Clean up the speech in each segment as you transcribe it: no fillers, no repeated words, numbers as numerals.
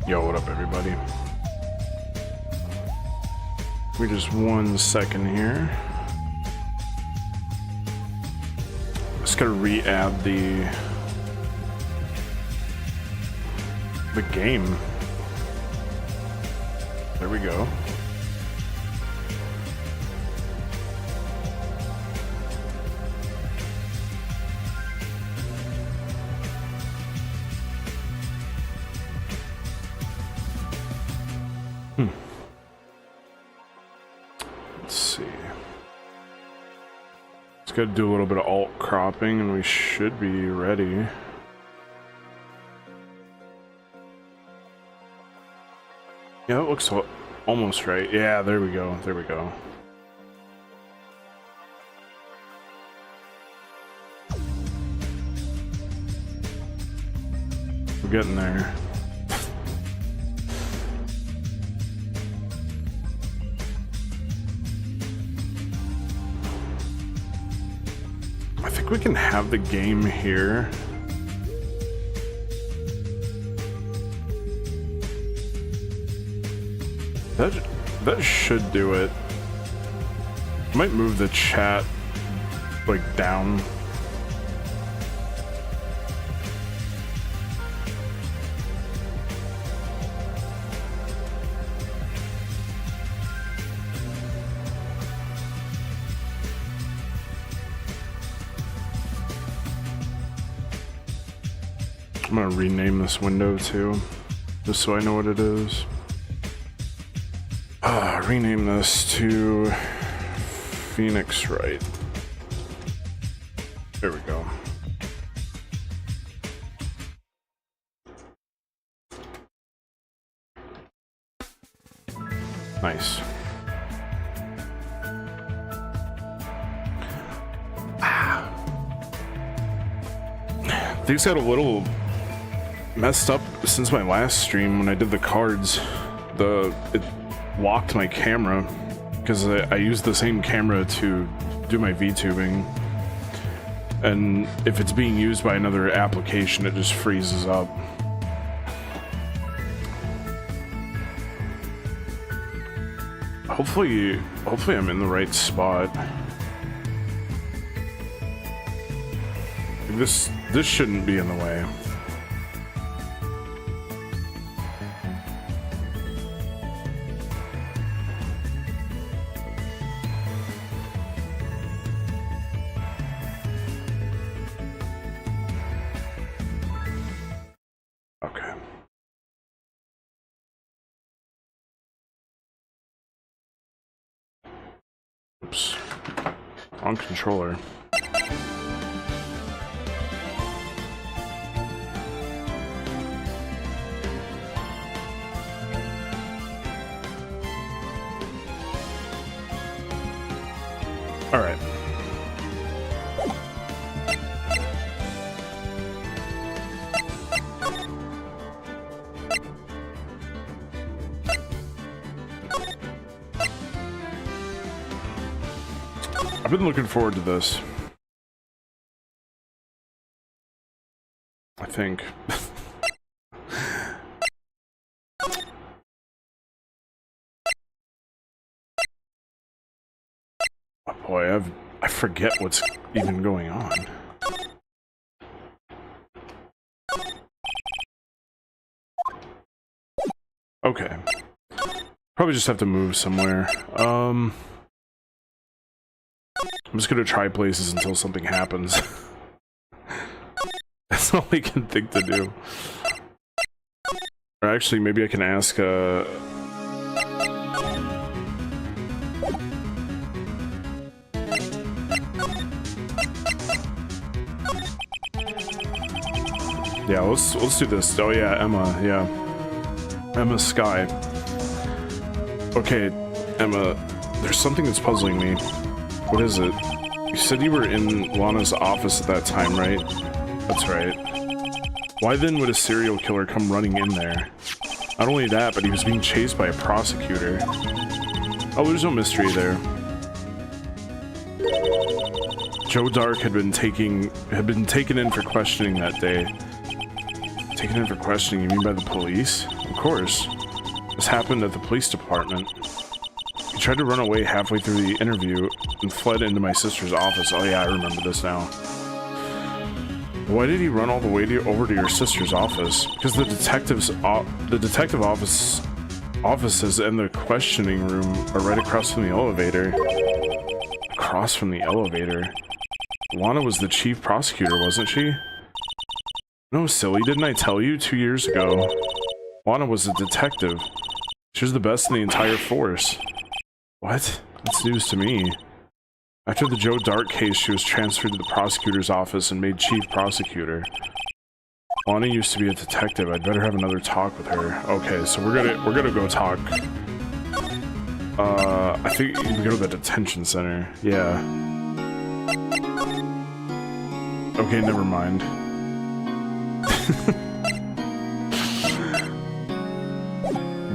Yo, what up, everybody? Give me just 1 second here. Just gotta re-add the game. There we go. Let's see. Let's go do a little bit of alt cropping and we should be ready. Yeah, it looks almost right. Yeah, there we go. There we go. We're getting there. I think we can have the game here. That should do it. Might move the chat like down. I'm gonna rename this window too, just so I know what it is. Rename this to Phoenix Wright. There we go. Nice. Things got a little messed up since my last stream when I did the cards. It locked my camera because I used the same camera to do my VTubing, and if it's being used by another application, it just freezes up. Hopefully I'm in the right spot. This shouldn't be in the way. Okay. Oops. On controller. All right. I've been looking forward to this. I think. Oh boy, I forget what's even going on. Okay. Probably just have to move somewhere. I'm just gonna try places until something happens. That's all I can think to do. Or actually, maybe I can ask, yeah, let's do this. Oh yeah, Emma, yeah. Emma Sky. Okay, Emma, there's something that's puzzling me. What is it? You said you were in Lana's office at that time, right? That's right. Why then would a serial killer come running in there? Not only that, but he was being chased by a prosecutor. Oh, there's no mystery there. Joe Dark had been taken in for questioning that day. Taken in for questioning, you mean by the police? Of course. This happened at the police department. He tried to run away halfway through the interview and fled into my sister's office. Oh yeah, I remember this now. Why did he run all the way over to your sister's office? Because the detective offices and the questioning room are right across from the elevator. Across from the elevator? Lana was the chief prosecutor, wasn't she? No, silly, didn't I tell you 2 years ago? Lana was a detective. She was the best in the entire force. What? That's news to me. After the Joe Dart case, she was transferred to the prosecutor's office and made chief prosecutor. Lana used to be a detective. I'd better have another talk with her. Okay, so we're gonna go talk. I think you can go to the detention center. Yeah. Okay, never mind.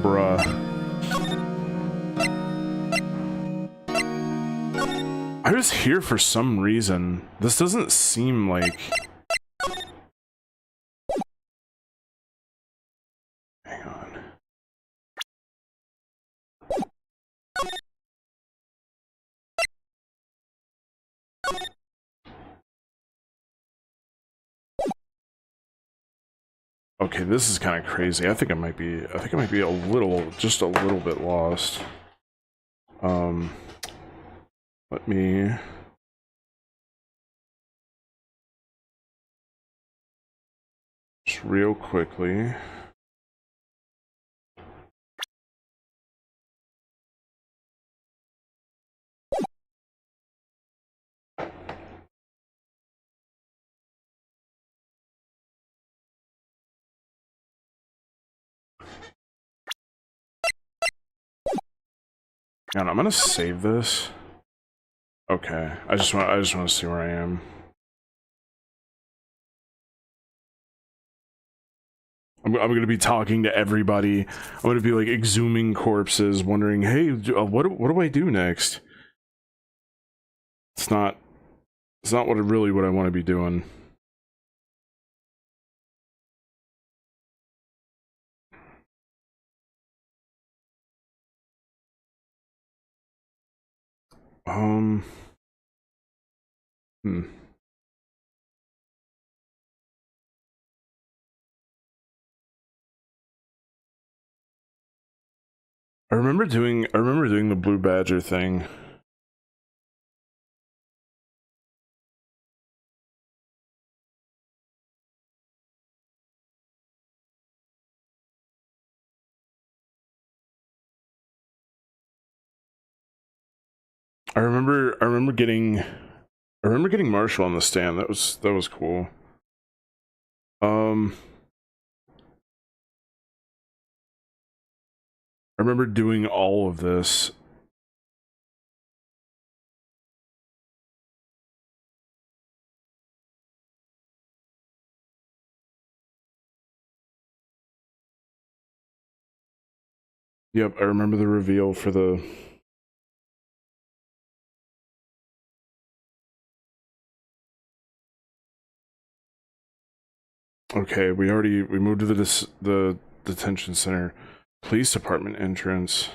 Bruh. I was here for some reason. This doesn't seem like... Hang on. Okay, this is kind of crazy. I think I might be a little, just a little bit lost. Let me... Just real quickly. And I'm gonna save this. Okay, I just want to see where I am. I'm gonna be talking to everybody. I'm gonna be like exhuming corpses, wondering, hey, what do I do next? It's not what I want to be doing. I remember doing the Blue Badger thing. I remember getting Marshall on the stand. That was cool. I remember doing all of this. Yep, I remember the reveal for the... Okay, we moved to the detention center. Police department entrance.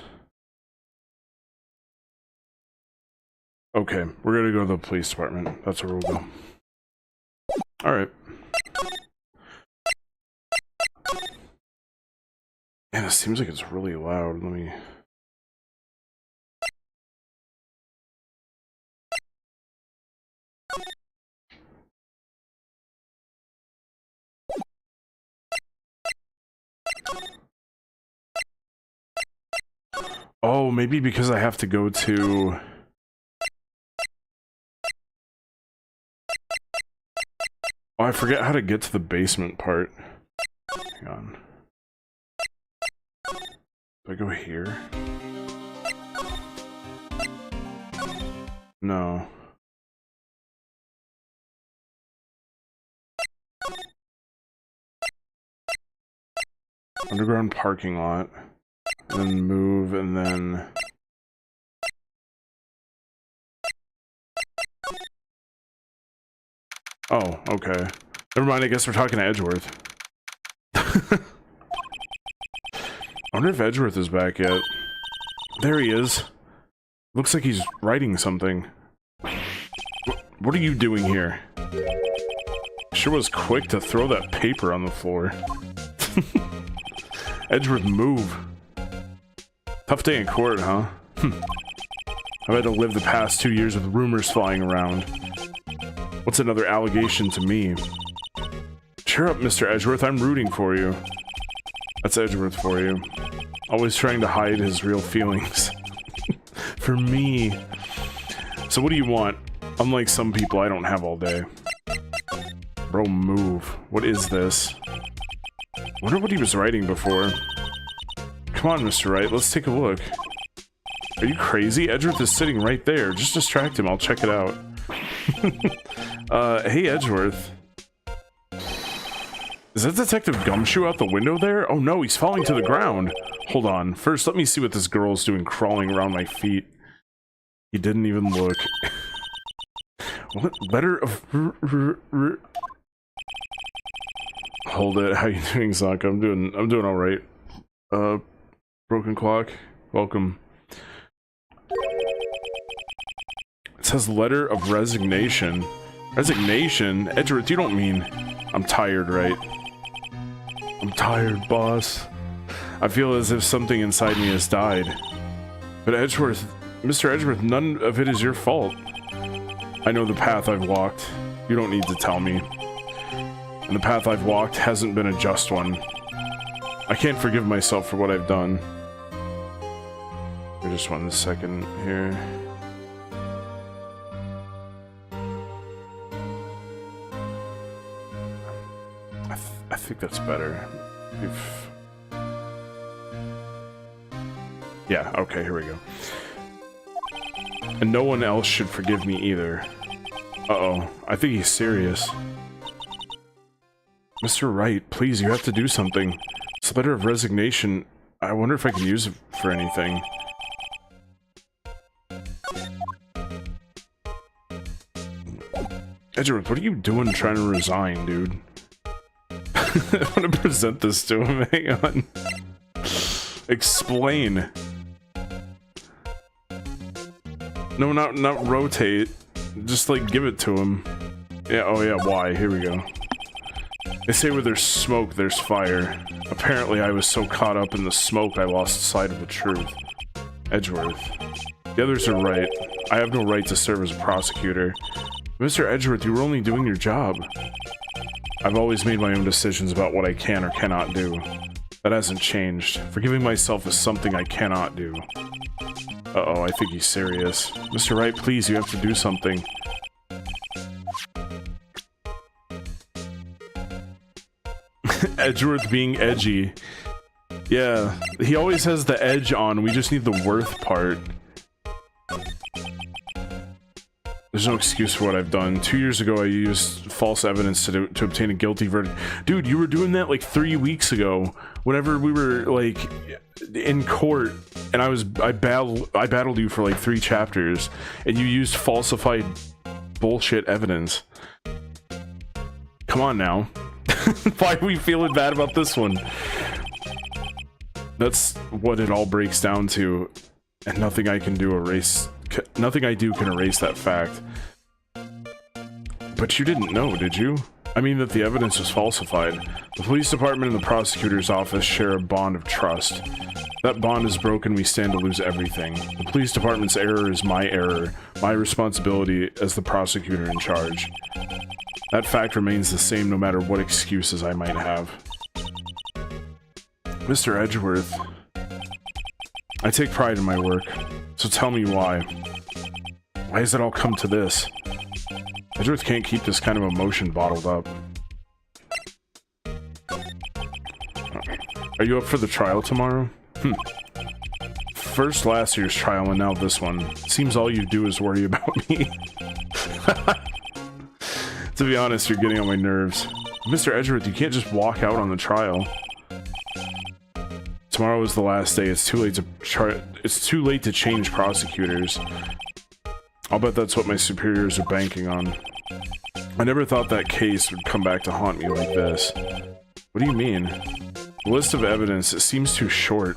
Okay, we're gonna go to the police department. That's where we'll go. Alright. Man, it seems like it's really loud. Let me... Oh, maybe because I have to go to... Oh, I forget how to get to the basement part. Hang on. Do I go here? No. Underground parking lot. And then move, and then... Oh, okay. Never mind, I guess we're talking to Edgeworth. wonder if Edgeworth is back yet. There he is. Looks like he's writing something. What are you doing here? Sure was quick to throw that paper on the floor. Edgeworth, move. Tough day in court, huh? I've had to live the past 2 years with rumors flying around. What's another allegation to me? Cheer up, Mr. Edgeworth, I'm rooting for you. That's Edgeworth for you. Always trying to hide his real feelings. For me. So what do you want? Unlike some people, I don't have all day. Bro, move. What is this? Wonder what he was writing before. Come on, Mr. Wright, let's take a look. Are you crazy? Edgeworth is sitting right there. Just distract him, I'll check it out. Hey, Edgeworth. Is that Detective Gumshoe out the window there? Oh no, he's falling to the ground. Hold on. First, let me see what this girl's doing crawling around my feet. He didn't even look. What letter of... Hold it. How you doing, Zonka? I'm doing alright. Broken Clock. Welcome. It says letter of resignation. Resignation? Edgeworth, you don't mean... I'm tired, right? I'm tired, boss. I feel as if something inside me has died. But Edgeworth, Mr. Edgeworth, none of it is your fault. I know the path I've walked. You don't need to tell me. And the path I've walked hasn't been a just one. I can't forgive myself for what I've done. Just 1 second here. I think that's better. Yeah, okay, here we go. And no one else should forgive me either. Uh-oh, I think he's serious. Mr. Wright, please, you have to do something. It's a letter of resignation. I wonder if I can use it for anything. Edgeworth, what are you doing trying to resign, dude? I want to present this to him. Hang on. Explain. No, not rotate. Just, like, give it to him. Yeah, oh yeah, why? Here we go. They say where there's smoke, there's fire. Apparently I was so caught up in the smoke I lost sight of the truth. Edgeworth. The others are right. I have no right to serve as a prosecutor. Mr. Edgeworth, you were only doing your job. I've always made my own decisions about what I can or cannot do. That hasn't changed. Forgiving myself is something I cannot do. Uh-oh, I think he's serious. Mr. Wright, please, you have to do something. Edgeworth being edgy. Yeah, he always has the edge on. We just need the worth part. There's no excuse for what I've done. 2 years ago, I used false evidence to obtain a guilty verdict. Dude, you were doing that like 3 weeks ago. Whenever we were like in court, and I battled you for like 3 chapters, and you used falsified bullshit evidence. Come on now. Why are we feeling bad about this one? That's what it all breaks down to, and nothing I can do nothing I do can erase that fact. But you didn't know, did you? I mean that the evidence was falsified. The police department and the prosecutor's office share a bond of trust. That bond is broken, we stand to lose everything. The police department's error is my error, my responsibility as the prosecutor in charge. That fact remains the same no matter what excuses I might have. Mr. Edgeworth, I take pride in my work, so tell me why. Why has it all come to this? Edgeworth can't keep this kind of emotion bottled up. Are you up for the trial tomorrow? First last year's trial and now this one. Seems all you do is worry about me. To be honest, you're getting on my nerves. Mr. Edgeworth, you can't just walk out on the trial. Tomorrow is the last day. It's too late to change prosecutors. I'll bet that's what my superiors are banking on. I never thought that case would come back to haunt me like this. What do you mean? List of evidence, it seems too short.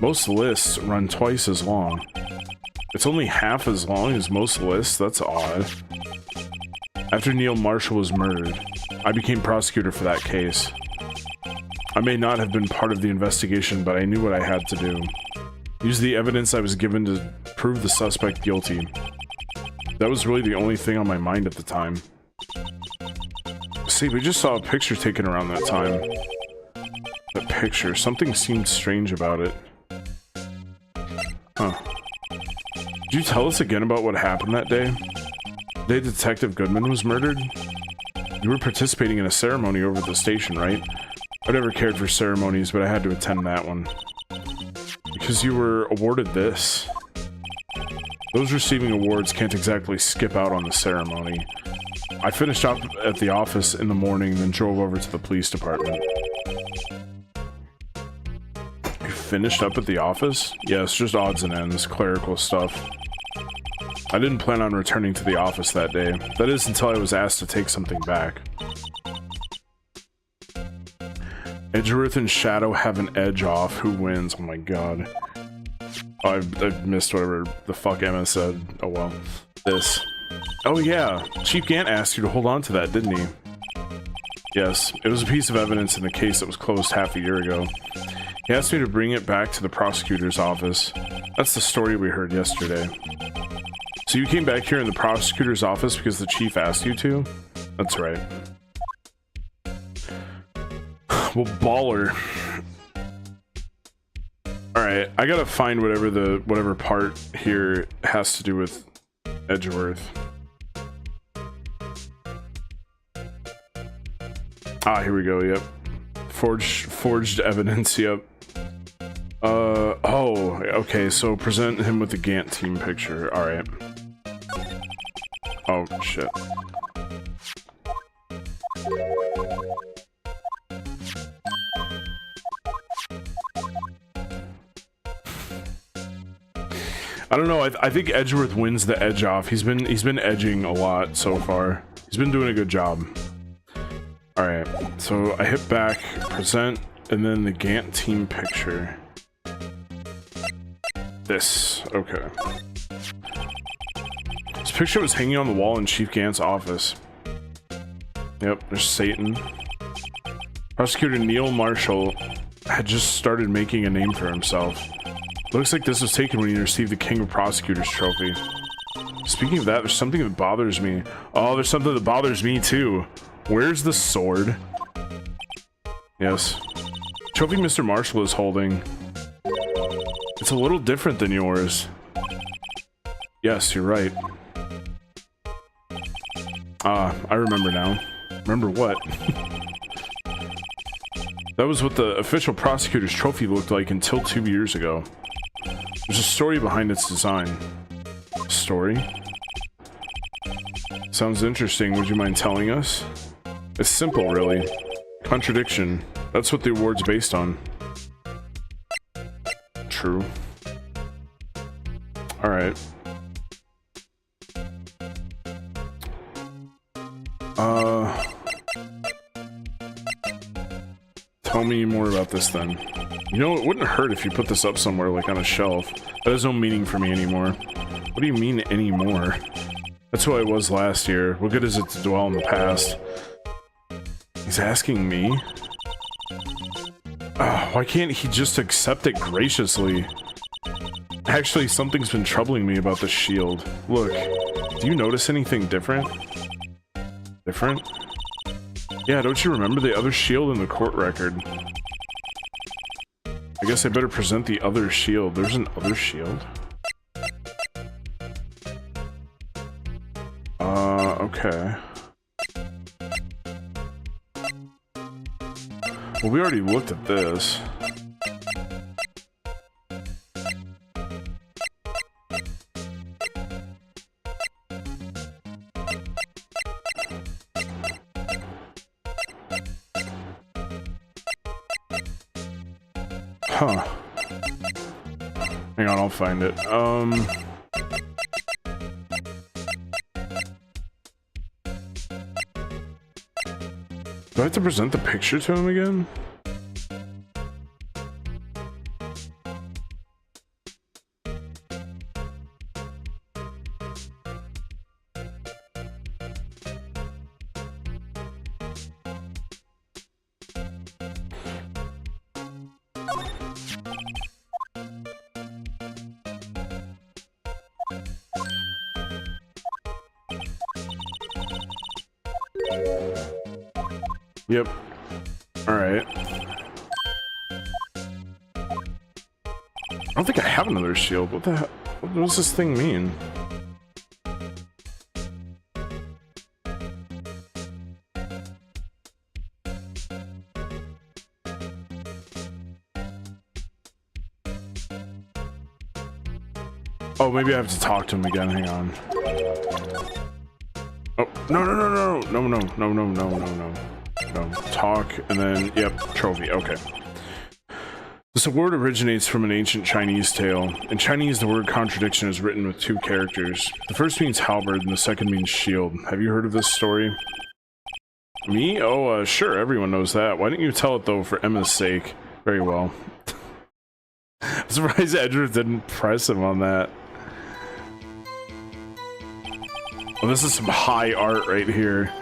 Most lists run twice as long. It's only half as long as most lists? That's odd. After Neil Marshall was murdered, I became prosecutor for that case. I may not have been part of the investigation, but I knew what I had to do. Use the evidence I was given to prove the suspect guilty. That was really the only thing on my mind at the time. See, we just saw a picture taken around that time. That picture, something seemed strange about it. Huh. Could you tell us again about what happened that day? The day Detective Goodman was murdered? You were participating in a ceremony over at the station, right? I never cared for ceremonies, but I had to attend that one. Because you were awarded this. Those receiving awards can't exactly skip out on the ceremony. I finished up at the office in the morning, then drove over to the police department. You finished up at the office? Yes, just odds and ends, clerical stuff. I didn't plan on returning to the office that day. That is, until I was asked to take something back. Edgeworth and Shadow have an edge off. Who wins? Oh my god. Oh, I missed whatever the fuck Emma said. Oh well. This. Oh yeah. Chief Gant asked you to hold on to that, didn't he? Yes. It was a piece of evidence in the case that was closed half a year ago. He asked me to bring it back to the prosecutor's office. That's the story we heard yesterday. So you came back here in the prosecutor's office because the chief asked you to? That's right. Well, baller. Alright, I gotta find whatever part here has to do with Edgeworth. Ah, here we go, yep. Forged evidence, yep. Oh, okay, so present him with the Gant team picture, alright. Oh, shit. I don't know, I think Edgeworth wins the edge off. He's been edging a lot so far. He's been doing a good job. Alright, so I hit back, present, and then the Gant team picture. This, okay. This picture was hanging on the wall in Chief Gant's office. Yep, there's Satan. Prosecutor Neil Marshall had just started making a name for himself. Looks like this was taken when he received the King of Prosecutors trophy. Speaking of that, there's something that bothers me. Oh, there's something that bothers me too. Where's the sword? Yes. Trophy Mr. Marshall is holding. It's a little different than yours. Yes, you're right. Ah, I remember now. Remember what? That was what the official prosecutor's trophy looked like until 2 years ago. There's a story behind its design. Story? Sounds interesting. Would you mind telling us? It's simple, really. Contradiction. That's what the award's based on. True. Alright. Tell me more about this then. You know, it wouldn't hurt if you put this up somewhere, like on a shelf. That has no meaning for me anymore. What do you mean, anymore? That's who I was last year. What good is it to dwell in the past? He's asking me? Why can't he just accept it graciously? Actually, something's been troubling me about the shield. Look, do you notice anything different? Different? Yeah, don't you remember the other shield in the court record? I guess I better present the other shield. There's an other shield? Okay. Well, we already looked at this. Huh. Hang on, I'll find it. Do I have to present the picture to him again? Yep. Alright. I don't think I have another shield. What the hell? What does this thing mean? Oh, maybe I have to talk to him again. Hang on. Oh, no, no, no, no, no, no, no, no, no, no, no. No. Talk, and then, yep, trophy. Okay. This word originates from an ancient Chinese tale. In Chinese, the word contradiction is written with 2 characters. The first means halberd, and the second means shield. Have you heard of this story? Me? Oh, sure, everyone knows that. Why didn't you tell it, though, for Emma's sake? Very well. I'm surprised Edward didn't press him on that. Oh, this is some high art right here.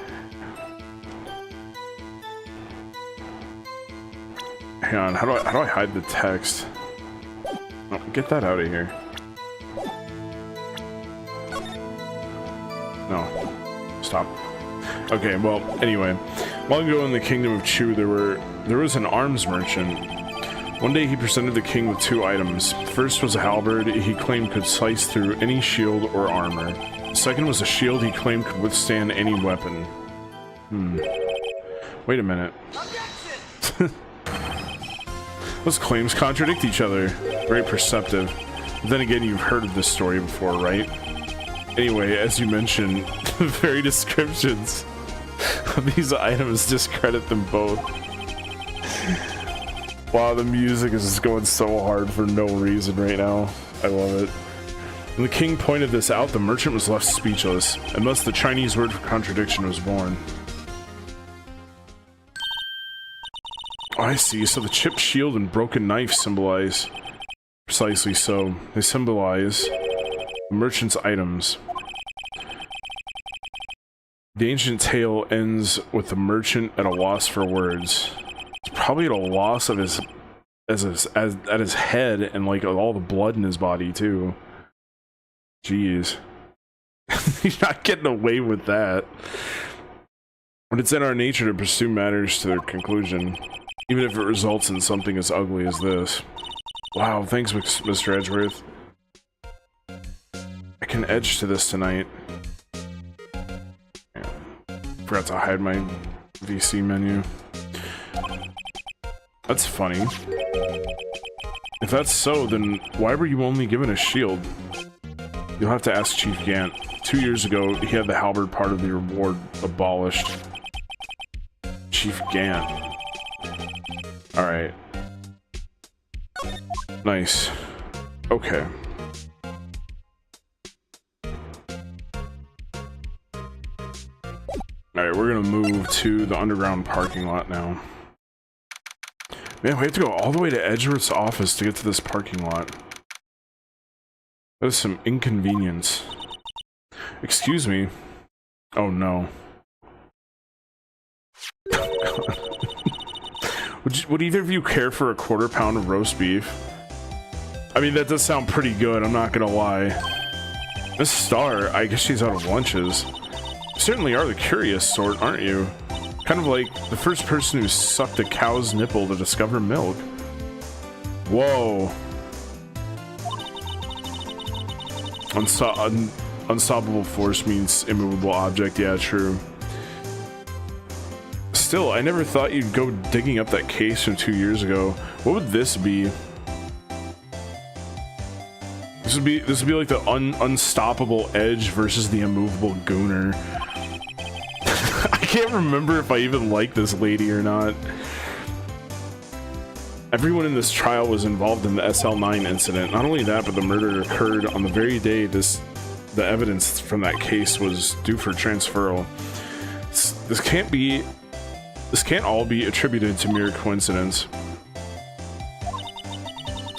Hang on, how do I hide the text? Oh, get that out of here. No. Stop. Okay, well, anyway. Long ago in the kingdom of Chu, there was an arms merchant. One day he presented the king with 2 items. The first was a halberd he claimed could slice through any shield or armor. The second was a shield he claimed could withstand any weapon. Wait a minute. Those claims contradict each other. Very perceptive. But then again, you've heard of this story before, right? Anyway, as you mentioned, the very descriptions of these items discredit them both. Wow, the music is just going so hard for no reason right now. I love it. When the king pointed this out, the merchant was left speechless, and thus the Chinese word for contradiction was born. Oh, I see. So the chipped shield and broken knife symbolize... Precisely so. They symbolize the merchant's items. The ancient tale ends with the merchant at a loss for words. He's probably at a loss of his... at his head and like all the blood in his body too. Jeez. He's not getting away with that. But it's in our nature to pursue matters to their conclusion, even if it results in something as ugly as this. Wow, thanks, Mr. Edgeworth. I can edge to this tonight. Yeah. Forgot to hide my VC menu. That's funny. If that's so, then why were you only given a shield? You'll have to ask Chief Gant. 2 years ago, he had the halberd part of the reward abolished. Chief Gant. Alright. Nice. Okay. Alright, we're gonna move to the underground parking lot now. Man, we have to go all the way to Edgeworth's office to get to this parking lot. That is some inconvenience. Excuse me. Oh no. Would either of you care for a quarter pound of roast beef? I mean, that does sound pretty good, I'm not gonna lie. Miss Star, I guess she's out of lunches. You certainly are the curious sort, aren't you? Kind of like the first person who sucked a cow's nipple to discover milk. Whoa. Unstoppable force means immovable object, yeah, true. Still, I never thought you'd go digging up that case from 2 years ago. What would this be? This would be like the unstoppable edge versus the immovable gooner. I can't remember if I even like this lady or not. Everyone in this trial was involved in the SL9 incident. Not only that, but the murder occurred on the very day the evidence from that case was due for transferal. This can't all be attributed to mere coincidence.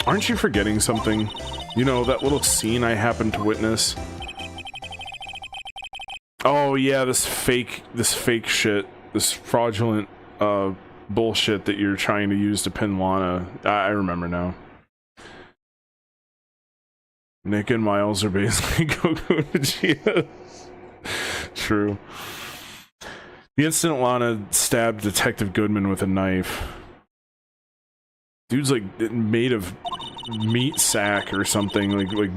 Aren't you forgetting something? You know, that little scene I happened to witness? Oh yeah, this fake shit, this fraudulent bullshit that you're trying to use to pin Lana. I remember now. Nick and Miles are basically Goku and Vegeta. True. The instant Lana stabbed Detective Goodman with a knife. Dude's like made of meat sack or something, like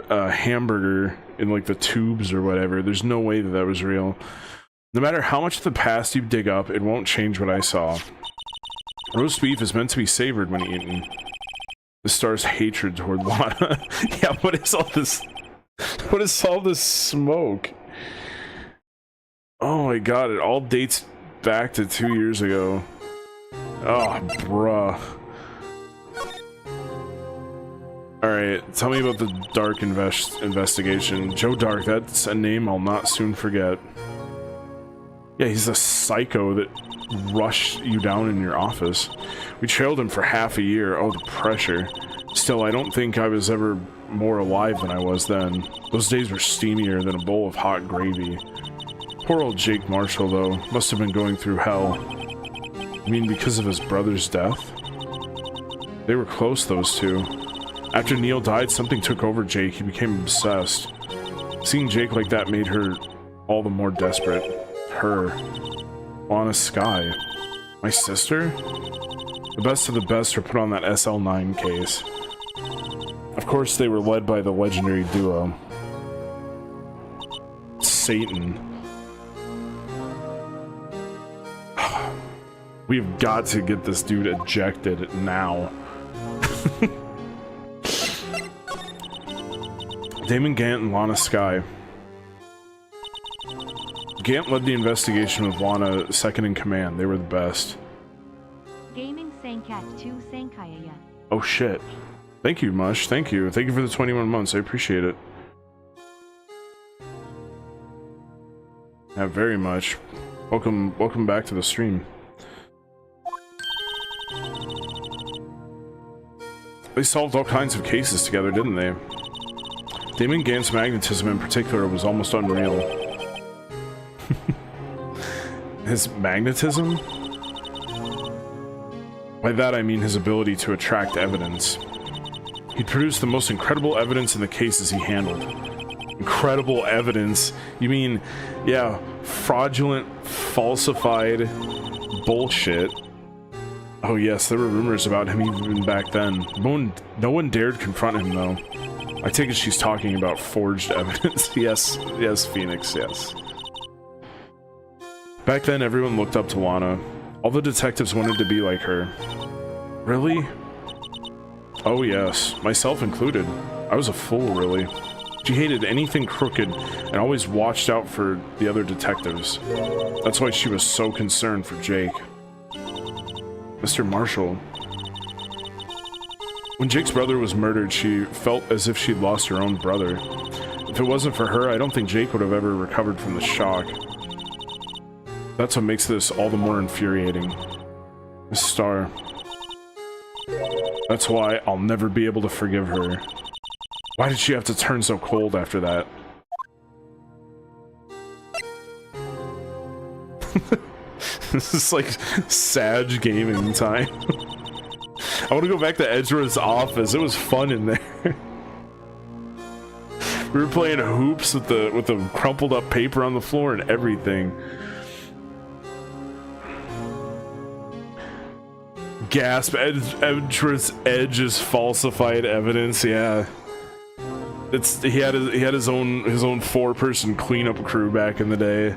a hamburger in like the tubes or whatever. There's no way that that was real. No matter how much of the past you dig up, it won't change what I saw. Roast beef is meant to be savored when eaten. The star's hatred toward Lana. Yeah, what is all this? What is all this smoke? Oh my god, it all dates back to 2 years ago. Oh, bruh. Alright, tell me about the Dark investigation. Joe Dark, that's a name I'll not soon forget. Yeah, he's a psycho that rushed you down in your office. We trailed him for half a year. Oh, the pressure. Still, I don't think I was ever more alive than I was then. Those days were steamier than a bowl of hot gravy. Poor old Jake Marshall, though, must have been going through hell. I mean, because of his brother's death? They were close, those two. After Neil died, something took over Jake. He became obsessed. Seeing Jake like that made her all the more desperate. Her. Lana Skye. My sister? The best of the best were put on that SL9 case. Of course, they were led by the legendary duo. Satan. We've got to get this dude ejected now. Damon Gant and Lana Skye. Gant led the investigation with Lana second in command. They were the best. Gaming Sankat 2 Sankaya. Oh shit. Thank you, Mush. Thank you. Thank you for the 21 months. I appreciate it. Yeah, very much. Welcome back to the stream. They solved all kinds of cases together, didn't they? Damon Gant's magnetism in particular was almost unreal. His magnetism? By that I mean his ability to attract evidence. He produced the most incredible evidence in the cases he handled. Incredible evidence? You mean, yeah, fraudulent, falsified bullshit. Oh yes, there were rumors about him even back then. No one dared confront him though. I take it she's talking about forged evidence. Yes, Phoenix, yes. Back then, everyone looked up to Lana. All the detectives wanted to be like her. Really? Oh yes, myself included. I was a fool, really. She hated anything crooked and always watched out for the other detectives. That's why she was so concerned for Jake. Mr. Marshall. When Jake's brother was murdered, she felt as if she'd lost her own brother. If it wasn't for her, I don't think Jake would have ever recovered from the shock. That's what makes this all the more infuriating. Miss Starr. That's why I'll never be able to forgive her. Why did she have to turn so cold after that? This is like Sag gaming time. I want to go back to Edgeworth's office. It was fun in there. We were playing hoops with the crumpled up paper on the floor and everything. Gasp! Edgeworth's Edge is falsified evidence. Yeah, he had his own 4-person cleanup crew back in the day.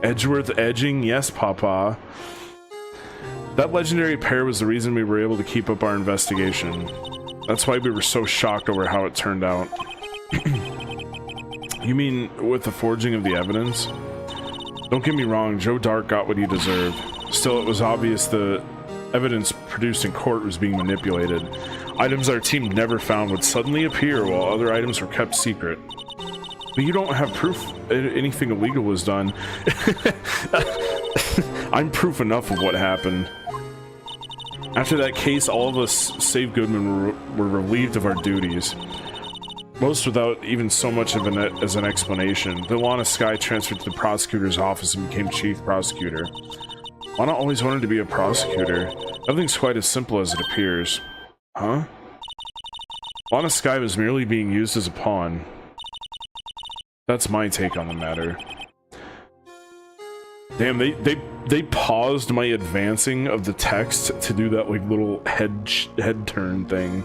Edgeworth edging, yes, Papa. That legendary pair was the reason we were able to keep up our investigation. That's why we were so shocked over how it turned out. You mean with the forging of the evidence? Don't get me wrong, Joe Dark got what he deserved. Still, it was obvious the evidence produced in court was being manipulated. Items our team never found would suddenly appear while other items were kept secret. But you don't have proof anything illegal was done. I'm proof enough of what happened. After that case, all of us, save Goodman, were relieved of our duties. Most without even so much of as an explanation. Then Lana Skye transferred to the prosecutor's office and became chief prosecutor. Lana always wanted to be a prosecutor. Nothing's quite as simple as it appears. Huh? Lana Skye was merely being used as a pawn. That's my take on the matter. Damn, they paused my advancing of the text to do that like little head turn thing.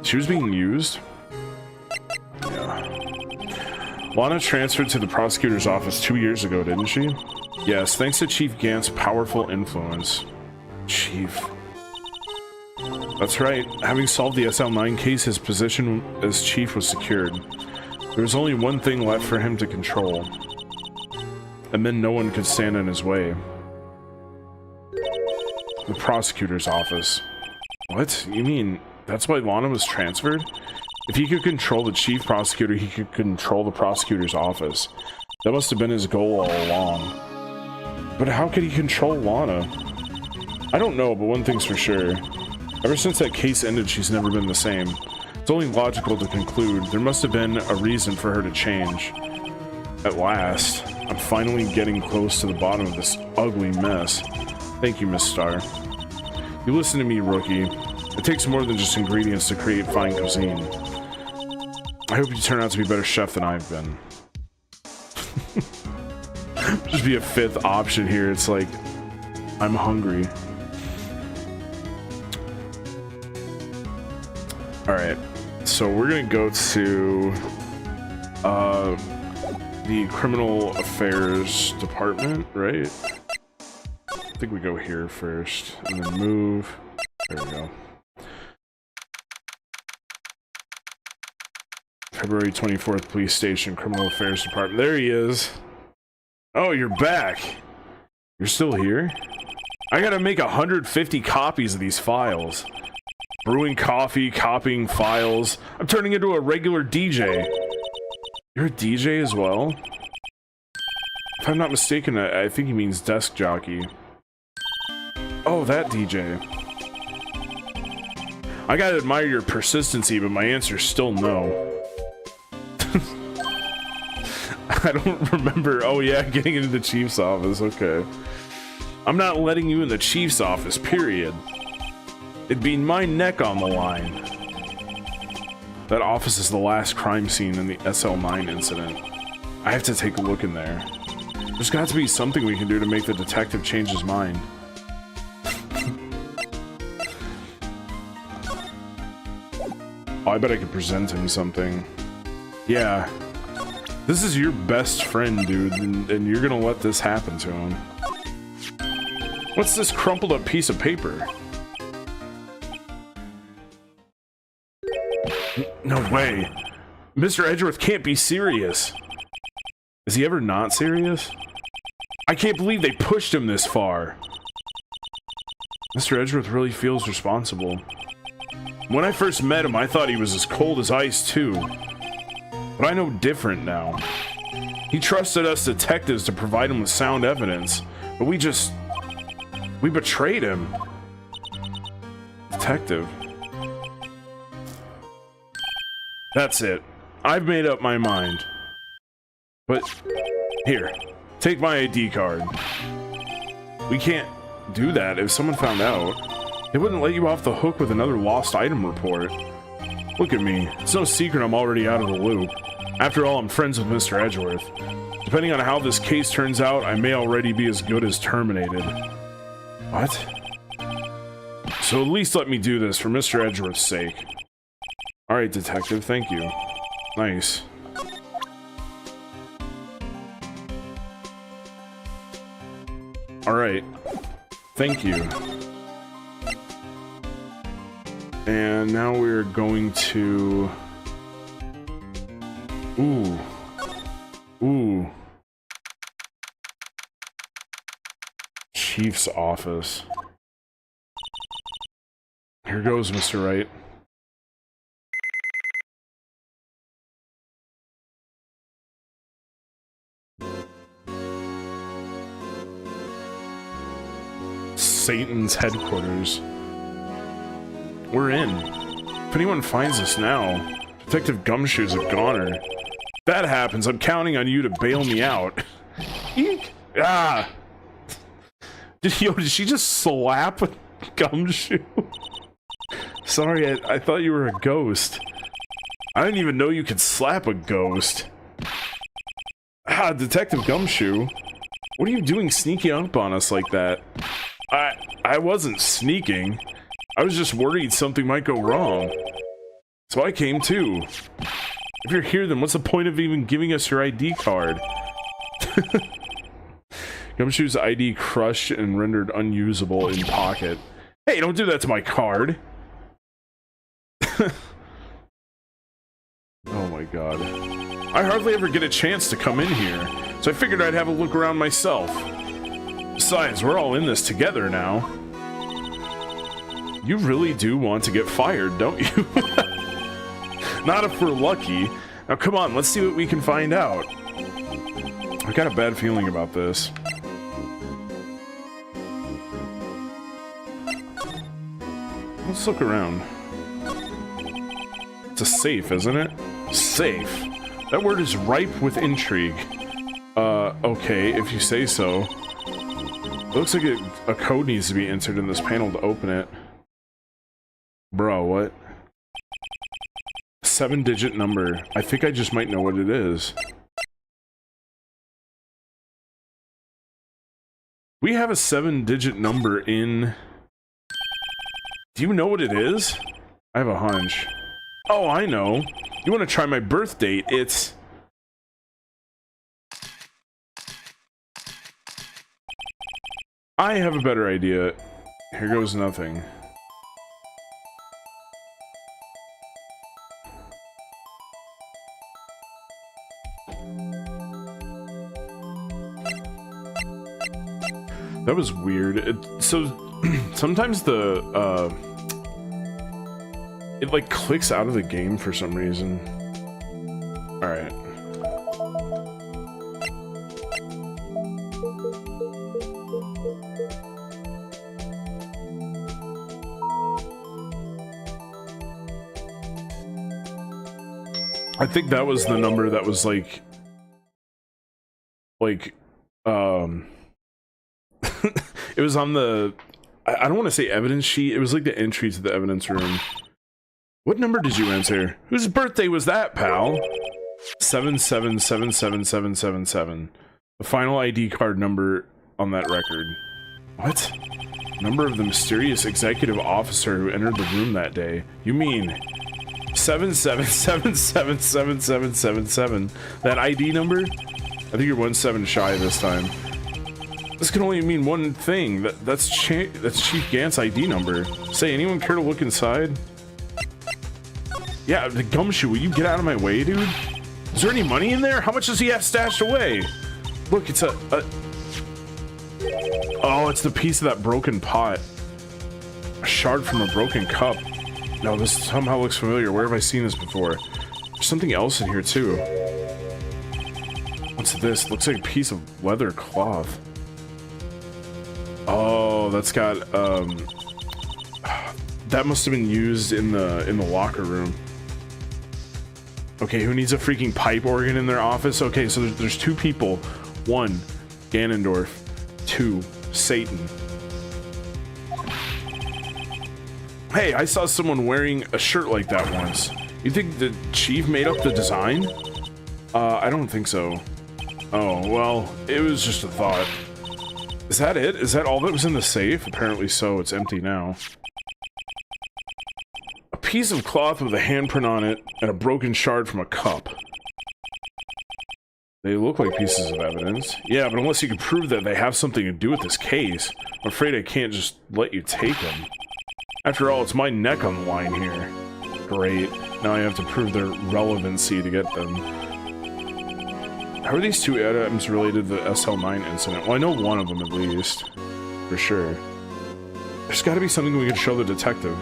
She was being used? Yeah. Lana transferred to the prosecutor's office 2 years ago, didn't she? Yes, thanks to Chief Gant's powerful influence. Chief. That's right. Having solved the SL9 case, his position as chief was secured. There was only one thing left for him to control. And then no one could stand in his way. The prosecutor's office. What? You mean that's why Lana was transferred? If he could control the chief prosecutor, he could control the prosecutor's office. That must have been his goal all along. But how could he control Lana? I don't know, but one thing's for sure. Ever since that case ended, she's never been the same. It's only logical to conclude there must have been a reason for her to change. At last, I'm finally getting close to the bottom of this ugly mess. Thank you, Miss Starr. You listen to me, rookie. It takes more than just ingredients to create fine cuisine. I hope you turn out to be a better chef than I've been. Just be a fifth option here. It's like, I'm hungry. Alright, so we're gonna go to the Criminal Affairs Department, right? I think we go here first, and then move. There we go. February 24th, Police Station, Criminal Affairs Department. There he is. Oh, you're back. You're still here? I gotta make 150 copies of these files. Brewing coffee, copying files. I'm turning into a regular DJ. You're a DJ as well? If I'm not mistaken, I think he means desk jockey. Oh, that DJ. I gotta admire your persistency, but my answer's still no. I don't remember. Oh yeah, getting into the chief's office. Okay. I'm not letting you in the chief's office, period. It'd be my neck on the line. That office is the last crime scene in the SL9 incident. I have to take a look in there. There's got to be something we can do to make the detective change his mind. Oh, I bet I could present him something. Yeah. This is your best friend, dude, and you're gonna let this happen to him. What's this crumpled up piece of paper? No way. Mr. Edgeworth can't be serious. Is he ever not serious? I can't believe they pushed him this far. Mr. Edgeworth really feels responsible. When I first met him, I thought he was as cold as ice, too. But I know different now. He trusted us detectives to provide him with sound evidence, but we betrayed him. Detective. That's it. I've made up my mind. But, here, take my ID card. We can't do that if someone found out. They wouldn't let you off the hook with another lost item report. Look at me. It's no secret I'm already out of the loop. After all, I'm friends with Mr. Edgeworth. Depending on how this case turns out, I may already be as good as terminated. What? So at least let me do this for Mr. Edgeworth's sake. Alright, detective, thank you. Nice. Alright. Thank you. And now we're going to... Ooh. Ooh. Chief's office. Here goes, Mr. Wright. Satan's headquarters. We're in. If anyone finds us now, Detective Gumshoe's a goner. If that happens, I'm counting on you to bail me out. Eek! Ah! Did she just slap Gumshoe? Sorry, I thought you were a ghost. I didn't even know you could slap a ghost. God, Detective Gumshoe. What are you doing sneaking up on us like that? I wasn't sneaking. I was just worried something might go wrong. So I came too. If you're here, then what's the point of even giving us your ID card? Gumshoe's ID crushed and rendered unusable in pocket. Hey, don't do that to my card. Oh my god. I hardly ever get a chance to come in here, so I figured I'd have a look around myself. Besides, we're all in this together now. You really do want to get fired, don't you? Not if we're lucky. Now come on, let's see what we can find out. I got a bad feeling about this. Let's look around. It's a safe, isn't it? Safe. That word is ripe with intrigue. Okay, if you say so. It looks like a code needs to be entered in this panel to open it. Bro, what? 7-digit number. I think I just might know what it is. We have a 7-digit number in... Do you know what it is? I have a hunch. Oh, I know. You want to try my birth date? It's... I have a better idea. Here goes nothing. That was weird. So sometimes the it like clicks out of the game for some reason. All right. I think that was the number that was like it was on the, I don't want to say evidence sheet. It was like the entry to the evidence room. What number did you enter? Whose birthday was that, pal? 7777777. The final ID card number on that record. What? Number of the mysterious executive officer who entered the room that day. You mean 7777777? That ID number? I think you're 1 7 shy this time. This can only mean one thing. That's Chief Gant's ID number. Say, anyone care to look inside? Yeah, the Gumshoe, will you get out of my way, dude? Is there any money in there? How much does he have stashed away? Look, it's a... Oh, it's the piece of that broken pot. A shard from a broken cup. No, this somehow looks familiar. Where have I seen this before? There's something else in here, too. What's this? Looks like a piece of leather cloth. Oh, that's got, that must have been used in the locker room. Okay, who needs a freaking pipe organ in their office? Okay, so there's 2 people. 1, Ganondorf. 2, Satan. Hey, I saw someone wearing a shirt like that once. You think the chief made up the design? I don't think so. Oh, well, it was just a thought. Is that it? Is that all that was in the safe? Apparently so, it's empty now. A piece of cloth with a handprint on it, and a broken shard from a cup. They look like pieces of evidence. Yeah, but unless you can prove that they have something to do with this case, I'm afraid I can't just let you take them. After all, it's my neck on the line here. Great. Now I have to prove their relevancy to get them. How are these 2 items related to the SL9 incident? Well, I know one of them at least. For sure. There's gotta be something we can show the detective.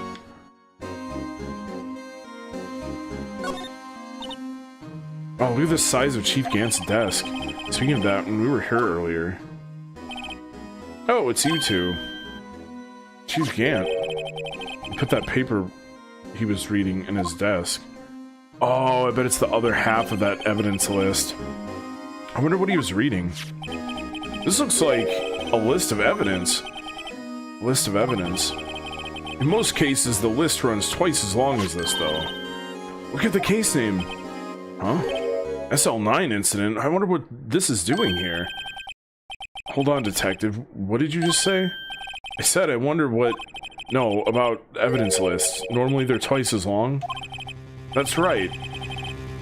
Oh, look at the size of Chief Gant's desk. Speaking of that, when we were here earlier... Oh, it's you 2. Chief Gant. He put that paper he was reading in his desk. Oh, I bet it's the other half of that evidence list. I wonder what he was reading. This looks like a list of evidence. List of evidence. In most cases, the list runs twice as long as this, though. Look at the case name. Huh? SL9 incident? I wonder what this is doing here. Hold on, detective. What did you just say? I said I wonder what... No, about evidence lists. Normally they're twice as long. That's right.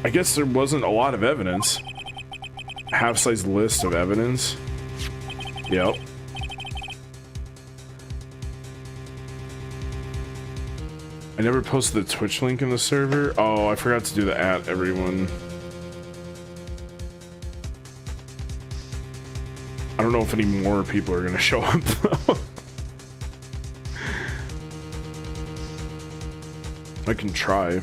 I guess there wasn't a lot of evidence. Half-size list of evidence. Yep. I never posted the Twitch link in the server. Oh, I forgot to do the @ everyone. I don't know if any more people are gonna show up though. I can try.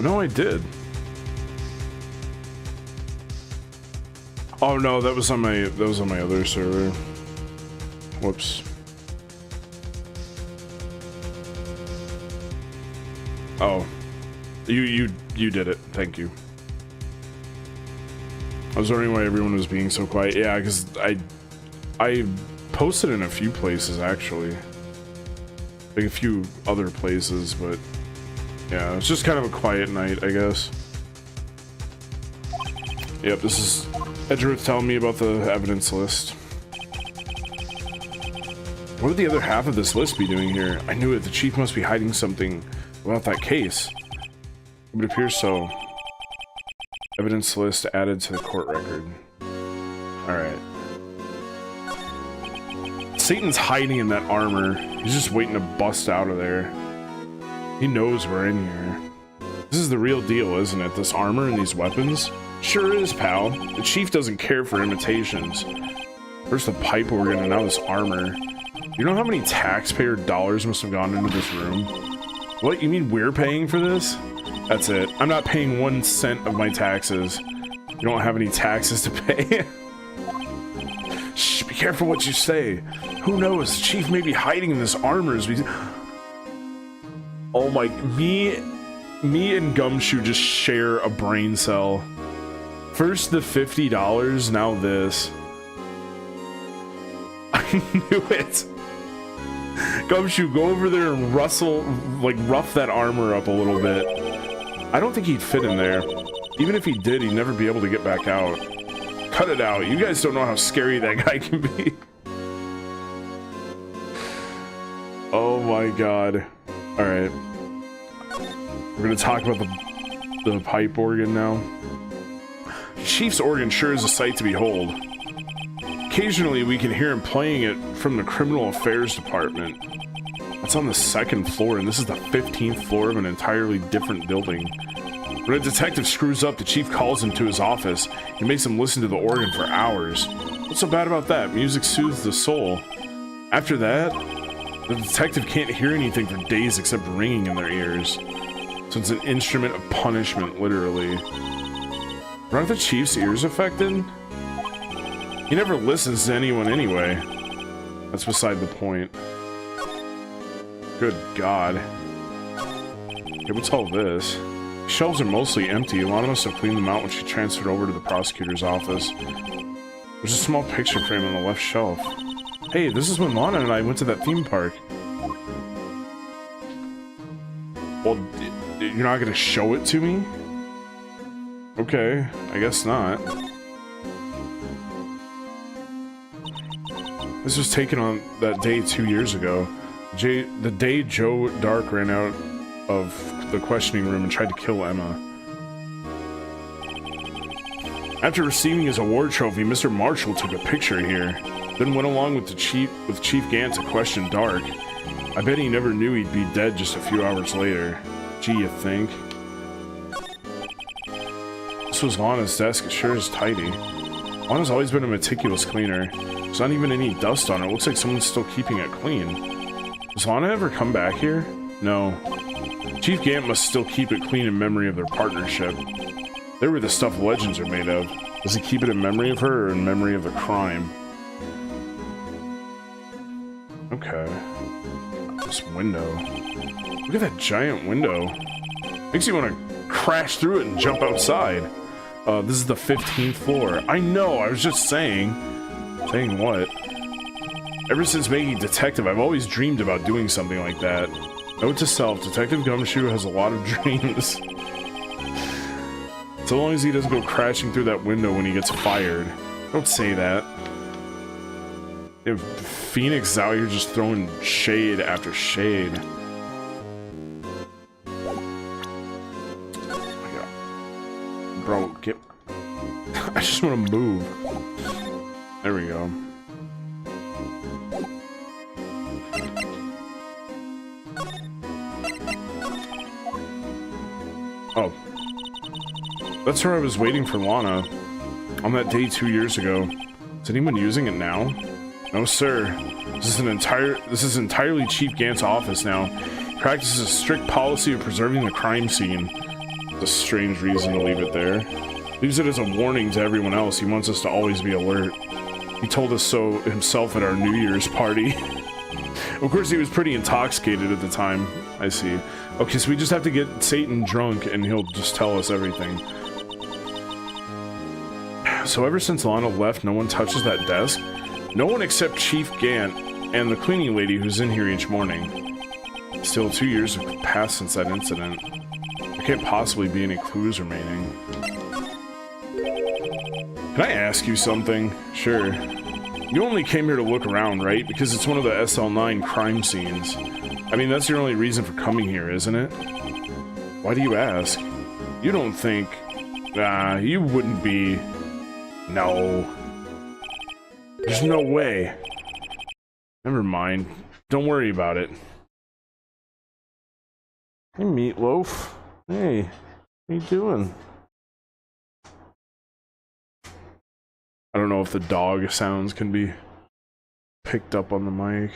No, I did. Oh no, that was on my other server. Whoops. Oh. You did it. Thank you. I was wondering why everyone was being so quiet. Yeah, because I posted in a few places actually. Like a few other places, but yeah, it's just kind of a quiet night, I guess. Yep, this is Edgeworth telling me about the evidence list. What would the other half of this list be doing here? I knew it. The chief must be hiding something about that case. It would appear so. Evidence list added to the court record. Alright. Satan's hiding in that armor. He's just waiting to bust out of there. He knows we're in here. This is the real deal, isn't it? This armor and these weapons? Sure is, pal. The chief doesn't care for imitations. First the pipe organ and now this armor. You know how many taxpayer dollars must have gone into this room? What, you mean we're paying for this? That's it. I'm not paying 1 cent of my taxes. You don't have any taxes to pay? Shh, be careful what you say. Who knows? The chief may be hiding in this armor as we... Oh my... Me and Gumshoe just share a brain cell. First the $50, now this. I knew it. Gumshoe, go over there and rough that armor up a little bit. I don't think he'd fit in there. Even if he did, he'd never be able to get back out. Cut it out. You guys don't know how scary that guy can be. Oh my god. Alright. We're gonna talk about the pipe organ now. Chief's organ sure is a sight to behold. Occasionally we can hear him playing it from the criminal affairs department. That's on the 2nd floor, and this is the 15th floor of an entirely different building. When a detective screws up, the chief calls him to his office and makes him listen to the organ for hours. What's so bad about that? Music soothes the soul. After that, the detective can't hear anything for days except ringing in their ears. So it's an instrument of punishment, literally. Aren't the chief's ears affected? He never listens to anyone anyway. That's beside the point. Good God. Okay, what's all this? Shelves are mostly empty. Alana must have cleaned them out when she transferred over to the prosecutor's office. There's a small picture frame on the left shelf. Hey, this is when Lana and I went to that theme park. Well, you're not gonna show it to me? Okay, I guess not. This was taken on that day 2 years ago. The day Joe Dark ran out of the questioning room and tried to kill Emma. After receiving his award trophy, Mr. Marshall took a picture here, then went along with Chief Gant to question Dark. I bet he never knew he'd be dead just a few hours later. Gee, you think? This was Lana's desk. It sure is tidy. Lana's always been a meticulous cleaner. There's not even any dust on it. It looks like someone's still keeping it clean. Does Lana ever come back here? No. Chief Gant must still keep it clean in memory of their partnership. They were the stuff legends are made of. Does he keep it in memory of her or in memory of the crime? Okay. This window. Look at that giant window. Makes you want to crash through it and jump outside. This is the 15th floor. I know, I was just saying. Saying what? Ever since making Detective, I've always dreamed about doing something like that. Note to self, Detective Gumshoe has a lot of dreams. So long as he doesn't go crashing through that window when he gets fired. Don't say that. If Phoenix is out here just throwing shade after shade. Bro, get... I just want to move. There we go. Oh. That's where I was waiting for Lana. On that day 2 years ago. Is anyone using it now? No, sir. This is entirely Chief Gant's office now. He practices a strict policy of preserving the crime scene. It's a strange reason to leave it there. Leaves it as a warning to everyone else. He wants us to always be alert. He told us so himself at our New Year's party. Of course, he was pretty intoxicated at the time. I see. Okay, so we just have to get Satan drunk and he'll just tell us everything. So ever since Lana left, no one touches that desk? No one except Chief Gant and the cleaning lady who's in here each morning. Still, 2 years have passed since that incident. There can't possibly be any clues remaining. Can I ask you something? Sure. You only came here to look around, right? Because it's one of the SL9 crime scenes. I mean, that's your only reason for coming here, isn't it? Why do you ask? You don't think... you wouldn't be... No. There's no way. Never mind. Don't worry about it. Hey, Meatloaf. Hey, what are you doing? I don't know if the dog sounds can be picked up on the mic.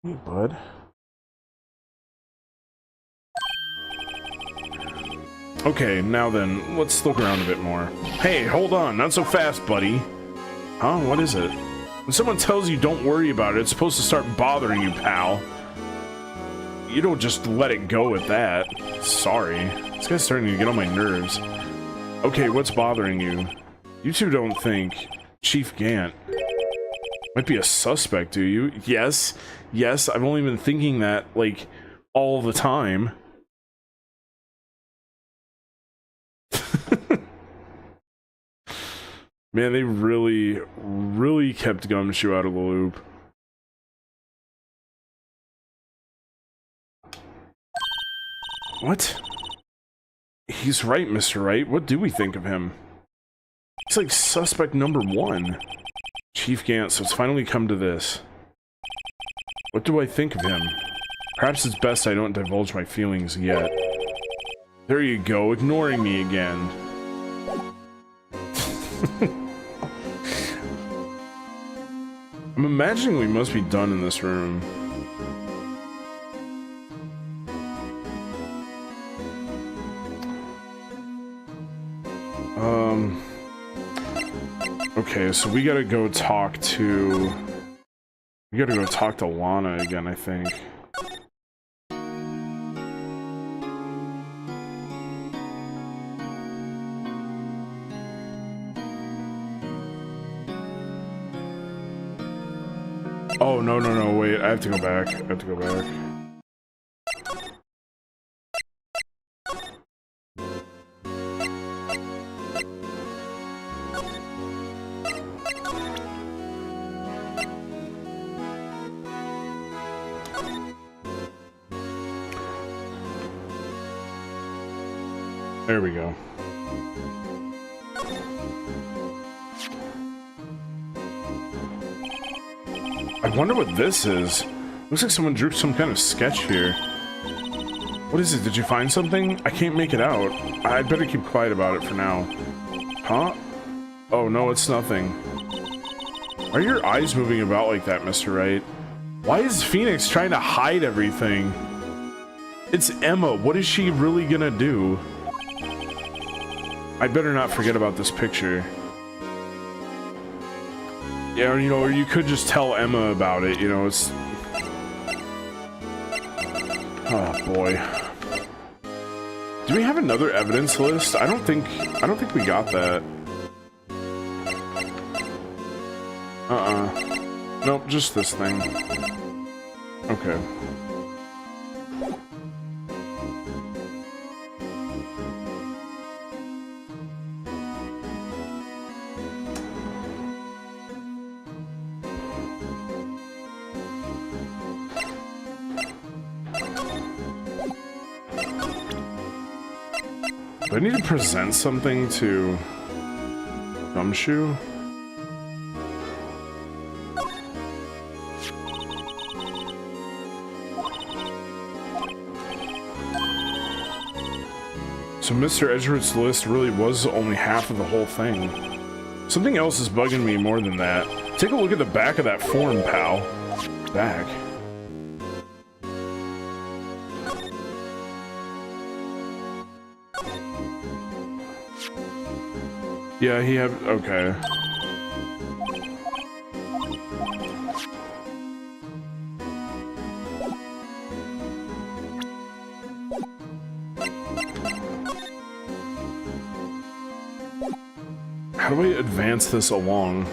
Hey, bud. Okay, now then, let's look around a bit more. Hey, hold on, not so fast, buddy. Huh? What is it? When someone tells you don't worry about it, it's supposed to start bothering you, pal. You don't just let it go at that. Sorry. This guy's starting to get on my nerves. Okay, what's bothering you? You two don't think Chief Gant might be a suspect, do you? Yes. Yes, I've only been thinking that, like, all the time. Man, they really, really kept Gumshoe out of the loop. What? He's right, Mr. Wright. What do we think of him? He's like suspect number 1. Chief Gant, so it's finally come to this. What do I think of him? Perhaps it's best I don't divulge my feelings yet. There you go, ignoring me again. I'm imagining we must be done in this room. Okay, so we gotta go talk to... We gotta go talk to Lana again, I think. Oh, no, no, no, wait, I have to go back. I have to go back. There we go. I wonder what this is. Looks like someone drew some kind of sketch here. What is it? Did you find something? I can't make it out. I'd better keep quiet about it for now. Huh? Oh, no, it's nothing. Why are your eyes moving about like that, Mr. Wright? Why is Phoenix trying to hide everything? It's Emma. What is she really gonna do? I better not forget about this picture. Yeah, or, you know, or you could just tell Emma about it, you know, it's... Oh, boy. Do we have another evidence list? I don't think we got that. Nope, just this thing. Okay. Do I need to present something to Gumshoe? So Mr. Edgeworth's list really was only half of the whole thing. Something else is bugging me more than that. Take a look at the back of that form, pal. Back. Yeah, he had... okay. How do I advance this along?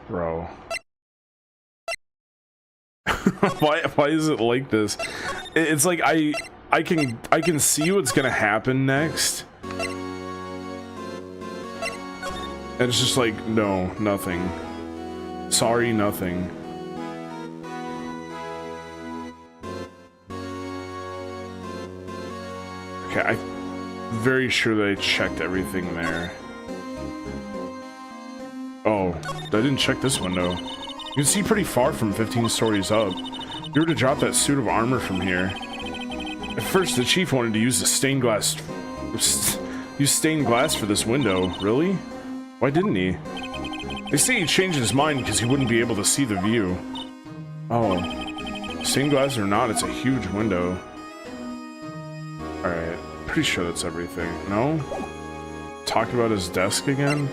Bro. why is it like this? It's like I can see what's gonna happen next. And it's just like, no, nothing. Sorry, nothing. Okay, I'm very sure that I checked everything there. Oh, I didn't check this window. You can see pretty far from 15 stories up. If you were to drop that suit of armor from here. At first, the chief wanted to use the stained glass for this window. Really? Why didn't he? They say he changed his mind because he wouldn't be able to see the view. Oh. Stained glass or not, it's a huge window. Alright, pretty sure that's everything. No? Talk about his desk again?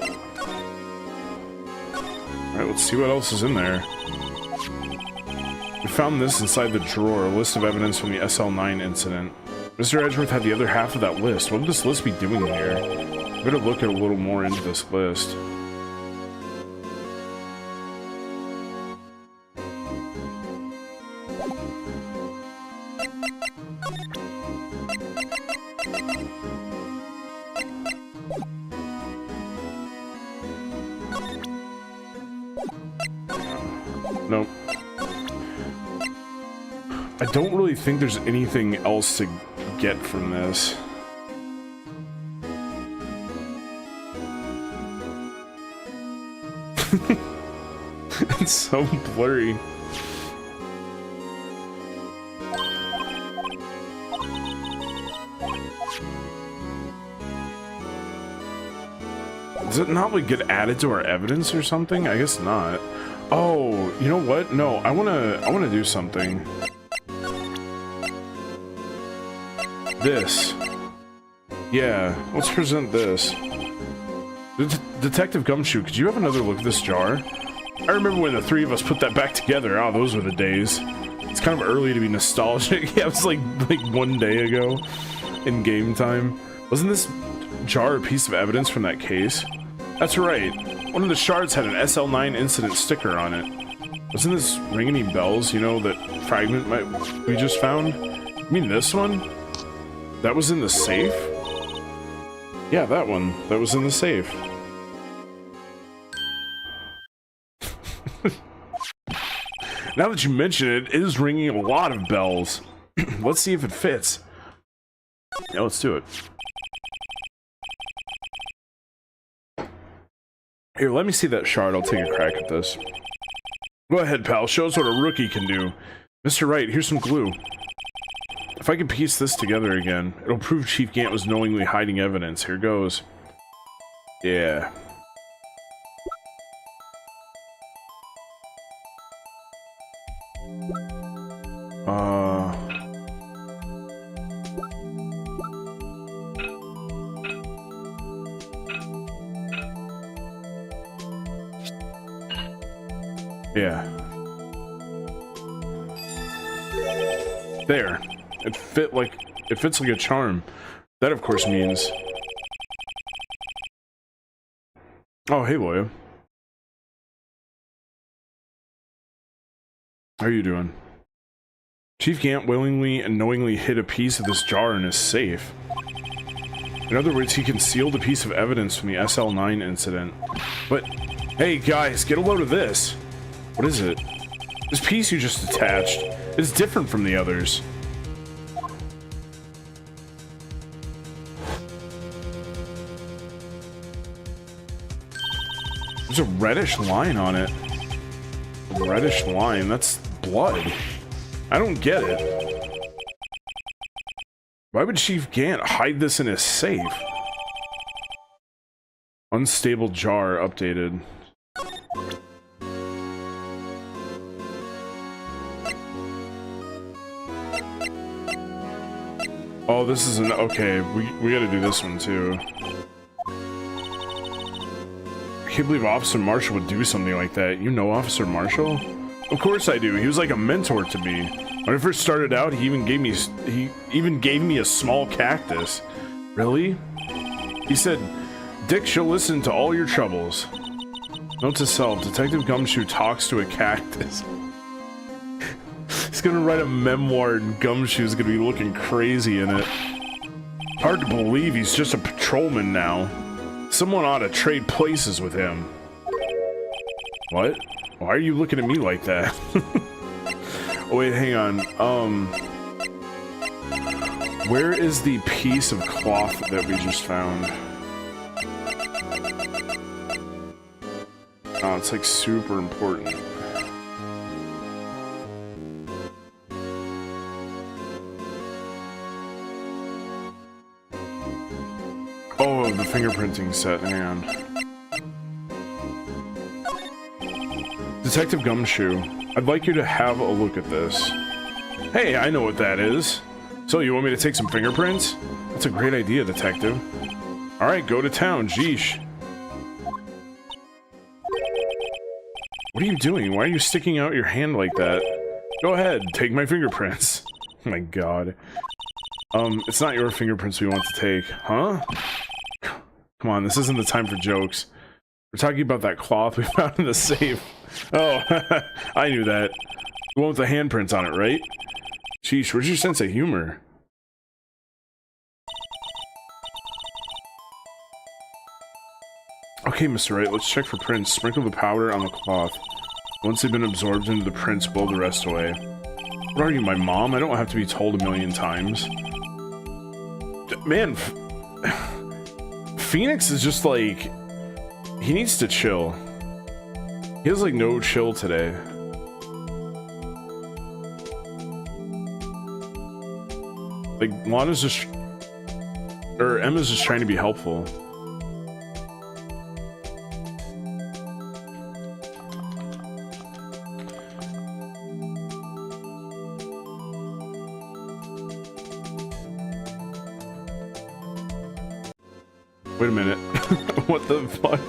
Alright, let's see what else is in there. We found this inside the drawer, a list of evidence from the SL9 incident. Mr. Edgeworth had the other half of that list. What would this list be doing here? I better look a little more into this list. Nope. I don't really think there's anything else to get from this. It's so blurry. Does it not like get added to our evidence or something? I guess not. Oh, you know what? No, I wanna do something. This. Yeah, let's present this. Detective Gumshoe, could you have another look at this jar? I remember when the three of us put that back together. Oh, those were the days. It's kind of early to be nostalgic. Yeah, it was like 1 day ago in game time. Wasn't this jar a piece of evidence from that case? That's right. One of the shards had an SL9 incident sticker on it. Wasn't this ring any bells, you know, that fragment we just found? You mean this one? That was in the safe? Yeah, that one. That was in the safe. Now that you mention it, it is ringing a lot of bells. Let's see if it fits. Yeah, let's do it. Here, let me see that shard. I'll take a crack at this. Go ahead, pal. Show us what a rookie can do. Mr. Wright, here's some glue. If I can piece this together again, it'll prove Chief Gant was knowingly hiding evidence. Here goes. Yeah. Yeah. There. It fits like a charm. That of course means. Oh, hey William. How are you doing? Chief Gant willingly and knowingly hid a piece of this jar in his safe. In other words, he concealed a piece of evidence from the SL9 incident. But, hey guys, get a load of this. What is it? This piece you just attached is different from the others. There's a reddish line on it. A reddish line, that's blood. I don't get it. Why would Chief Gant hide this in his safe? Unstable jar updated. Oh, this is an... Okay, we gotta do this one too. I can't believe Officer Marshall would do something like that. You know Officer Marshall? Of course I do. He was like a mentor to me. When I first started out, he even gave me a small cactus. Really? He said, Dick, she'll listen to all your troubles. Note to self, Detective Gumshoe talks to a cactus. He's gonna write a memoir and Gumshoe's gonna be looking crazy in it. Hard to believe he's just a patrolman now. Someone ought to trade places with him. What? Why are you looking at me like that? Oh wait, hang on. Where is the piece of cloth that we just found? Oh, it's like super important. Oh, the fingerprinting set, hang on. Detective Gumshoe, I'd like you to have a look at this. Hey, I know what that is. So, you want me to take some fingerprints? That's a great idea, Detective. Alright, go to town, jeesh. What are you doing? Why are you sticking out your hand like that? Go ahead, take my fingerprints. Oh my god. It's not your fingerprints we want to take, huh? Come on, this isn't the time for jokes. We're talking about that cloth we found in the safe. Oh, I knew that. The one with the handprints on it, right? Sheesh, where's your sense of humor? Okay, Mr. Wright, let's check for prints. Sprinkle the powder on the cloth. Once they've been absorbed into the prints, blow the rest away. What are you, my mom? I don't have to be told a million times. Man, Phoenix is just like... He needs to chill. He has like no chill today. Like, Lana's just... Or Emma's just trying to be helpful. Wait a minute. What the fuck?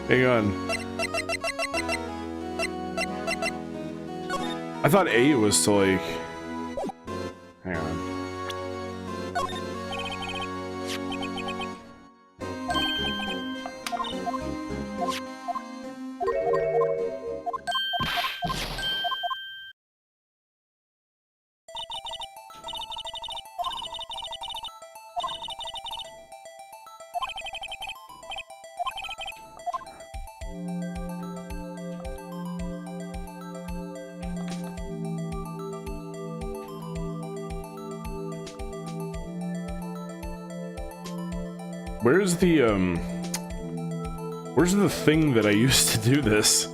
Hang on. I thought A was to like... Hang on. Where's the thing that I used to do this?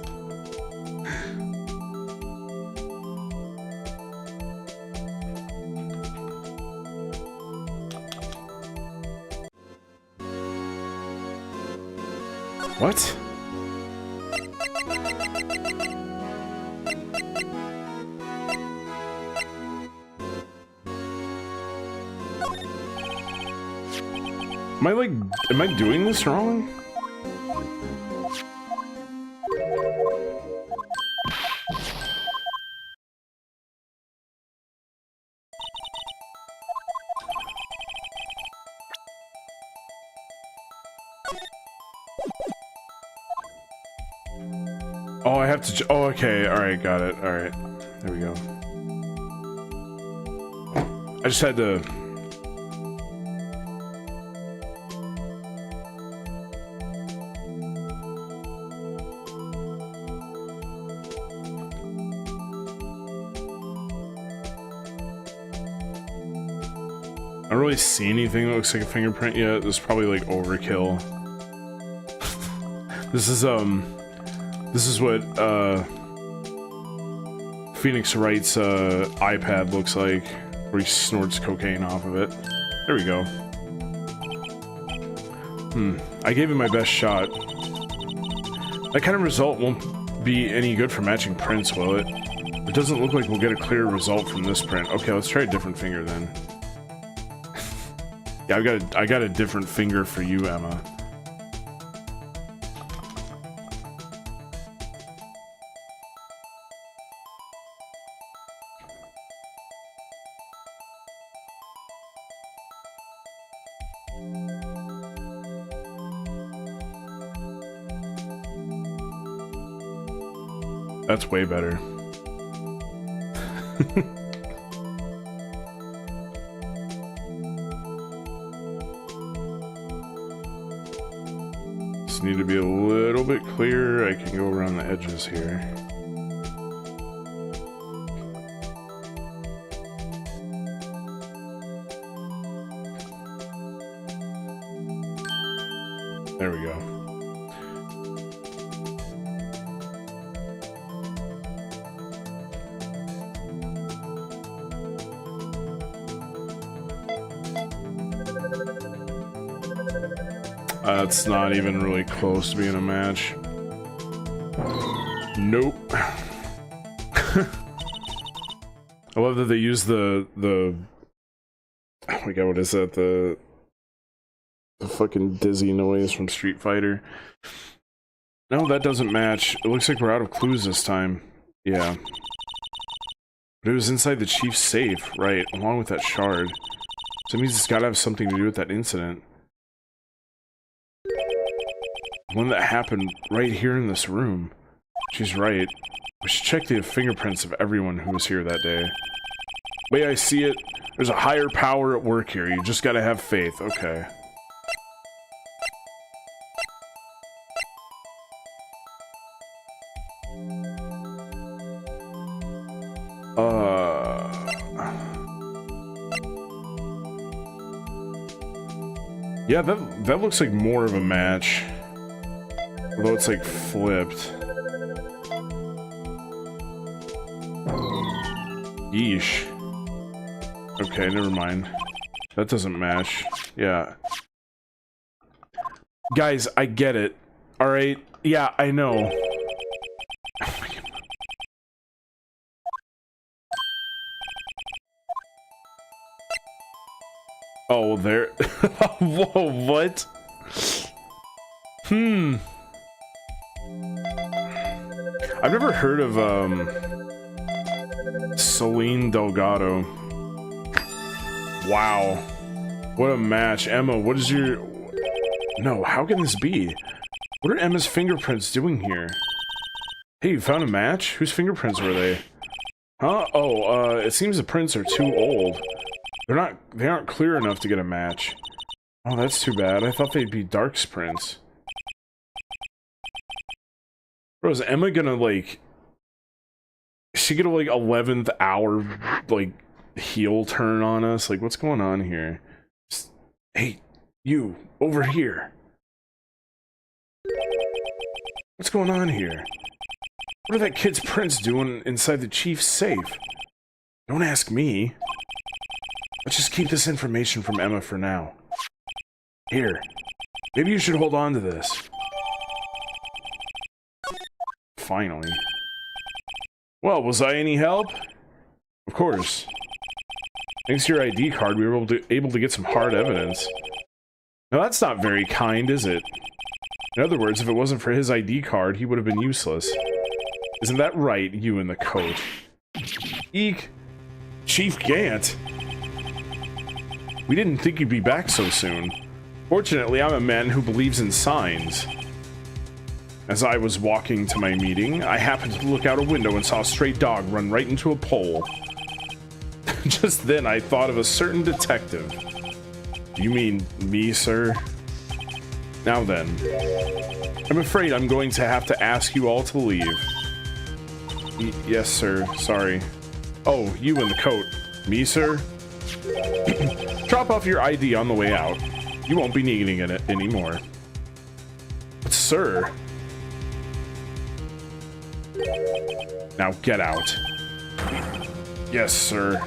What? Am I doing this wrong? Oh, I have to. Oh, okay. All right, got it. All right, there we go. I just had to. I don't really see anything that looks like a fingerprint yet. This is probably like overkill. This is what Phoenix Wright's iPad looks like, where he snorts cocaine off of it. There we go. I gave it my best shot. That kind of result won't be any good for matching prints, will it? It doesn't look like we'll get a clear result from this print. Okay, let's try a different finger then. Yeah, I got a different finger for you, Emma. That's way better. Just need to be a little bit clearer. I can go around the edges here. There we go. That's not even really close to being a match. Nope. I love that they use the oh my god, what is that? The fucking dizzy noise from Street Fighter. No, that doesn't match. It looks like we're out of clues this time. Yeah. But it was inside the chief's safe, right, along with that shard. So it means it's gotta have something to do with that incident. One that happened right here in this room. She's right. We should check the fingerprints of everyone who was here that day. The way I see it, there's a higher power at work here. You just gotta have faith. Okay. Yeah, that looks like more of a match. Although it's like flipped. Yeesh. Okay, never mind. That doesn't match. Yeah. Guys, I get it. Alright? Yeah, I know. Oh, there. Whoa, what? I've never heard of, Celine Delgado. Wow. What a match. Emma, what is your... No, how can this be? What are Emma's fingerprints doing here? Hey, you found a match? Whose fingerprints were they? Huh? Oh, it seems the prints are too old. They aren't clear enough to get a match. Oh, that's too bad. I thought they'd be Dark's prints. Bro, is Emma gonna, like... Is she gonna, like, 11th hour, like, heel turn on us? Like, what's going on here? Just, hey, you, over here. What's going on here? What are that kid's prints doing inside the chief's safe? Don't ask me. Let's just keep this information from Emma for now. Here. Maybe you should hold on to this. finally. Well, was I any help? Of course. Thanks to your ID card, we were able to get some hard evidence. Now that's not very kind, is it? In other words, if it wasn't for his ID card, he would have been useless. Isn't that right, you in the coat? Eek! Chief Gant! We didn't think you'd be back so soon. Fortunately, I'm a man who believes in signs. As I was walking to my meeting, I happened to look out a window and saw a stray dog run right into a pole. Just then, I thought of a certain detective. You mean me, sir? Now then, I'm afraid I'm going to have to ask you all to leave. Yes, sir. Sorry. Oh, you in the coat. Me, sir? Drop off your ID on the way out. You won't be needing it anymore. But, sir... Now get out. Yes, sir.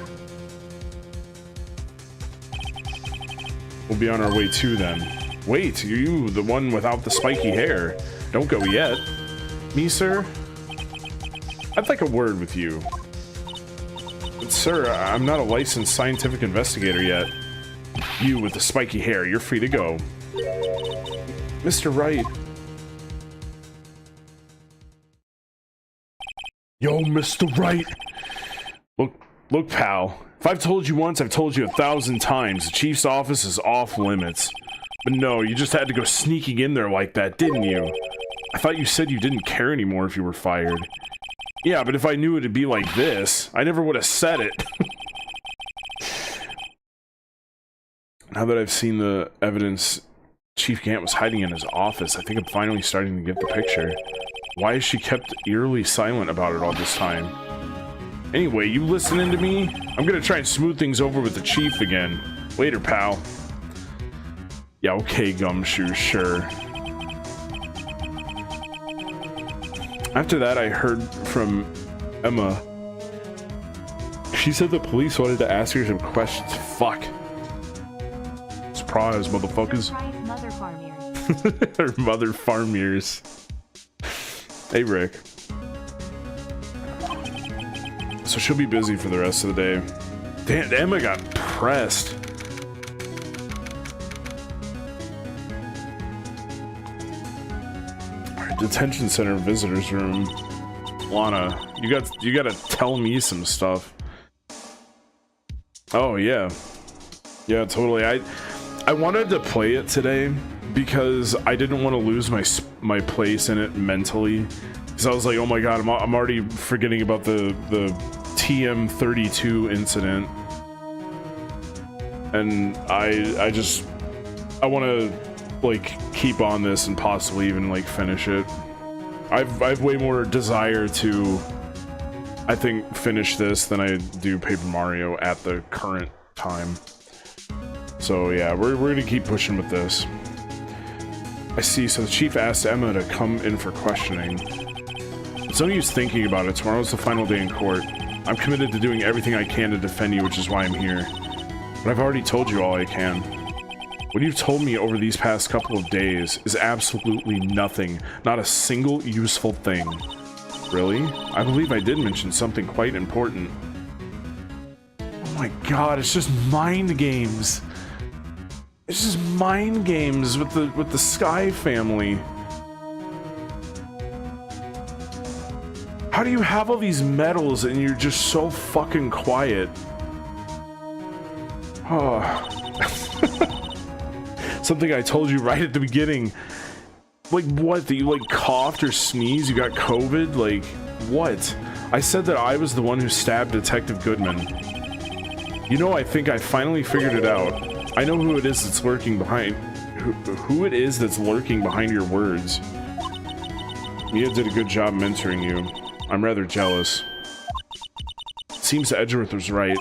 We'll be on our way too, then. Wait, you the one without the spiky hair. Don't go yet. Me, sir? I'd like a word with you. But, sir, I'm not a licensed scientific investigator yet. You with the spiky hair, you're free to go. Mr. Wright. Yo, Mr. Wright. Look, pal. If I've told you once, I've told you 1,000 times. The chief's office is off limits. But no, you just had to go sneaking in there like that, didn't you? I thought you said you didn't care anymore if you were fired. Yeah, but if I knew it'd be like this, I never would have said it. Now that I've seen the evidence Chief Gant was hiding in his office, I think I'm finally starting to get the picture. Why has she kept eerily silent about it all this time? Anyway, you listening to me? I'm gonna try and smooth things over with the chief again. Later, pal. Yeah, okay, Gumshoe, sure. After that, I heard from Emma. She said the police wanted to ask her some questions. Fuck. Surprise, motherfuckers. Surprise, mother farm ears. Her mother farm ears. Hey, Rick. So she'll be busy for the rest of the day. Damn, Emma got pressed. Alright, detention center visitors room. Lana, you gotta tell me some stuff. Oh yeah. Yeah, totally. I wanted to play it today because I didn't want to lose my place in it mentally. Because I was like, oh my god, I'm already forgetting about the TM32 incident, and I want to like keep on this and possibly even like finish it. I've way more desire to, I think, finish this than I do Paper Mario at the current time. So yeah, we're gonna keep pushing with this. I see. So the chief asked Emma to come in for questioning. It's no use thinking about it. Tomorrow's the final day in court. I'm committed to doing everything I can to defend you, which is why I'm here. But I've already told you all I can. What you've told me over these past couple of days is absolutely nothing. Not a single useful thing. Really? I believe I did mention something quite important. Oh my god, it's just mind games. It's just mind games with the Sky family. How do you have all these medals and you're just so fucking quiet? Oh. Something I told you right at the beginning. Like what? That you like coughed or sneezed? You got COVID? Like what? I said that I was the one who stabbed Detective Goodman. You know, I think I finally figured it out. I know who it is that's lurking behind... Who it is that's lurking behind your words. Mia did a good job mentoring you. I'm rather jealous. Seems Edgeworth was right.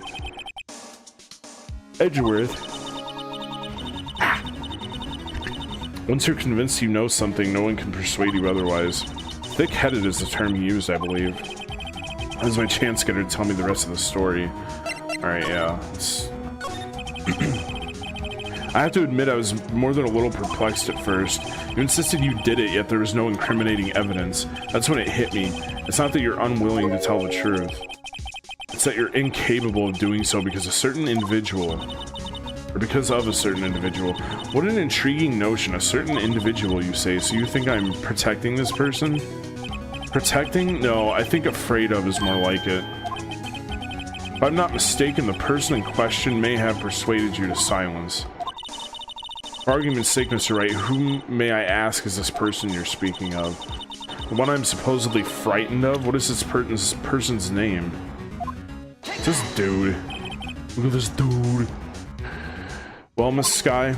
Edgeworth? Ah. Once you're convinced you know something, no one can persuade you otherwise. Thick-headed is the term he used, I believe. That was my chance getter to tell me the rest of the story. Alright, yeah. I have to admit I was more than a little perplexed at first. You insisted you did it, yet there was no incriminating evidence. That's when it hit me. It's not that you're unwilling to tell the truth. It's that you're incapable of doing so because a certain individual, or because of a certain individual. What an intriguing notion, a certain individual, you say. So you think I'm protecting this person? Protecting? No, I think afraid of is more like it. If I'm not mistaken, the person in question may have persuaded you to silence. For argument's sake, Mr. Wright, whom, may I ask, is this person you're speaking of? The one I'm supposedly frightened of? What is this person's name? It's this dude. Look at this dude. Well, Miss Sky.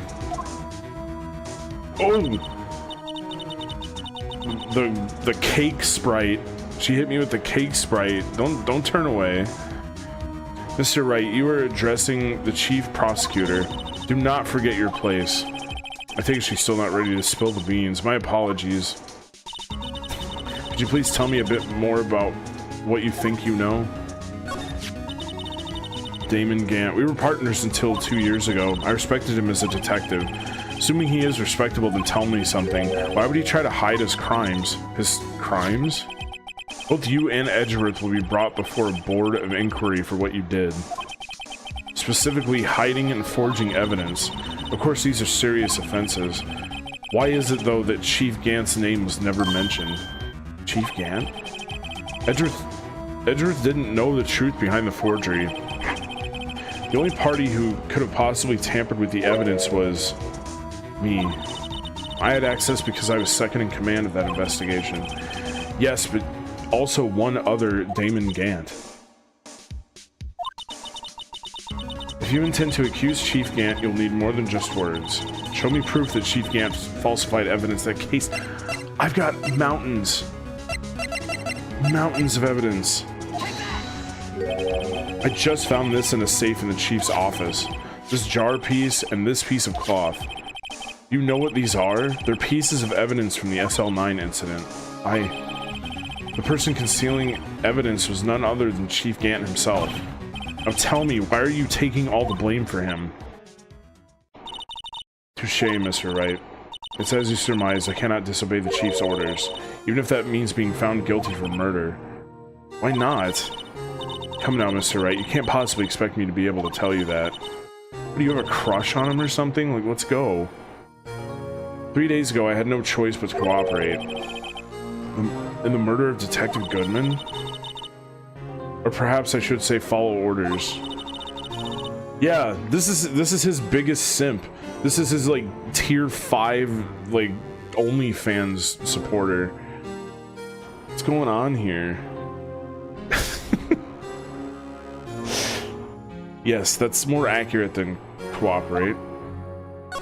Oh! The cake sprite. She hit me with the cake sprite. Don't turn away. Mr. Wright, you are addressing the chief prosecutor. Do not forget your place. I think she's still not ready to spill the beans. My apologies. Could you please tell me a bit more about what you think you know? Damon Gant. We were partners until 2 years ago. I respected him as a detective. Assuming he is respectable, then tell me something. Why would he try to hide his crimes? His crimes? Both you and Edgeworth will be brought before a board of inquiry for what you did. Specifically, hiding and forging evidence. Of course, these are serious offenses. Why is it, though, that Chief Gant's name was never mentioned? Chief Gant? Edgeworth didn't know the truth behind the forgery. The only party who could have possibly tampered with the evidence was me. I had access because I was second in command of that investigation. Yes, but also one other, Damon Gant. If you intend to accuse Chief Gant, you'll need more than just words. Show me proof that Chief Gant falsified evidence. That case... I've got mountains. Mountains of evidence. I just found this in a safe in the chief's office. This jar piece and this piece of cloth. You know what these are? They're pieces of evidence from the SL9 incident. The person concealing evidence was none other than Chief Gant himself. Now tell me, why are you taking all the blame for him? Touché, Mr. Wright. It's as you surmise, I cannot disobey the Chief's orders, even if that means being found guilty for murder. Why not? Come now, Mr. Wright, you can't possibly expect me to be able to tell you that. What, do you have a crush on him or something? Like, let's go. 3 days ago, I had no choice but to cooperate. In the murder of Detective Goodman? Or perhaps I should say follow orders. Yeah, this is his biggest simp. This is his, like, tier 5, like, OnlyFans supporter. What's going on here? Yes, that's more accurate than cooperate.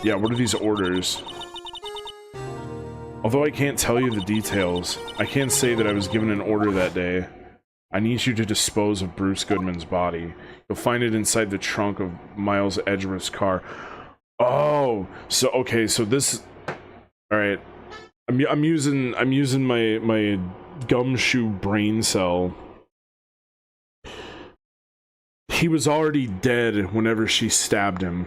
Yeah, what are these orders? Although I can't tell you the details, I can say that I was given an order that day. I need you to dispose of Bruce Goodman's body. You'll find it inside the trunk of Miles Edgeworth's car. Oh, so okay, so this... Alright. I'm using my gumshoe brain cell. He was already dead whenever she stabbed him.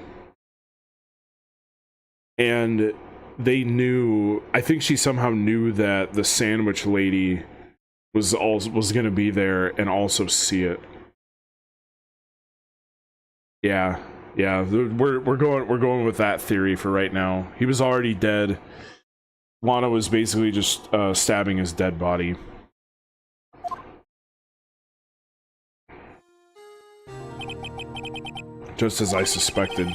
And they knew, I think she somehow knew that the sandwich lady was going to be there and also see it. Yeah, we're going with that theory for right now. He was already dead. Lana was basically just stabbing his dead body. Just as I suspected.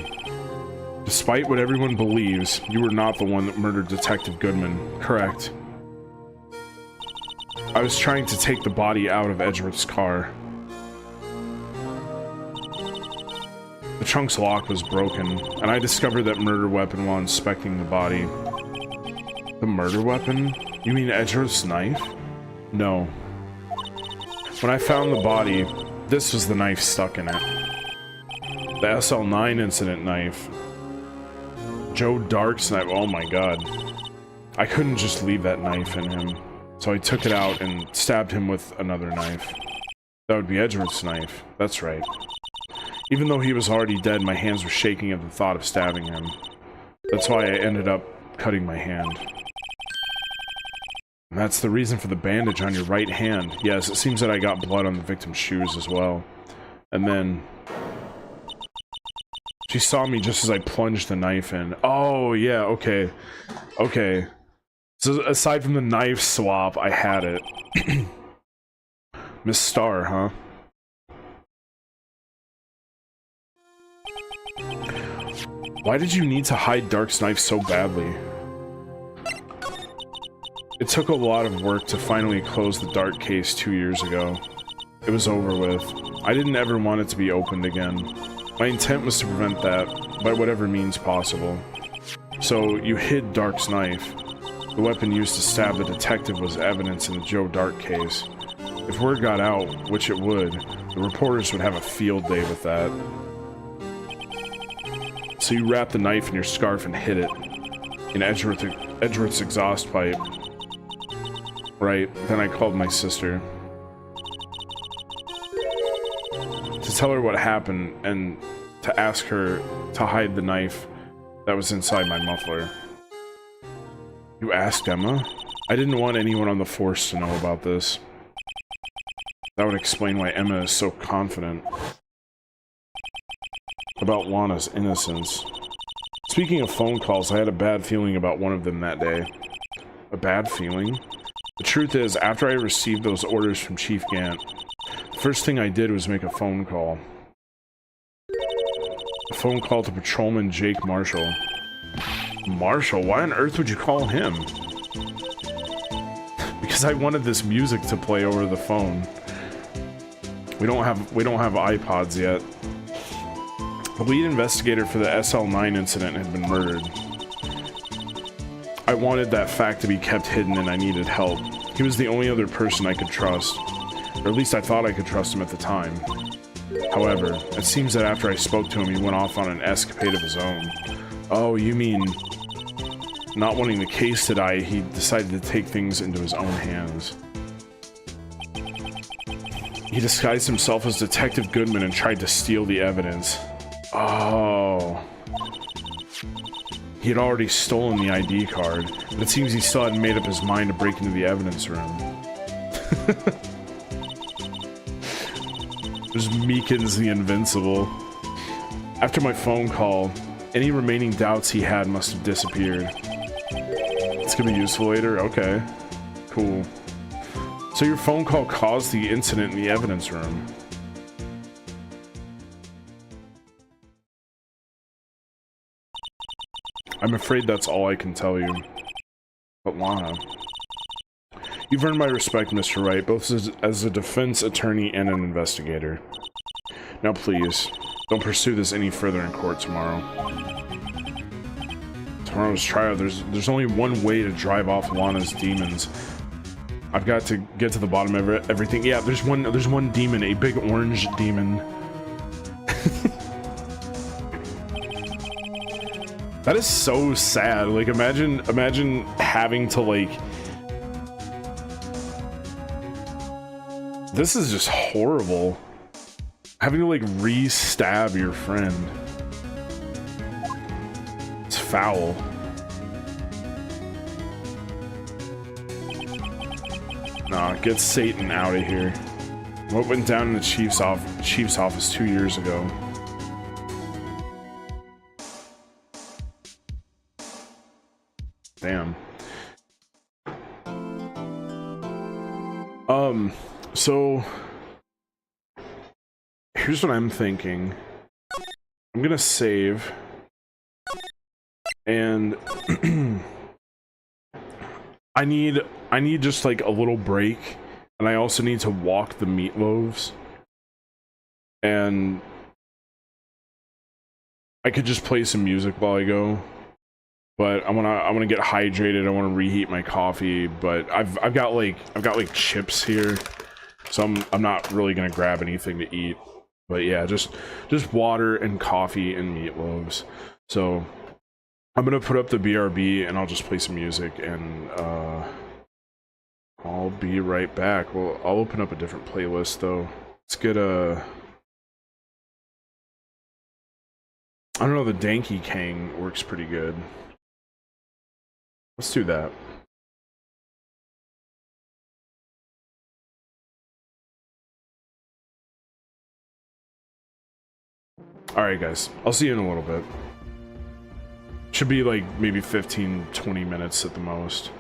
Despite what everyone believes, you were not the one that murdered Detective Goodman. Correct. I was trying to take the body out of Edgeworth's car. The trunk's lock was broken, and I discovered that murder weapon while inspecting the body. The murder weapon? You mean Edgeworth's knife? No. When I found the body, this was the knife stuck in it. The SL9 incident knife. Joe Dark's knife. Oh my god. I couldn't just leave that knife in him. So I took it out and stabbed him with another knife. That would be Edgeworth's knife. That's right. Even though he was already dead, my hands were shaking at the thought of stabbing him. That's why I ended up cutting my hand. And that's the reason for the bandage on your right hand. Yes, it seems that I got blood on the victim's shoes as well. And then... she saw me just as I plunged the knife in. Oh, yeah, okay. Okay. So aside from the knife swap, I had it. Miss Star, huh? Why did you need to hide Dark's knife so badly? It took a lot of work to finally close the Dark case 2 years ago. It was over with. I didn't ever want it to be opened again. My intent was to prevent that, by whatever means possible. So, you hid Dark's knife. The weapon used to stab the detective was evidence in the Joe Dark case. If word got out, which it would, the reporters would have a field day with that. So you wrapped the knife in your scarf and hid it in Edgeworth's exhaust pipe. Right, then I called my sister to tell her what happened and to ask her to hide the knife that was inside my muffler. You asked Emma? I didn't want anyone on the force to know about this. That would explain why Emma is so confident about Lana's innocence. Speaking of phone calls, I had a bad feeling about one of them that day. A bad feeling? The truth is, after I received those orders from Chief Gant, the first thing I did was make a phone call. A phone call to Patrolman Jake Marshall. Marshall? Why on earth would you call him? Because I wanted this music to play over the phone. We don't have iPods yet. The lead investigator for the SL9 incident had been murdered. I wanted that fact to be kept hidden and I needed help. He was the only other person I could trust. Or at least I thought I could trust him at the time. However, it seems that after I spoke to him, he went off on an escapade of his own. Oh, you mean... not wanting the case to die, he decided to take things into his own hands. He disguised himself as Detective Goodman and tried to steal the evidence. Oh. He had already stolen the ID card, but it seems he still hadn't made up his mind to break into the evidence room. There's Meekins the Invincible. After my phone call, any remaining doubts he had must have disappeared. It's gonna be useful later? Okay. Cool. So your phone call caused the incident in the evidence room. I'm afraid that's all I can tell you. But Lana... You've earned my respect, Mr. Wright, both as a defense attorney and an investigator. Now please, don't pursue this any further in court tomorrow. Tomorrow's trial, there's only one way to drive off Lana's demons. I've got to get to the bottom of everything. Yeah, there's one demon, a big orange demon. That is so sad. Like, imagine having to, like... This is just horrible. Having to, like, re-stab your friend. It's foul. Nah, get Satan out of here. What went down in the chief's office 2 years ago? Damn. So here's what I'm thinking. I'm gonna save and I need just like a little break, and I also need to walk the meatloaves, and I could just play some music while I go. But I wanna get hydrated. I wanna reheat my coffee. But I've got like chips here, so I'm not really gonna grab anything to eat. But yeah, just water and coffee and meatloaves. So I'm gonna put up the BRB and I'll just play some music, and I'll be right back. Well, I'll open up a different playlist though. Let's get a I don't know, the Danky Kang works pretty good. Let's do that. Alright guys, I'll see you in a little bit. Should be like maybe 15-20 minutes at the most.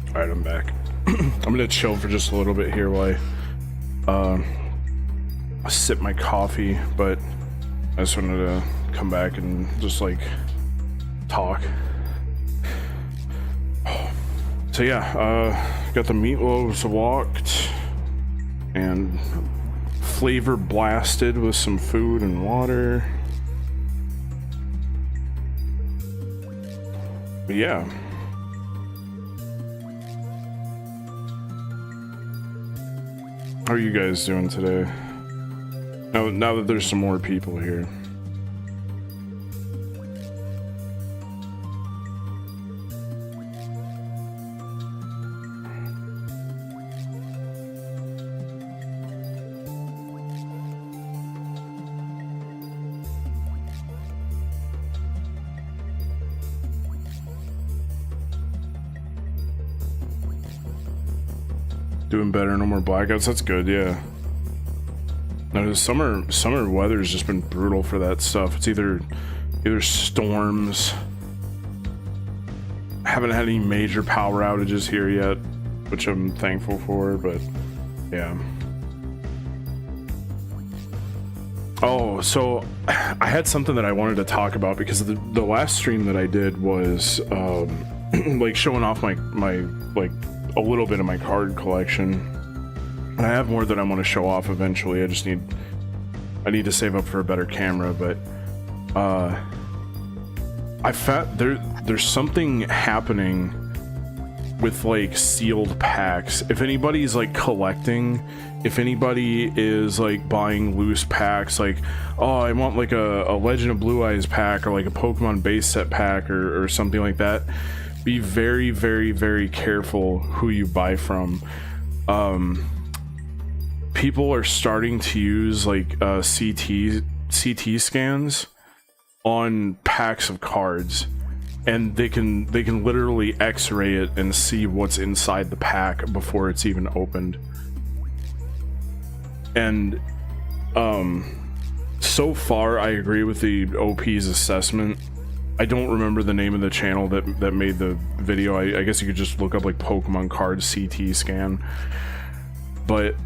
All right, I'm back. I'm gonna chill for just a little bit here while I sip my coffee, but I just wanted to come back and just like talk. So yeah, got the meatloaves walked and flavor blasted with some food and water. But yeah. How are you guys doing today? Now that there's some more people here. Doing better, no more blackouts. That's good, yeah. No, the summer weather's just been brutal for that stuff. It's either storms. Haven't had any major power outages here yet, which I'm thankful for, but yeah. Oh, so I had something that I wanted to talk about because the last stream that I did was like showing off my like a little bit of my card collection. And I have more that I want to show off eventually. I need to save up for a better camera, but I found there's something happening with like sealed packs. If anybody's like collecting, if anybody is like buying loose packs, like, oh, I want like a Legend of Blue Eyes pack or like a Pokemon base set pack or something like that, be very, very, very careful who you buy from. People are starting to use like CT scans on packs of cards, and they can literally X-ray it and see what's inside the pack before it's even opened. And so far I agree with the OP's assessment. I don't remember the name of the channel that made the video. I guess you could just look up like Pokemon card CT scan. But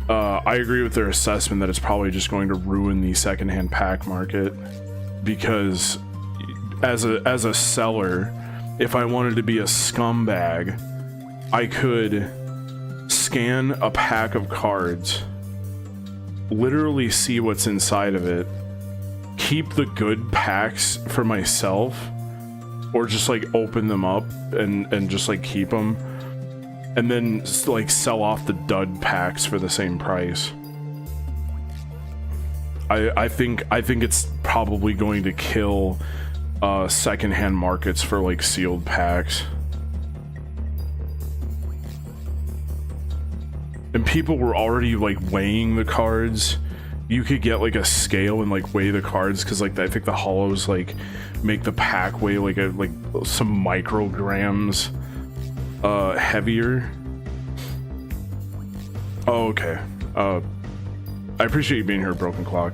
I agree with their assessment that it's probably just going to ruin the secondhand pack market, because as a seller, if I wanted to be a scumbag, I could scan a pack of cards, literally see what's inside of it, keep the good packs for myself, or just like open them up and just like keep them, and then like sell off the dud packs for the same price. I think it's probably going to kill secondhand markets for like sealed packs. And people were already like weighing the cards. You could get like a scale and like weigh the cards, because like I think the hollows like make the pack weigh like some micrograms heavier. Oh, okay. I appreciate you being here, Broken Clock.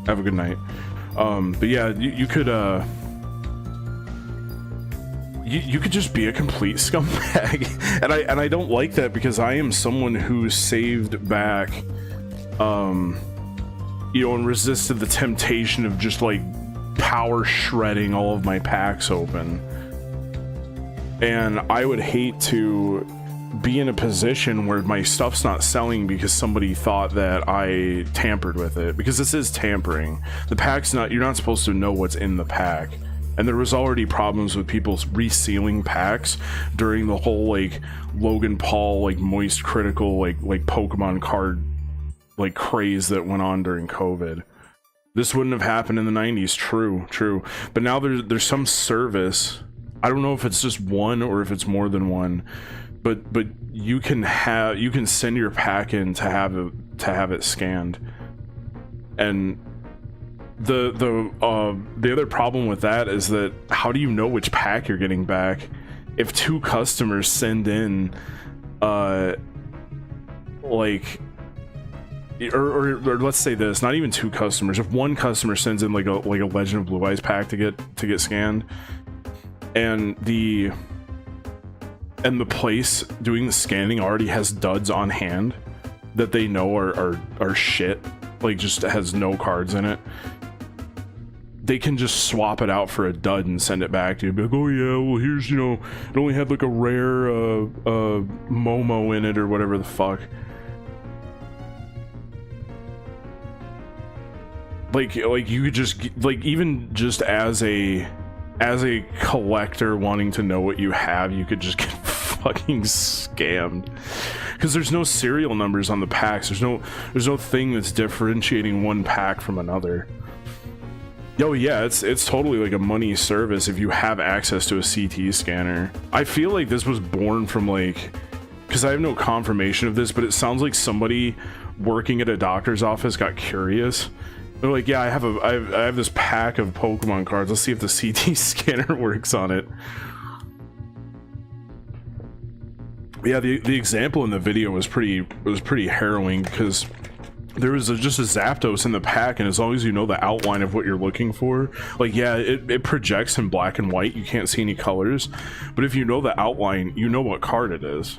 Have a good night. But yeah, you could you could just be a complete scumbag, and I don't like that, because I am someone who saved back, you know, and resisted the temptation of just like power shredding all of my packs open. And I would hate to be in a position where my stuff's not selling because somebody thought that I tampered with it, because this is tampering. The pack's not, you're not supposed to know what's in the pack. And there was already problems with people resealing packs during the whole like Logan Paul like moist critical like Pokemon card like craze that went on during COVID. This wouldn't have happened in the 90s. True. But now there's some service. I don't know if it's just one or if it's more than one, but you can send your pack in to have it scanned. And the other problem with that is that how do you know which pack you're getting back if two customers send in like, or let's say this, not even two customers, if one customer sends in like a Legend of Blue Eyes pack to get scanned, and the and the place doing the scanning already has duds on hand that they know are shit, like just has no cards in it, they can just swap it out for a dud and send it back to you. Be like, oh yeah, well here's, you know, it only had like a rare Momo in it or whatever the fuck. Like you could just, like, even just as a collector wanting to know what you have, you could just get fucking scammed. Because there's no serial numbers on the packs. There's no thing that's differentiating one pack from another. Oh yeah, it's totally like a money service if you have access to a CT scanner. I feel like this was born from, like, because I have no confirmation of this, but it sounds like somebody working at a doctor's office got curious. They're like, yeah, I have this pack of Pokemon cards. Let's see if the CT scanner works on it. Yeah, the example in the video was pretty harrowing, because there was just a Zapdos in the pack, and as long as you know the outline of what you're looking for, like, yeah, it projects in black and white, you can't see any colors, but if you know the outline, you know what card it is.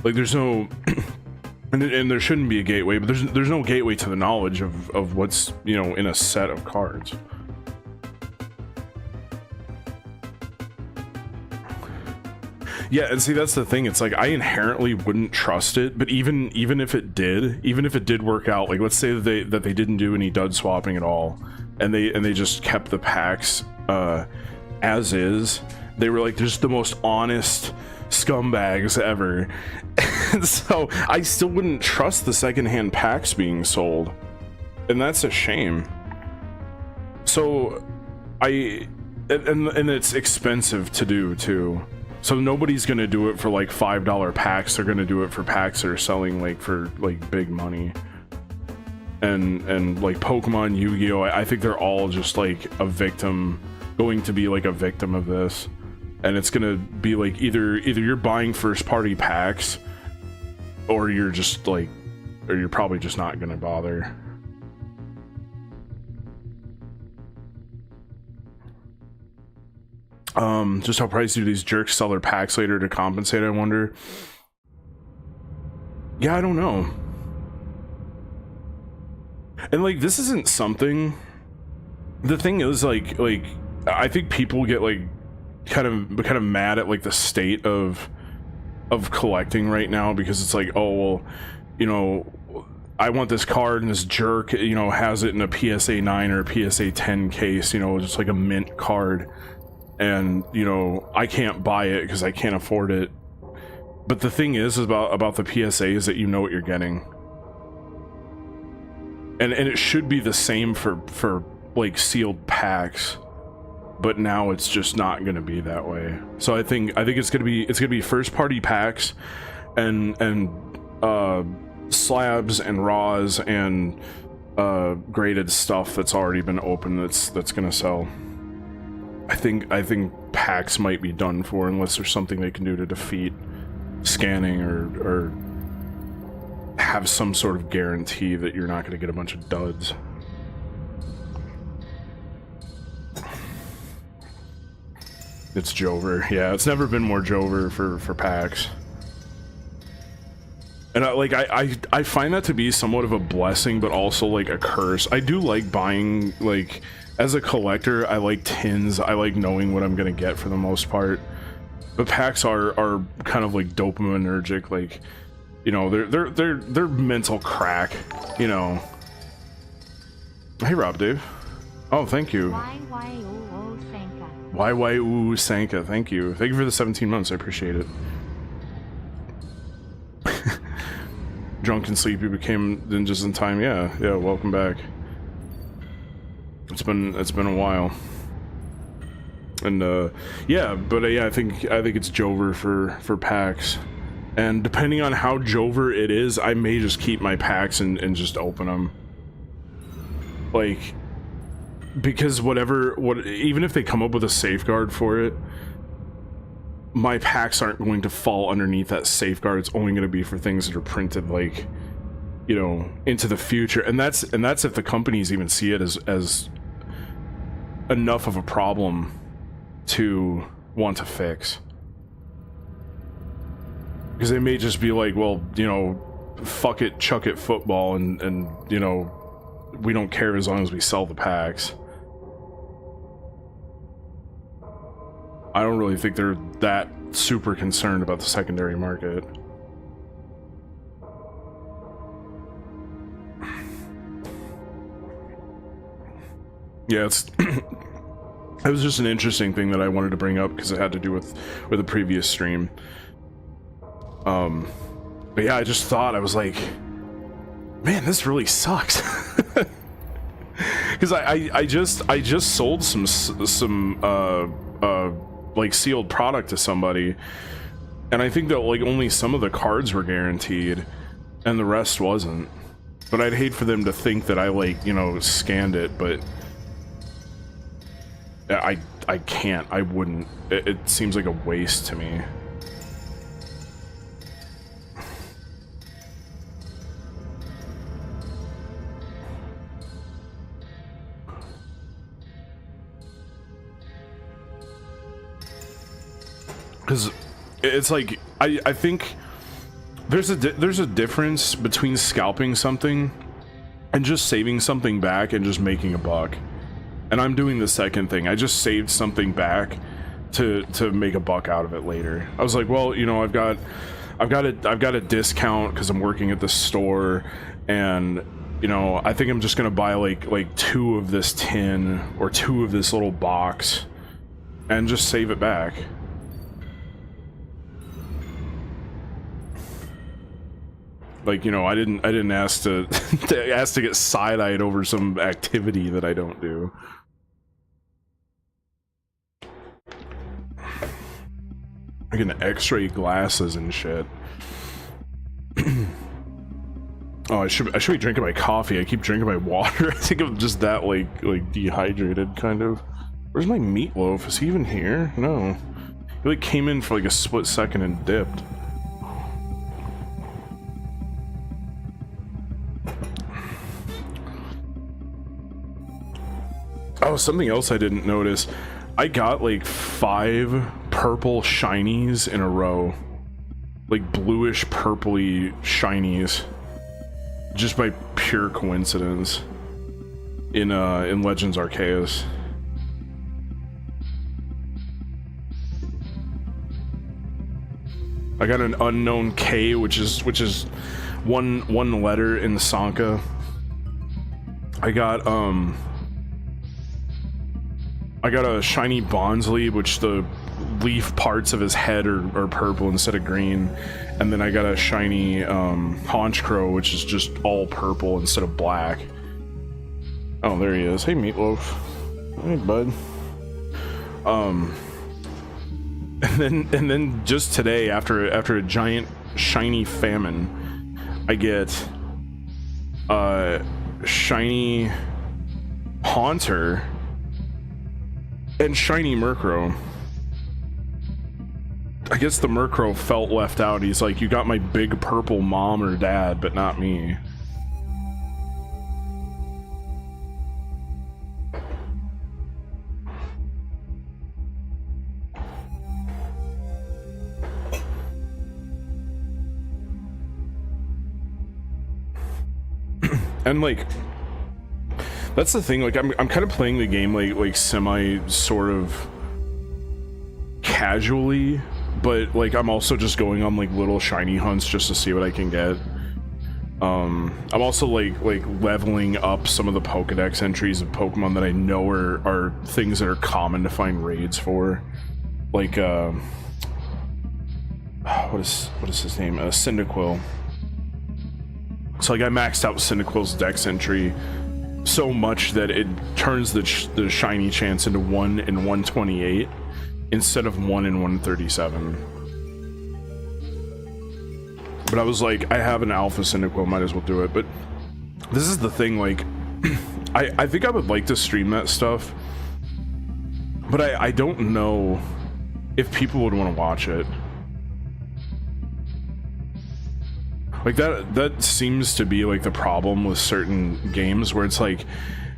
Like, there's no and there shouldn't be a gateway, but there's no gateway to the knowledge of what's, you know, in a set of cards. Yeah, and see, that's the thing. It's like, I inherently wouldn't trust it, but even if it did work out, like, let's say that they didn't do any dud swapping at all, and they just kept the packs as is. They were like just the most honest scumbags ever. And so I still wouldn't trust the secondhand packs being sold, and that's a shame. So and it's expensive to do too. So nobody's gonna do it for like $5 packs. They're gonna do it for packs that are selling like for like big money. And like Pokemon, Yu-Gi-Oh, I think they're all just like going to be like a victim of this. And it's gonna be like either you're buying first party packs, or you're just like, or you're probably just not gonna bother. Just how pricey do these jerks sell their packs later to compensate, I wonder? Yeah, I don't know. And like, this isn't something, the thing is, like I think people get like kind of mad at like the state of collecting right now, because it's like, oh well, you know, I want this card, and this jerk, you know, has it in a PSA 9 or a PSA 10 case, you know, just like a mint card, and you know, I can't buy it because I can't afford it. But the thing is about the PSA is that you know what you're getting, and it should be the same for like sealed packs, but now it's just not going to be that way. So I think it's going to be first party packs and slabs and raws and graded stuff that's already been opened that's going to sell. I think packs might be done for unless there's something they can do to defeat scanning or have some sort of guarantee that you're not going to get a bunch of duds. It's Jover. Yeah, it's never been more Jover for packs. And I find that to be somewhat of a blessing, but also like a curse. I do like buying, like, as a collector, I like tins. I like knowing what I'm gonna get for the most part. But packs are kind of like dopaminergic, like, you know, they're mental crack, you know. Hey Rob Dave. Oh, thank you. YYOO Sanka, thank you. Thank you for the 17 months, I appreciate it. Drunk and sleepy became ninjas in time. Yeah, welcome back. It's been a while. And yeah, but yeah, I think it's Jover for packs. And depending on how Jover it is, I may just keep my packs and just open them. Like, because even if they come up with a safeguard for it, my packs aren't going to fall underneath that safeguard. It's only going to be for things that are printed, like, you know, into the future. And that's if the companies even see it as enough of a problem to want to fix. Because they may just be like, well, you know, fuck it, chuck it football, and you know, we don't care as long as we sell the packs. I don't really think they're that super concerned about the secondary market. Yeah, it's it was just an interesting thing that I wanted to bring up because it had to do with a previous stream. But yeah, I just thought, I was like, man, this really sucks. Because I just sold some like sealed product to somebody, and I think that like only some of the cards were guaranteed and the rest wasn't. But I'd hate for them to think that I, like, you know, scanned it, but I can't. I wouldn't. It seems like a waste to me. Because it's like, I think there's a difference between scalping something and just saving something back and just making a buck. And I'm doing the second thing. I just saved something back to make a buck out of it later. I was like, well, you know, I've got a discount because I'm working at the store, and you know, I think I'm just gonna buy like 2 of this tin or 2 of this little box and just save it back. Like, you know, I didn't ask to ask to get side-eyed over some activity that I don't do. Like an X-ray glasses and shit. Oh, I should be drinking my coffee. I keep drinking my water. I think I'm just that like dehydrated, kind of. Where's my meatloaf? Is he even here? No. He like came in for like a split second and dipped. Oh, something else I didn't notice. I got like 5 purple shinies in a row. Like bluish purpley shinies. Just by pure coincidence. In Legends Arceus. I got an unknown K, which is one letter in Sanka. I got a shiny Bonsly, which the leaf parts of his head are purple instead of green. And then I got a shiny Honchkrow, which is just all purple instead of black. Oh, there he is. Hey, Meatloaf. Hey, bud. And then just today, after a giant shiny famine, I get shiny Haunter and shiny Murkrow. I guess the Murkrow felt left out. He's like, you got my big purple mom or dad, but not me. And like, that's the thing, like I'm kind of playing the game like semi sort of casually, but like I'm also just going on like little shiny hunts just to see what I can get. I'm also like leveling up some of the Pokedex entries of Pokemon that I know are things that are common to find raids for. Like what is his name? Cyndaquil. So like I maxed out Cyndaquil's Dex entry so much that it turns the shiny chance into 1 in 128 instead of 1 in 137. But I was like, I have an Alpha Cyndaquil, might as well do it. But this is the thing, like, I think I would like to stream that stuff, but I don't know if people would want to watch it. Like that seems to be like the problem with certain games where it's like,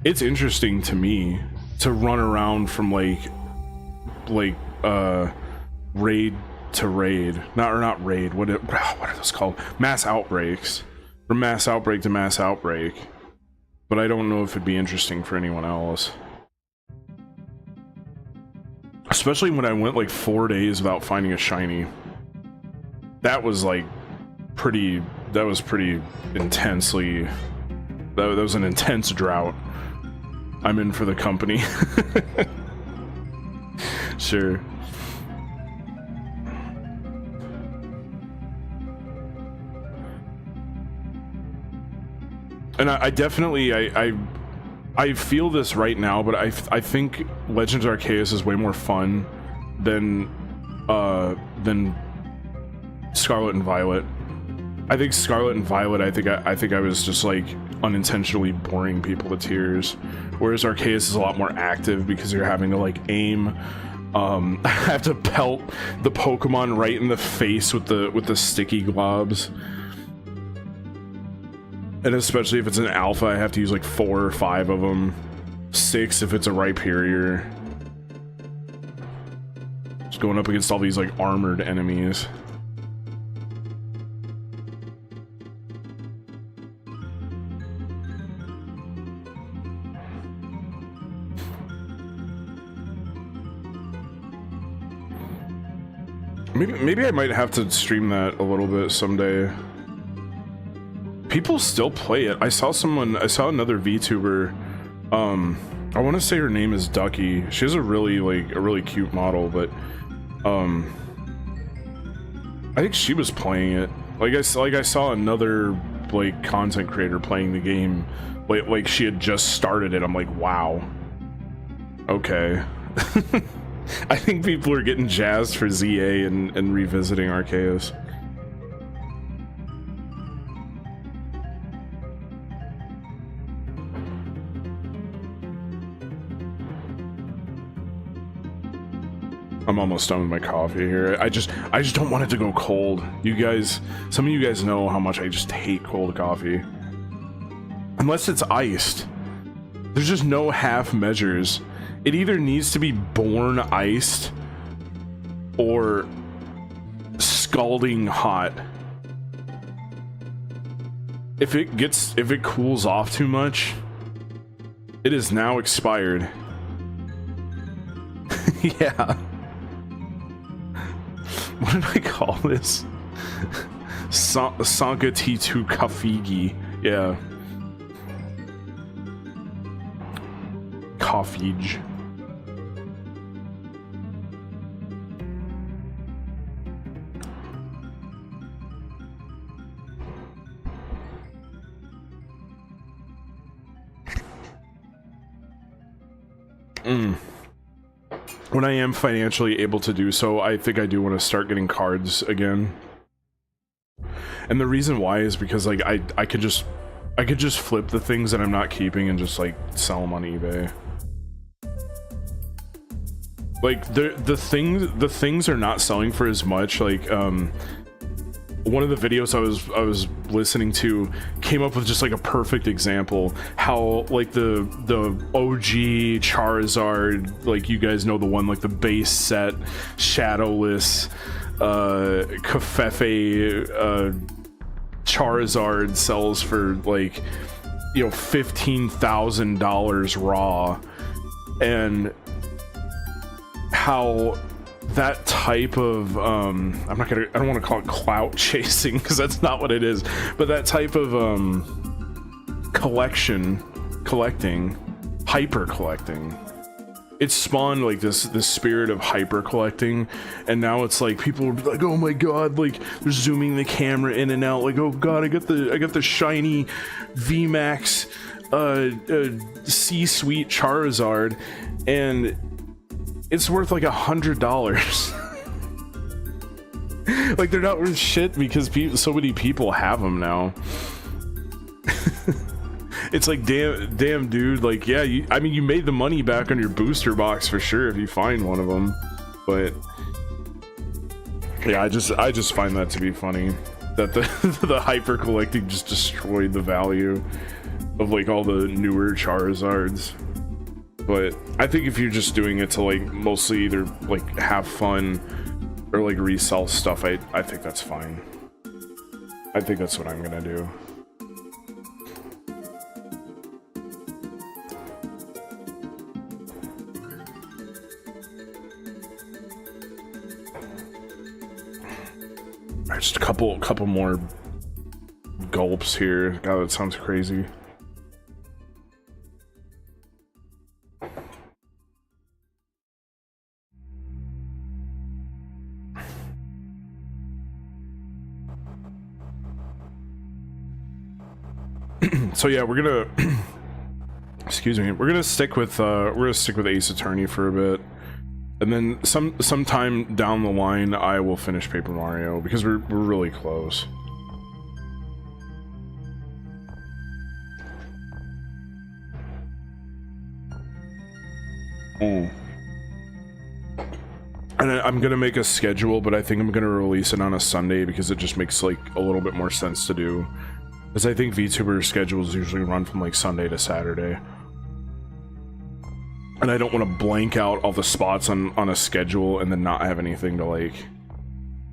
it's interesting to me to run around from like raid to raid, not raid, what are those called, mass outbreaks, from mass outbreak to mass outbreak. But I don't know if it'd be interesting for anyone else, especially when I went like 4 days without finding a shiny. That was like pretty intensely, that was an intense drought. I'm in for the company. Sure. And I definitely, I feel this right now, but I think Legends Arceus is way more fun than Scarlet and Violet. I think Scarlet and Violet, I think I was just like unintentionally boring people to tears, whereas Arceus is a lot more active because you're having to like aim. I have to pelt the Pokemon right in the face with the sticky globs. And especially if it's an alpha, I have to use like 4 or 5 of them. 6 if it's a Rhyperior. Just going up against all these like armored enemies. Maybe I might have to stream that a little bit someday. People still play it. I saw another VTuber. I want to say her name is Ducky. She has a really cute model, but I think she was playing it. I saw another like content creator playing the game. Like she had just started it. I'm like, wow. Okay. I think people are getting jazzed for ZA and revisiting Arceus. I'm almost done with my coffee here. I just don't want it to go cold. You guys, some of you guys know how much I just hate cold coffee. Unless it's iced. There's just no half measures. It either needs to be born iced or scalding hot. If it cools off too much, it is now expired. Yeah. What did I call this? Sanka T2 Kafigi. Yeah. Coffeege. When I am financially able to do so, I think I do want to start getting cards again. And the reason why is because like I could just flip the things that I'm not keeping and just like sell them on eBay. Like the things are not selling for as much. Like one of the videos I was listening to came up with just like a perfect example how like the OG Charizard, like you guys know the one, like the base set shadowless Covfefe Charizard sells for like, you know, $15,000 raw, and how that type of I don't want to call it clout chasing because that's not what it is, but that type of collecting, hyper collecting, it spawned like this spirit of hyper collecting, and now it's like people are like, oh my god, like they're zooming the camera in and out, like, oh god, I got the shiny VMAX C-Suite Charizard, and it's worth like $100. Like they're not worth shit because so many people have them now. It's like, damn dude, like, yeah, I mean you made the money back on your booster box for sure if you find one of them, but yeah, I just find that to be funny that the hyper collecting just destroyed the value of like all the newer Charizards. But I think if you're just doing it to like mostly either like have fun or like resell stuff, I think that's fine. I think that's what I'm gonna do. Alright, just a couple more gulps here. God, that sounds crazy. So yeah, we're gonna excuse me, we're gonna stick with Ace Attorney for a bit, and then sometime down the line I will finish Paper Mario because we're really close. And I'm gonna make a schedule, but I think I'm gonna release it on a Sunday because it just makes like a little bit more sense to do. Because I think VTuber schedules usually run from like Sunday to Saturday. And I don't want to blank out all the spots on a schedule and then not have anything to like...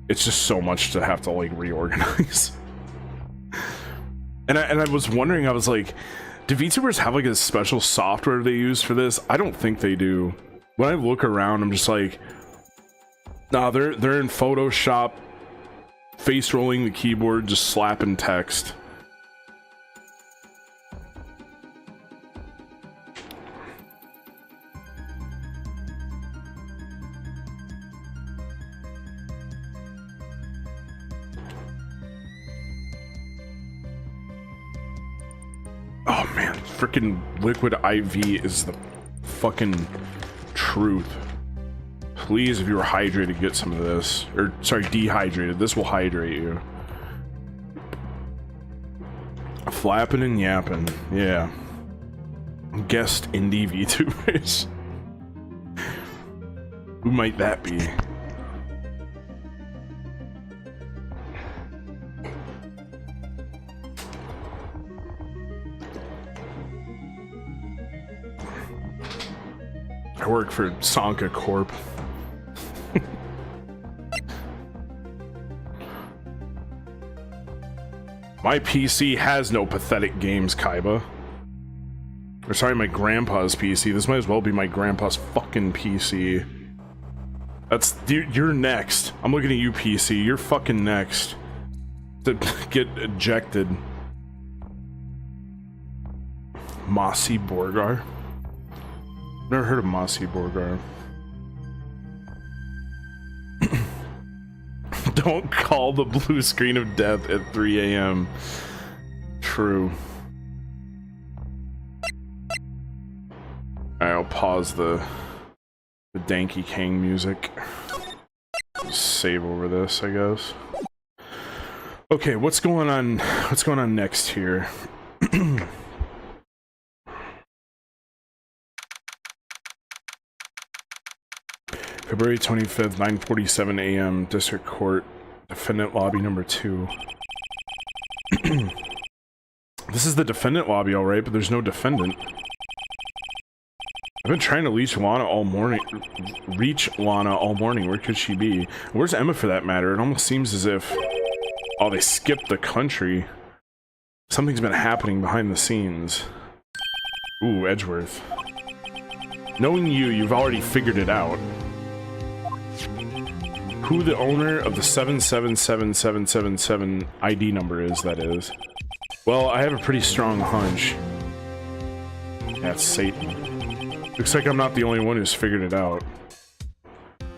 It's just so much to have to like reorganize. And I was wondering, I was like, do VTubers have like a special software they use for this? I don't think they do. When I look around, I'm just like, nah, they're in Photoshop, face rolling the keyboard, just slapping text. Oh man, freaking liquid IV is the fucking truth. Please, if you were hydrated, get some of this. Or, sorry, dehydrated. This will hydrate you. Flapping and yapping. Yeah. Guest indie VTubers. Who might that be? I work for Sanka Corp. My PC has no pathetic games, Kaiba. Or sorry, my grandpa's PC. This might as well be my grandpa's fucking PC. That's... You're next. I'm looking at you, PC. You're fucking next to get ejected. Mossy Borgar? Never heard of Mossy Borgar. Don't call the blue screen of death at 3 a.m. True. Alright, I'll pause the Danky Kang music. Save over this, I guess. Okay, what's going on? What's going on next here? February 25th, 9:47 a.m. District Court, Defendant Lobby number 2. This is the defendant lobby, alright, but there's no defendant. I've been trying to reach Lana all morning. Where could she be? Where's Emma for that matter? It almost seems as if... Oh, they skipped the country. Something's been happening behind the scenes. Ooh, Edgeworth. Knowing you, you've already figured it out. Who the owner of the 777777 ID number is, that is. Well, I have a pretty strong hunch. That's Satan. Looks like I'm not the only one who's figured it out.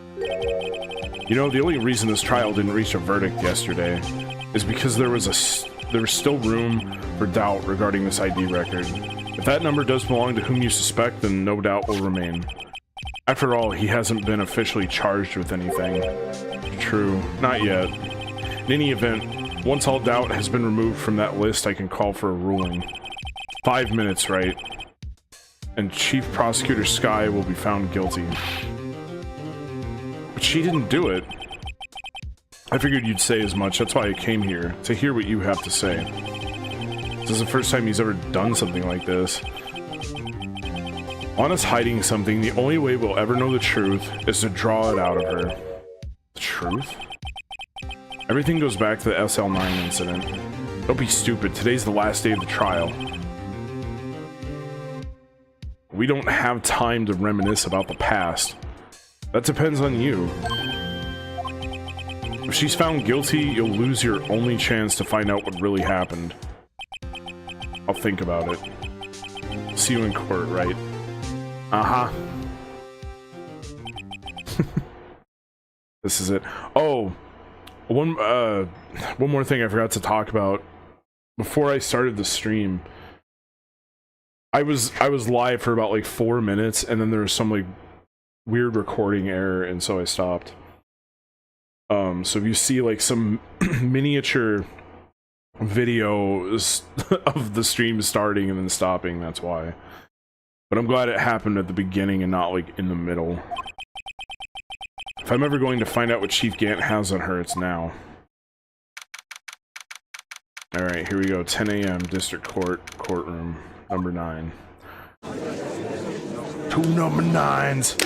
You know, the only reason this trial didn't reach a verdict yesterday is because there was still room for doubt regarding this ID record. If that number does belong to whom you suspect, then no doubt will remain. After all, he hasn't been officially charged with anything. True, not yet. In any event, once all doubt has been removed from that list, I can call for a ruling. 5 minutes, right? And Chief Prosecutor Sky will be found guilty. But she didn't do it. I figured you'd say as much, that's why I came here, to hear what you have to say. This is the first time he's ever done something like this. Lana's hiding something. The only way we'll ever know the truth is to draw it out of her. The truth? Everything goes back to the SL9 incident. Don't be stupid. Today's the last day of the trial. We don't have time to reminisce about the past. That depends on you. If she's found guilty, you'll lose your only chance to find out what really happened. I'll think about it. See you in court, right? Uh-huh. This is it. Oh, one more thing I forgot to talk about. Before I started the stream, I was live for about like 4 minutes, and then there was some like weird recording error, and so I stopped. So if you see like some miniature videos of the stream starting and then stopping, that's why. But I'm glad it happened at the beginning and not like in the middle. If I'm ever going to find out what Chief Gant has on her, it's now. Alright, here we go. 10 a.m. District Courtroom, number 9. 2 number 9s!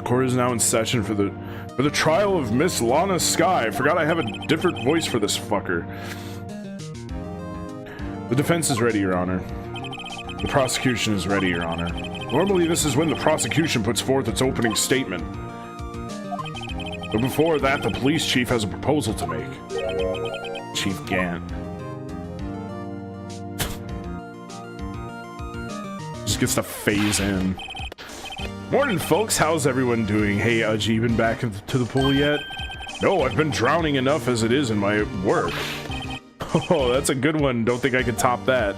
Court is now in session for the trial of Miss Lana Skye. I forgot I have a different voice for this fucker. The defense is ready, Your Honor. The prosecution is ready, Your Honor. Normally this is when the prosecution puts forth its opening statement. But before that, the police chief has a proposal to make. Chief Gant. Just gets to phase in. Morning, folks. How's everyone doing? Hey, Udgy, been back to the pool yet? No, I've been drowning enough as it is in my work. Oh, that's a good one. Don't think I could top that.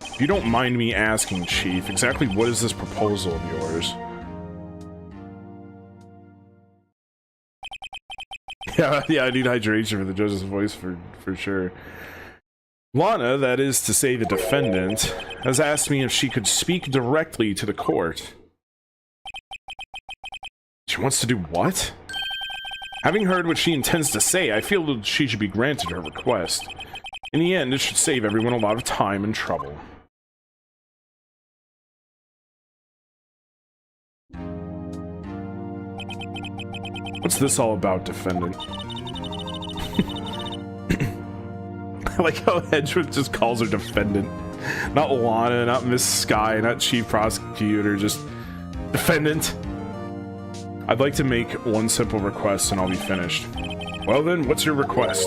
If you don't mind me asking, Chief, exactly what is this proposal of yours? Yeah, I need hydration for the judge's voice for sure. Lana, that is to say the defendant, has asked me if she could speak directly to the court. She wants to do what? Having heard what she intends to say, I feel that she should be granted her request. In the end, it should save everyone a lot of time and trouble. What's this all about, defendant? I like how Hedgewood just calls her defendant. Not Lana, not Miss Skye, not Chief Prosecutor, just defendant. I'd like to make one simple request and I'll be finished. Well then, what's your request?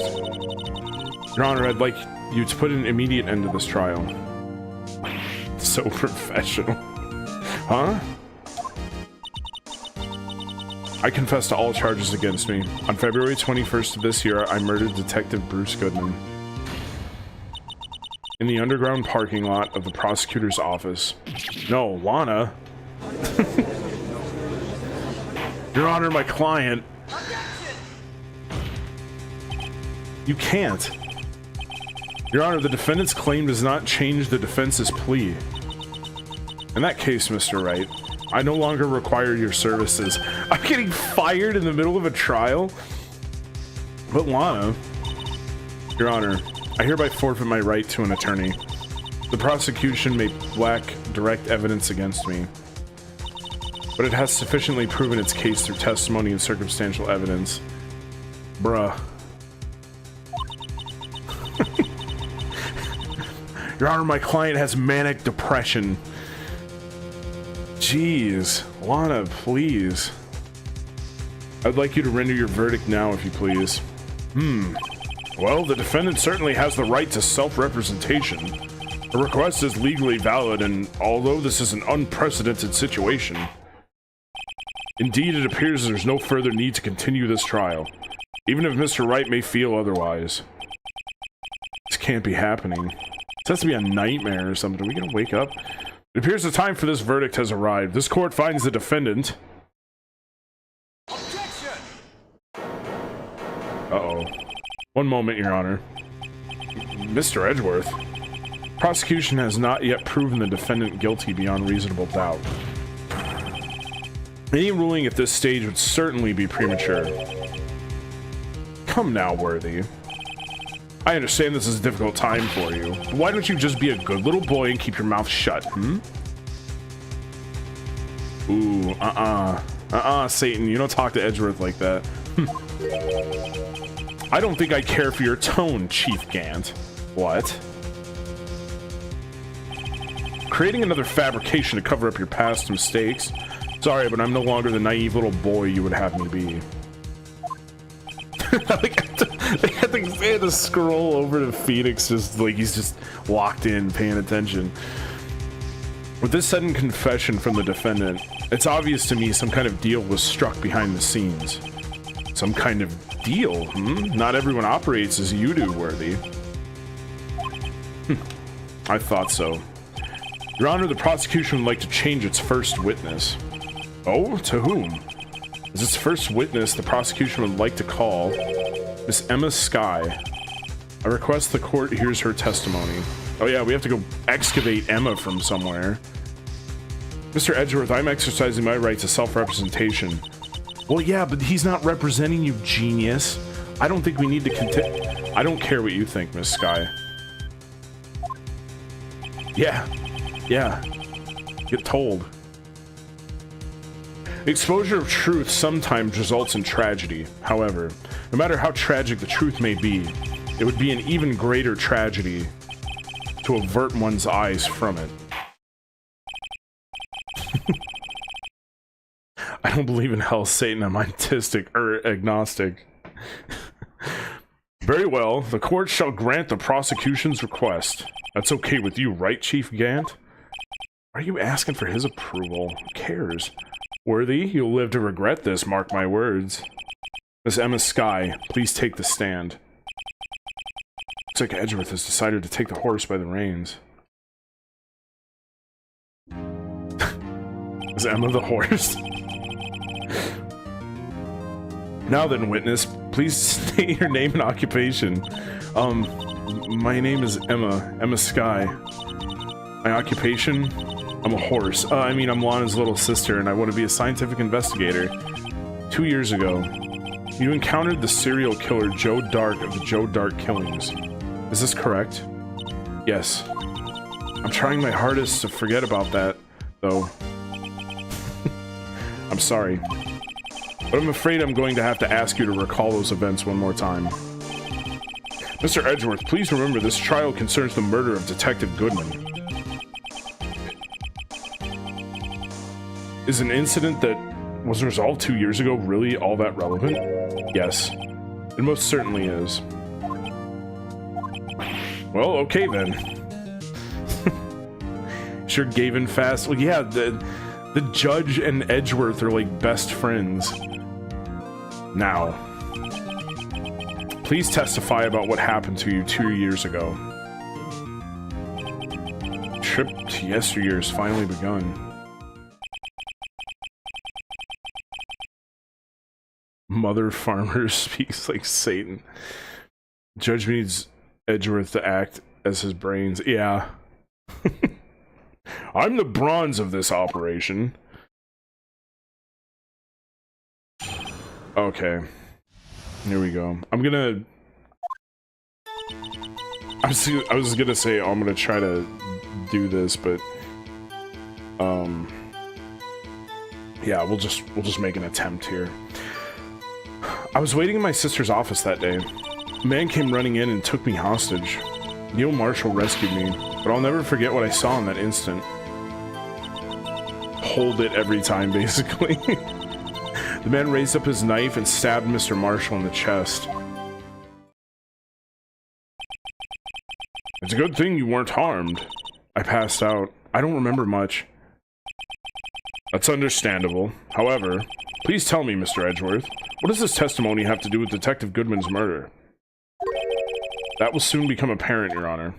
Your Honor, I'd like you to put an immediate end to this trial. So professional. Huh? I confess to all charges against me. On February 21st of this year, I murdered Detective Bruce Goodman in the underground parking lot of the prosecutor's office. No, Lana. Your Honor, my client. You can't. Your Honor, the defendant's claim does not change the defense's plea. In that case, Mr. Wright, I no longer require your services. I'm getting fired in the middle of a trial? But Lana, Your Honor, I hereby forfeit my right to an attorney. The prosecution may lack direct evidence against me, but it has sufficiently proven its case through testimony and circumstantial evidence. Bruh. Your Honor, my client has manic depression. Jeez, Lana, please. I'd like you to render your verdict now, if you please. Well, the defendant certainly has the right to self-representation. The request is legally valid, and although this is an unprecedented situation, indeed it appears there's no further need to continue this trial, even if Mr. Wright may feel otherwise. This can't be happening. This has to be a nightmare or something. Are we gonna wake up? It appears the time for this verdict has arrived. This court finds the defendant... Objection! Uh-oh. One moment, Your Honor. Mr. Edgeworth. Prosecution has not yet proven the defendant guilty beyond reasonable doubt. Any ruling at this stage would certainly be premature. Come now, Worthy. I understand this is a difficult time for you. Why don't you just be a good little boy and keep your mouth shut, hmm? Ooh, Satan, you don't talk to Edgeworth like that. I don't think I care for your tone, Chief Gant. What? Creating another fabrication to cover up your past mistakes? Sorry, but I'm no longer the naive little boy you would have me be. They had to scroll over to Phoenix, just like he's just locked in, paying attention. With this sudden confession from the defendant, it's obvious to me some kind of deal was struck behind the scenes. Some kind of deal, hmm? Not everyone operates as you do, Worthy. I thought so. Your Honor, the prosecution would like to change its first witness. Oh, to whom? As its first witness, the prosecution would like to call Miss Emma Skye. I request the court hears her testimony. Oh yeah, we have to go excavate Emma from somewhere. Mr. Edgeworth, I'm exercising my right to self-representation. Well, yeah, but he's not representing you, genius. I don't think we need to continue. I don't care what you think, Miss Skye. Yeah. Get told. Exposure of truth sometimes results in tragedy. However, no matter how tragic the truth may be, it would be an even greater tragedy to avert one's eyes from it. I don't believe in hell, Satan. I'm artistic or agnostic. Very well. The court shall grant the prosecution's request. That's okay with you, right, Chief Gant? Are you asking for his approval? Who cares? Worthy, you'll live to regret this, mark my words. Miss Emma Skye, please take the stand. Looks like Edgeworth has decided to take the horse by the reins. Is Emma the horse? Now then, witness, please state your name and occupation. My name is Emma Skye. My occupation? I'm a horse. I'm Lana's little sister, and I want to be a scientific investigator. 2 years ago, you encountered the serial killer Joe Dark of the Joe Dark killings. Is this correct? Yes. I'm trying my hardest to forget about that, though. I'm sorry. But I'm afraid I'm going to have to ask you to recall those events one more time. Mr. Edgeworth, please remember this trial concerns the murder of Detective Goodman. Is an incident that was resolved 2 years ago really all that relevant? Yes. It most certainly is. Well, okay then. Sure gave in fast. Well, yeah, the judge and Edgeworth are like best friends. Now, please testify about what happened to you 2 years ago. Trip to yesteryear has finally begun. Mother farmer speaks like Satan. Judge needs Edgeworth to act as his brains. Yeah. I'm the bronze of this operation. Okay. Here we go. I was gonna say I'm gonna try to do this, but yeah, we'll just make an attempt here. I was waiting in my sister's office that day. A man came running in and took me hostage. Neil Marshall rescued me, but I'll never forget what I saw in that instant. Hold it every time, basically. The man raised up his knife and stabbed Mr. Marshall in the chest. It's a good thing you weren't harmed. I passed out. I don't remember much. That's understandable. However, please tell me, Mr. Edgeworth, what does this testimony have to do with Detective Goodman's murder? That will soon become apparent, Your Honor.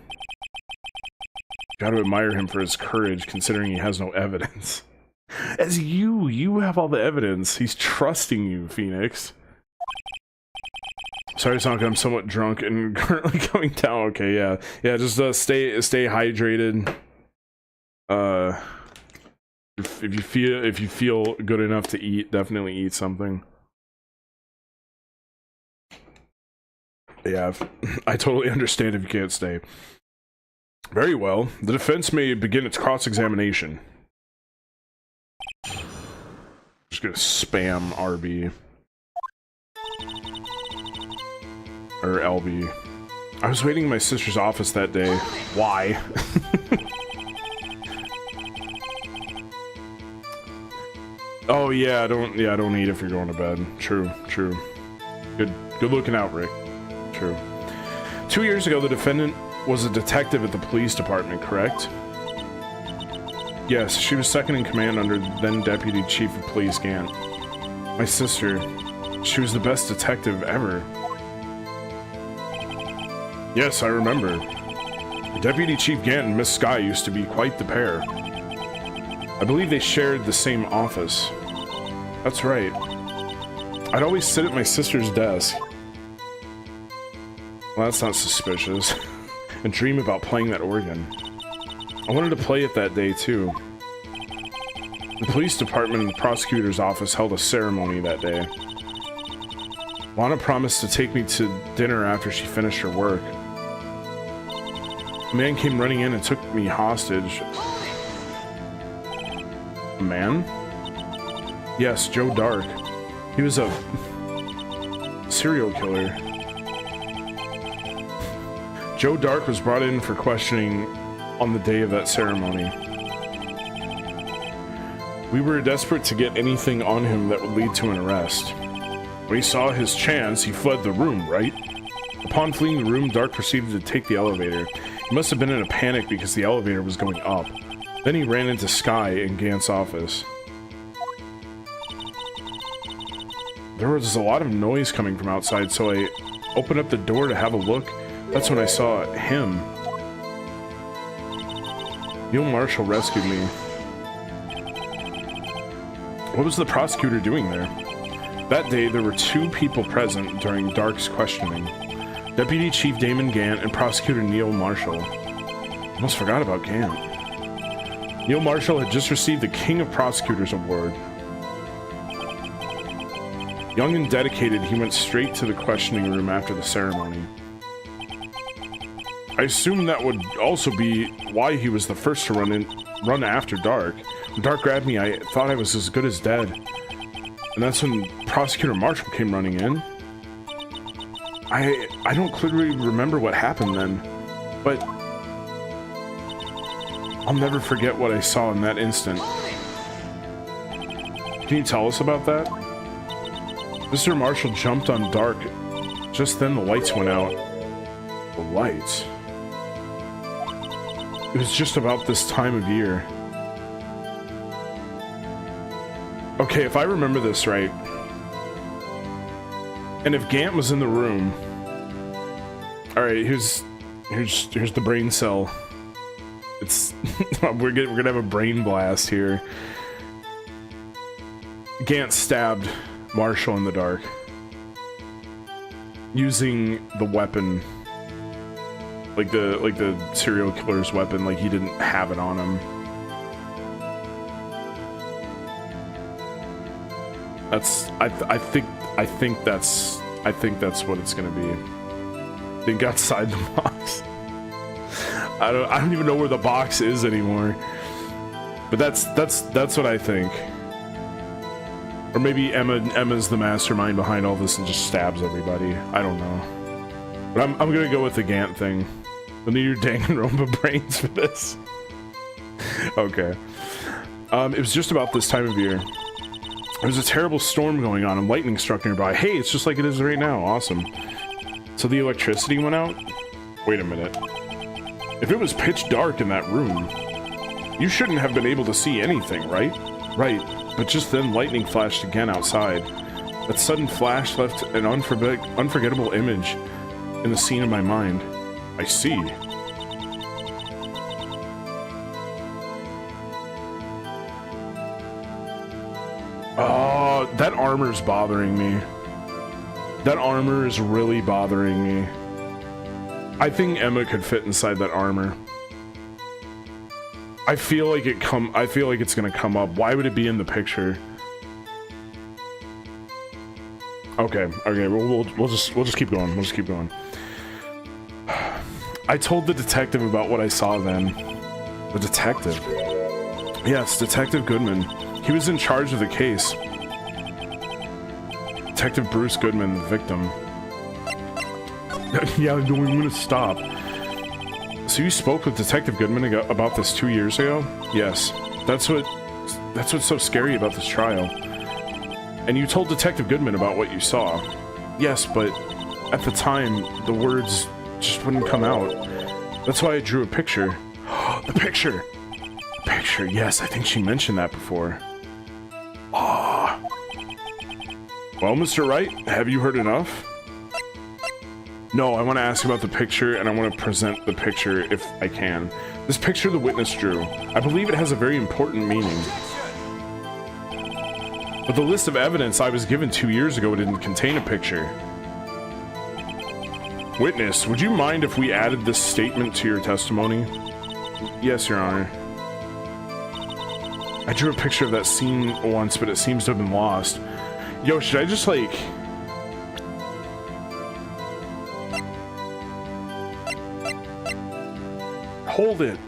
Gotta admire him for his courage, considering he has no evidence. As you have all the evidence. He's trusting you, Phoenix. Sorry, Sonic, I'm somewhat drunk and currently going down. Okay, yeah. Yeah, just stay hydrated. If you feel good enough to eat, definitely eat something. Yeah, I totally understand if you can't stay. Very well. The defense may begin its cross-examination. Just gonna spam RB. Or LB. I was waiting in my sister's office that day. Why? Oh yeah, I don't eat if you're going to bed. True. Good looking out, Rick. True. 2 years ago, the defendant was a detective at the police department, correct? Yes, she was second in command under then Deputy Chief of Police Gant. My sister, she was the best detective ever. Yes, I remember. Deputy Chief Gant and Miss Sky used to be quite the pair. I believe they shared the same office. That's right. I'd always sit at my sister's desk. Well, that's not suspicious. And dream about playing that organ. I wanted to play it that day, too. The police department and the prosecutor's office held a ceremony that day. Lana promised to take me to dinner after she finished her work. A man came running in and took me hostage. A man? Yes, Joe Dark. He was a serial killer. Joe Dark was brought in for questioning on the day of that ceremony. We were desperate to get anything on him that would lead to an arrest. When he saw his chance, he fled the room, right? Upon fleeing the room, Dark proceeded to take the elevator. He must have been in a panic because the elevator was going up. Then he ran into Sky in Gant's office. There was a lot of noise coming from outside, so I opened up the door to have a look. That's when I saw him. Neil Marshall rescued me. What was the prosecutor doing there? That day, there were 2 people present during Dark's questioning. Deputy Chief Damon Gant and Prosecutor Neil Marshall. Almost forgot about Gant. Neil Marshall had just received the King of Prosecutors Award. Young and dedicated, he went straight to the questioning room after the ceremony. I assume that would also be why he was the first to run after Dark. When Dark grabbed me, I thought I was as good as dead. And that's when Prosecutor Marshall came running in. I don't clearly remember what happened then, but I'll never forget what I saw in that instant. Can you tell us about that? Mr. Marshall jumped on Dark. Just then the lights went out. The lights? It was just about this time of year. Okay, if I remember this right, and if Gant was in the room, all right, here's the brain cell. It's we're gonna have a brain blast here. Gant stabbed Marshall in the dark using the weapon, like the serial killer's weapon, like he didn't have it on him. That's I think that's what it's gonna be. Think outside the box. I don't even know where the box is anymore. But that's what I think. Or maybe Emma's the mastermind behind all this and just stabs everybody. I don't know. But I'm gonna go with the Gant thing. I'll need your Danganronpa brains for this. Okay. It was just about this time of year. There was a terrible storm going on and lightning struck nearby. Hey, it's just like it is right now. Awesome. So the electricity went out? Wait a minute. If it was pitch dark in that room, you shouldn't have been able to see anything, right? Right. But just then lightning flashed again outside. That sudden flash left an unforgettable image in the scene of my mind. I see. Oh, that armor's bothering me. That armor is really bothering me. I think Emma could fit inside that armor. I feel like it's gonna come up. Why would it be in the picture? Okay, we'll just keep going. We'll just keep going. I told the detective about what I saw then. The detective? Yes, Detective Goodman. He was in charge of the case. Detective Bruce Goodman, the victim. Yeah, I'm gonna stop. So you spoke with Detective Goodman about this 2 years ago? Yes. That's what's so scary about this trial. And you told Detective Goodman about what you saw. Yes, but at the time, the words just wouldn't come out. That's why I drew a picture. The picture! Picture, yes, I think she mentioned that before. Ah. Well, Mr. Wright, have you heard enough? No, I want to ask about the picture, and I want to present the picture if I can. This picture the witness drew, I believe it has a very important meaning. But the list of evidence I was given 2 years ago didn't contain a picture. Witness, would you mind if we added this statement to your testimony? Yes, Your Honor. I drew a picture of that scene once, but it seems to have been lost. Yo, should I just, like... Hold it.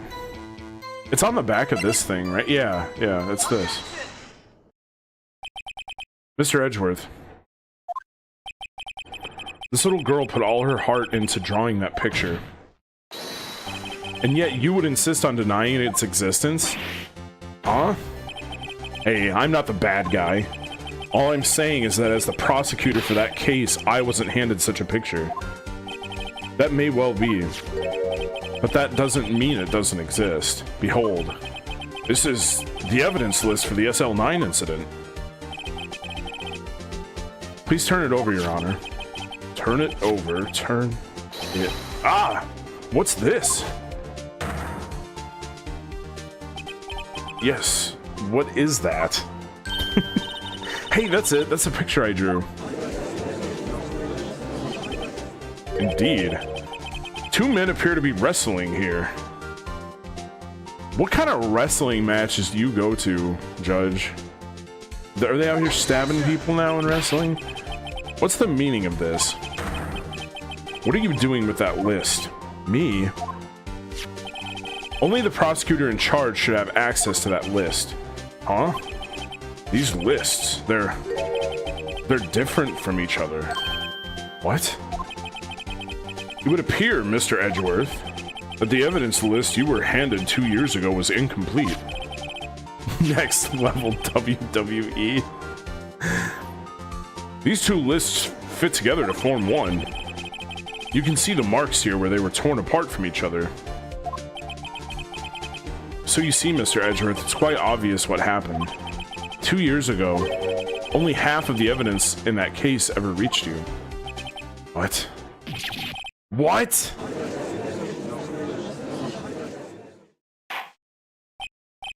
It's on the back of this thing, right? Yeah, it's this. Mr. Edgeworth. This little girl put all her heart into drawing that picture. And yet you would insist on denying its existence? Huh? Hey, I'm not the bad guy. All I'm saying is that as the prosecutor for that case, I wasn't handed such a picture. That may well be. But that doesn't mean it doesn't exist. Behold. This is the evidence list for the SL9 incident. Please turn it over, Your Honor. Turn it over. Turn it... Ah! What's this? Yes. What is that? Hey, that's it. That's a picture I drew. Indeed. Two men appear to be wrestling here. What kind of wrestling matches do you go to, Judge? Are they out here stabbing people now in wrestling? What's the meaning of this? What are you doing with that list? Me? Only the prosecutor in charge should have access to that list. Huh? These lists, they're different from each other. What? It would appear, Mr. Edgeworth, that the evidence list you were handed 2 years ago was incomplete. Next level WWE. These two lists fit together to form one. You can see the marks here where they were torn apart from each other. So you see, Mr. Edgeworth, it's quite obvious what happened. 2 years ago, only half of the evidence in that case ever reached you. What? What?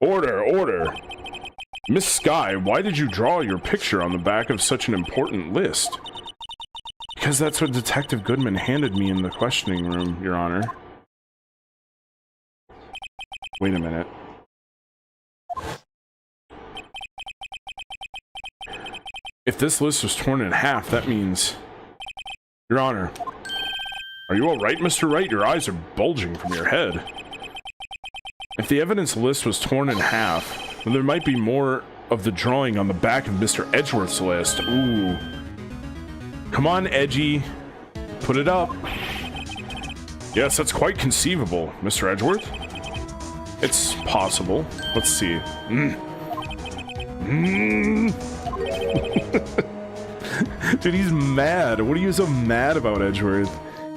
Order, order. Miss Skye, why did you draw your picture on the back of such an important list? Because that's what Detective Goodman handed me in the questioning room, Your Honor. Wait a minute. If this list was torn in half, that means... Your Honor. Are you alright, Mr. Wright? Your eyes are bulging from your head. If the evidence list was torn in half, then there might be more of the drawing on the back of Mr. Edgeworth's list. Ooh. Come on, Edgy. Put it up. Yes, that's quite conceivable, Mr. Edgeworth. It's possible. Let's see. Dude, he's mad. What are you so mad about, Edgeworth?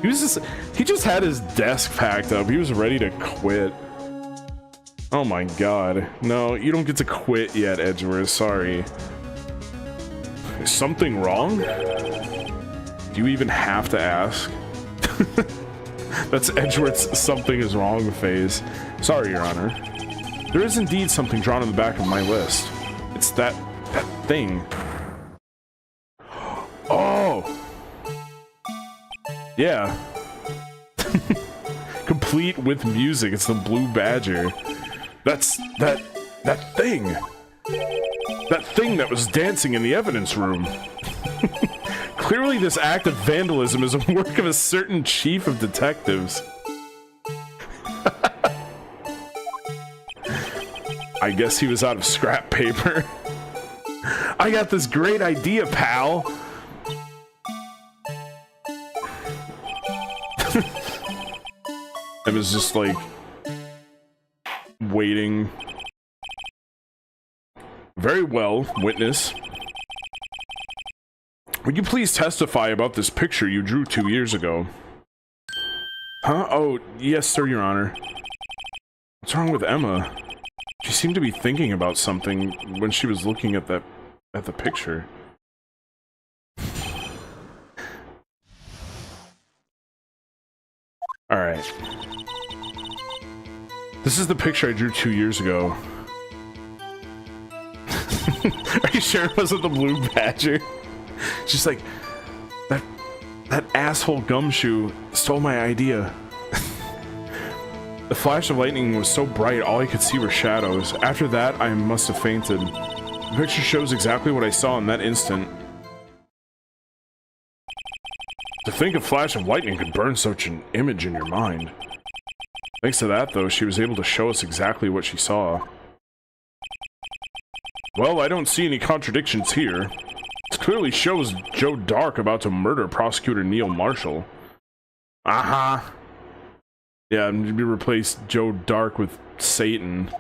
He just had his desk packed up. He was ready to quit. Oh my god. No, you don't get to quit yet, Edgeworth. Sorry. Is something wrong? Do you even have to ask? That's Edgeworth's something is wrong phase. Sorry, Your Honor. There is indeed something drawn on the back of my list. It's that thing. Oh! Yeah. Complete with music. It's the Blue Badger. That's that thing. That thing that was dancing in the evidence room. Clearly this act of vandalism is a work of a certain chief of detectives. I guess he was out of scrap paper. I got this great idea, pal. Emma's just like waiting. Very well, witness. Would you please testify about this picture you drew 2 years ago? Huh? Oh, yes, sir, Your Honor. What's wrong with Emma? She seemed to be thinking about something when she was looking at the picture. Alright. This is the picture I drew 2 years ago. Are you sure it wasn't the blue badger? She's like, that asshole gumshoe stole my idea. The flash of lightning was so bright, all I could see were shadows. After that, I must have fainted. The picture shows exactly what I saw in that instant. To think a flash of lightning could burn such an image in your mind. Thanks to that, though, she was able to show us exactly what she saw. Well, I don't see any contradictions here. This clearly shows Joe Dark about to murder Prosecutor Neil Marshall. Uh-huh. Yeah, we replaced Joe Dark with Satan.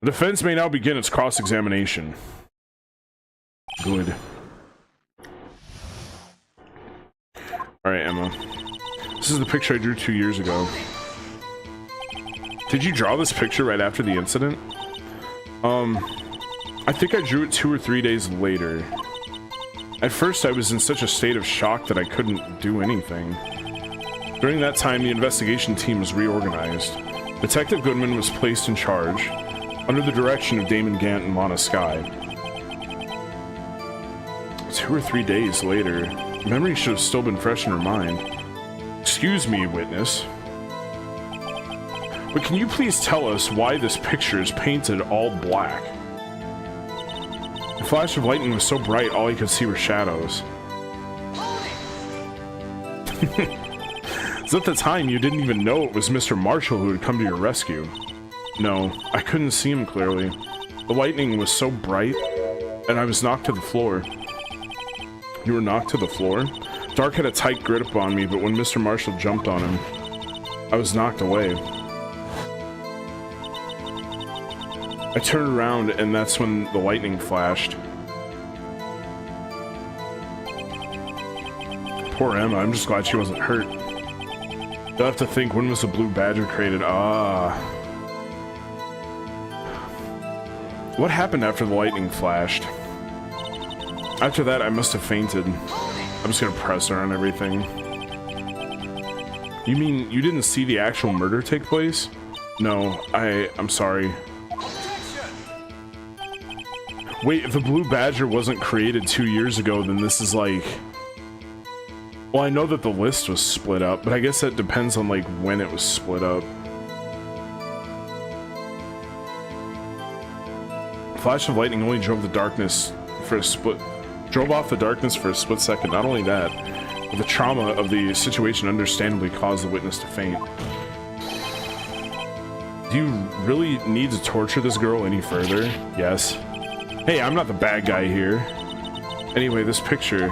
The defense may now begin its cross-examination. Good. Alright, Emma. This is the picture I drew 2 years ago. Did you draw this picture right after the incident? I think I drew it 2 or 3 days later. At first, I was in such a state of shock that I couldn't do anything. During that time, the investigation team was reorganized. Detective Goodman was placed in charge, under the direction of Damon Gant and Lana Skye. 2 or 3 days later, memory should have still been fresh in her mind. Excuse me, witness. But can you please tell us why this picture is painted all black? The flash of lightning was so bright, all I could see were shadows. So at the time, you didn't even know it was Mr. Marshall who had come to your rescue. No, I couldn't see him clearly. The lightning was so bright, and I was knocked to the floor. You were knocked to the floor? Dark had a tight grip on me, but when Mr. Marshall jumped on him, I was knocked away. I turned around, and that's when the lightning flashed. Poor Emma, I'm just glad she wasn't hurt. You'll have to think, when was the blue badger created? Ah. What happened after the lightning flashed? After that, I must have fainted. I'm just gonna press her on everything. You mean you didn't see the actual murder take place? No, I'm sorry. Wait, if the blue badger wasn't created 2 years ago, then this is like... Well, I know that the list was split up, but I guess that depends on like when it was split up. Flash of lightning only drove the darkness for a split... Drove off the darkness for a split second. Not only that, but the trauma of the situation understandably caused the witness to faint. Do you really need to torture this girl any further? Yes. Hey, I'm not the bad guy here. Anyway, this picture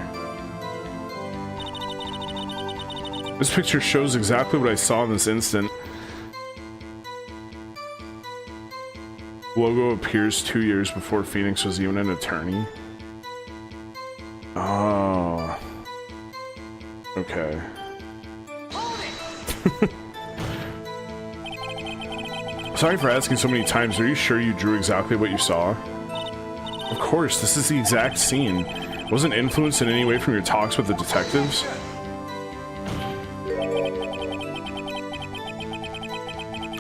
shows exactly what I saw in this instant. Logo appears 2 years before Phoenix was even an attorney. Oh. Okay. Sorry for asking so many times. Are you sure you drew exactly what you saw? Of course, this is the exact scene. Wasn't influenced in any way from your talks with the detectives?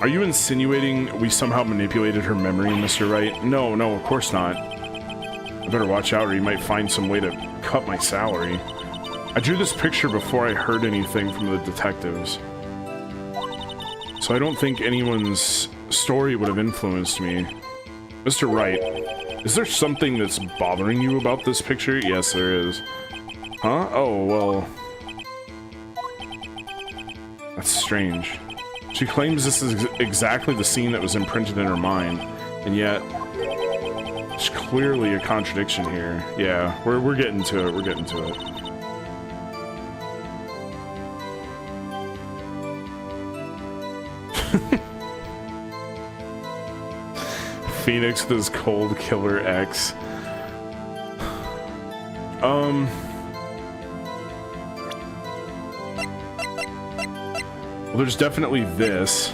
Are you insinuating we somehow manipulated her memory, Mr. Wright? No, of course not. I better watch out or you might find some way to cut my salary. I drew this picture before I heard anything from the detectives. So I don't think anyone's story would have influenced me. Mr. Wright, is there something that's bothering you about this picture? Yes, there is. Huh? Oh, well... That's strange. She claims this is exactly the scene that was imprinted in her mind, and yet there's clearly a contradiction here. Yeah, we're getting to it. We're getting to it. Phoenix with his cold killer X. Well, there's definitely this.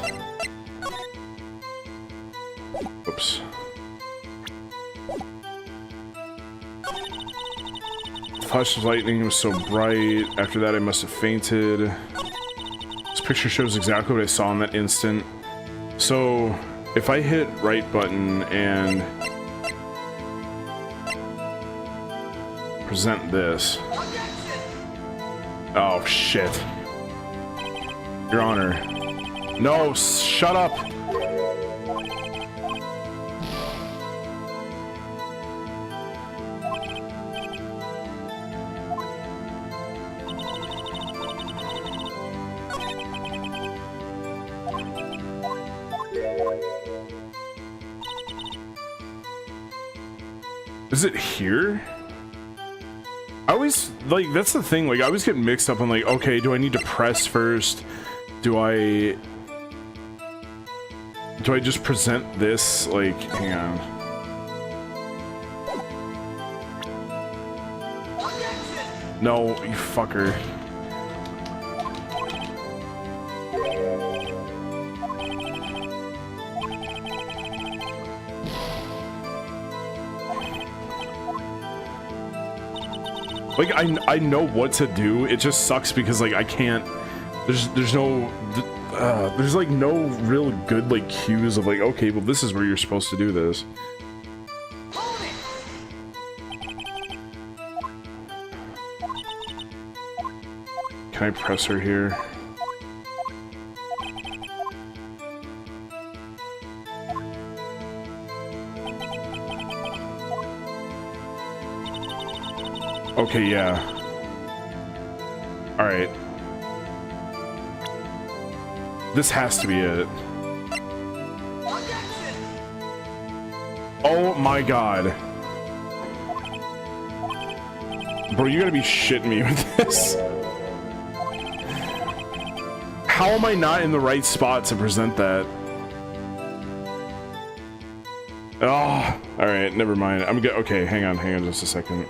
Whoops. The flash of lightning was so bright. After that, I must have fainted. This picture shows exactly what I saw in that instant. So, if I hit right button and present this. Oh, shit. Your Honor. No, shut up! Is it here? I always, like, that's the thing, like, I always get mixed up on, like, okay, do I need to press first? Do I just present this? Like, hang on. No, you fucker. Like, I know what to do. It just sucks because, like, I can't. There's no. There's like no real good like cues of like, okay, well, this is where you're supposed to do this. Can I press her here? Okay, yeah. All right. This has to be it. Oh my god. Bro, you gotta be shitting me with this. How am I not in the right spot to present that? Oh, alright, never mind. I'm good. Okay, hang on just a second.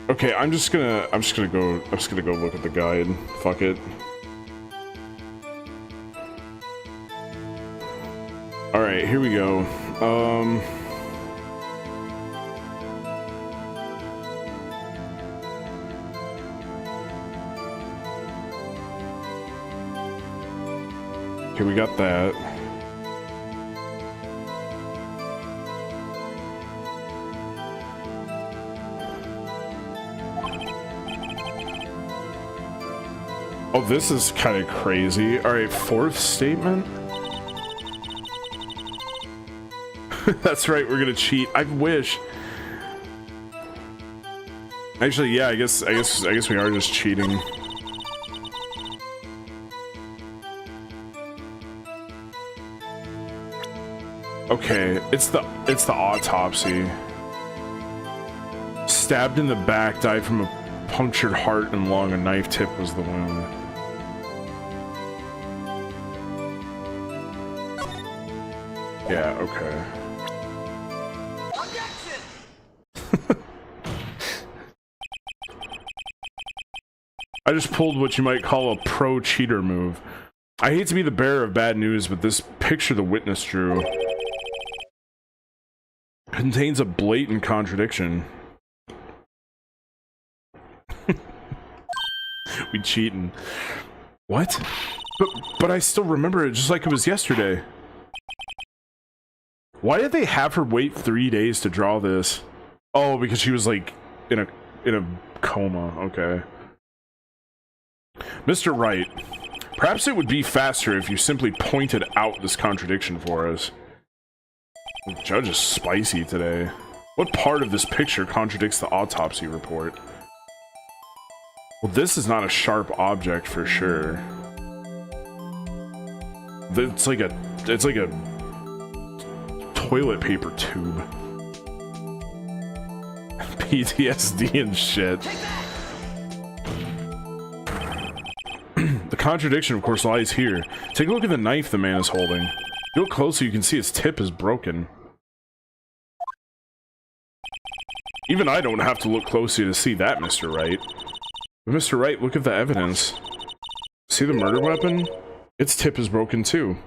Okay, I'm just gonna go look at the guide. Fuck it. All right, here we go. Okay, we got that. Oh, this is kind of crazy. All right, fourth statement. That's right, we're gonna cheat. I wish. Actually, yeah, I guess we are just cheating. Okay, it's the autopsy. Stabbed in the back, died from a punctured heart and lung. A knife tip was the wound. Yeah, okay. I just pulled what you might call a pro cheater move. I hate to be the bearer of bad news, but this picture the witness drew contains a blatant contradiction. We cheating. What? But I still remember it just like it was yesterday. Why did they have her wait 3 days to draw this? Oh, because she was like in a coma. Okay. Mr. Wright, perhaps it would be faster if you simply pointed out this contradiction for us. The judge is spicy today. What part of this picture contradicts the autopsy report? Well, this is not a sharp object for sure. It's like a toilet paper tube. PTSD and shit. The contradiction, of course, lies here. Take a look at the knife the man is holding. If you look closer, you can see its tip is broken. Even I don't have to look closely to see that, Mr. Wright. But Mr. Wright, look at the evidence. See the murder weapon? Its tip is broken too.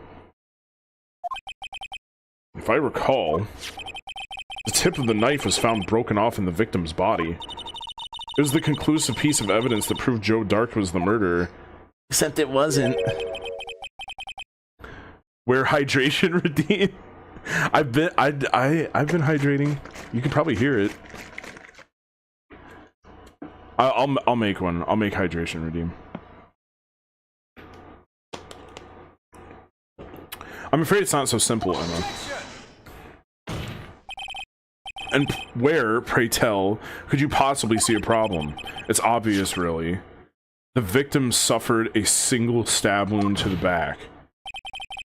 If I recall, the tip of the knife was found broken off in the victim's body. It was the conclusive piece of evidence that proved Joe Dark was the murderer. Except it wasn't. Wear hydration routine. I've been hydrating. You can probably hear it. I'll make one. I'll make hydration routine. I'm afraid it's not so simple, Emma. And where, pray tell, could you possibly see a problem? It's obvious, really. The victim suffered a single stab wound to the back.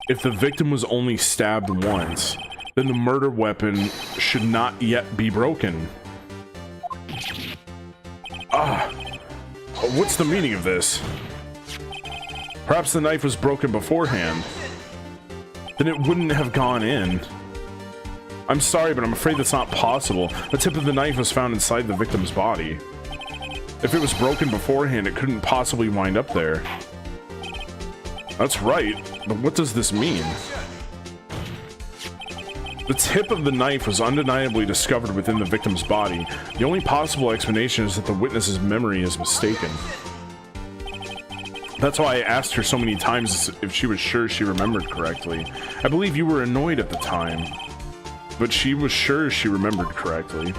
If the victim was only stabbed once, then the murder weapon should not yet be broken. What's the meaning of this? Perhaps the knife was broken beforehand. Then it wouldn't have gone in. I'm sorry, but I'm afraid that's not possible. The tip of the knife was found inside the victim's body. If it was broken beforehand, it couldn't possibly wind up there. That's right, but what does this mean? The tip of the knife was undeniably discovered within the victim's body. The only possible explanation is that the witness's memory is mistaken. That's why I asked her so many times if she was sure she remembered correctly. I believe you were annoyed at the time, but she was sure she remembered correctly.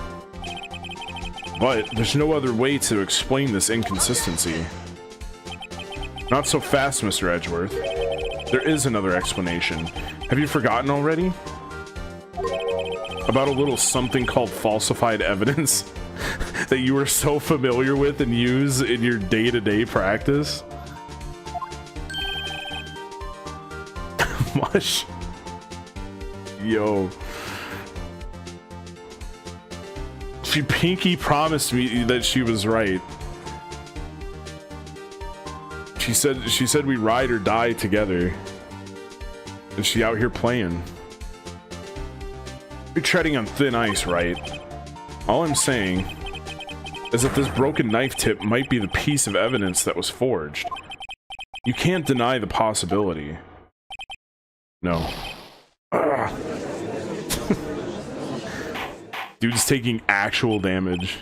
But there's no other way to explain this inconsistency. Not so fast, Mr. Edgeworth. There is another explanation. Have you forgotten already? About a little something called falsified evidence that you are so familiar with and use in your day-to-day practice? Mush. Yo. She pinky promised me that she was right. She said we ride or die together. And she out here playing. You're treading on thin ice, right? All I'm saying is that this broken knife tip might be the piece of evidence that was forged. You can't deny the possibility. No. Dude's taking actual damage.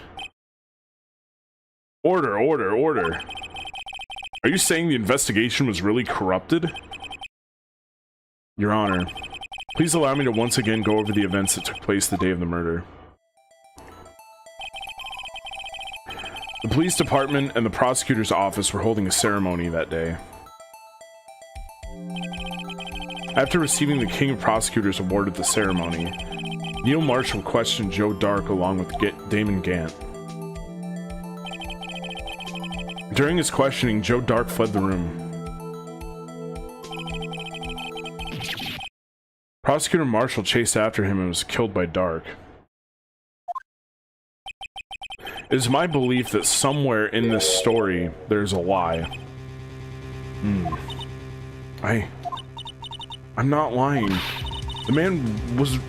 Order, order, order. Are you saying the investigation was really corrupted? Your Honor, please allow me to once again go over the events that took place the day of the murder. The police department and the prosecutor's office were holding a ceremony that day. After receiving the King of Prosecutors award at the ceremony, Neil Marshall questioned Joe Dark along with Damon Gant. During his questioning, Joe Dark fled the room. Prosecutor Marshall chased after him and was killed by Dark. It is my belief that somewhere in this story, there's a lie. I'm not lying. The man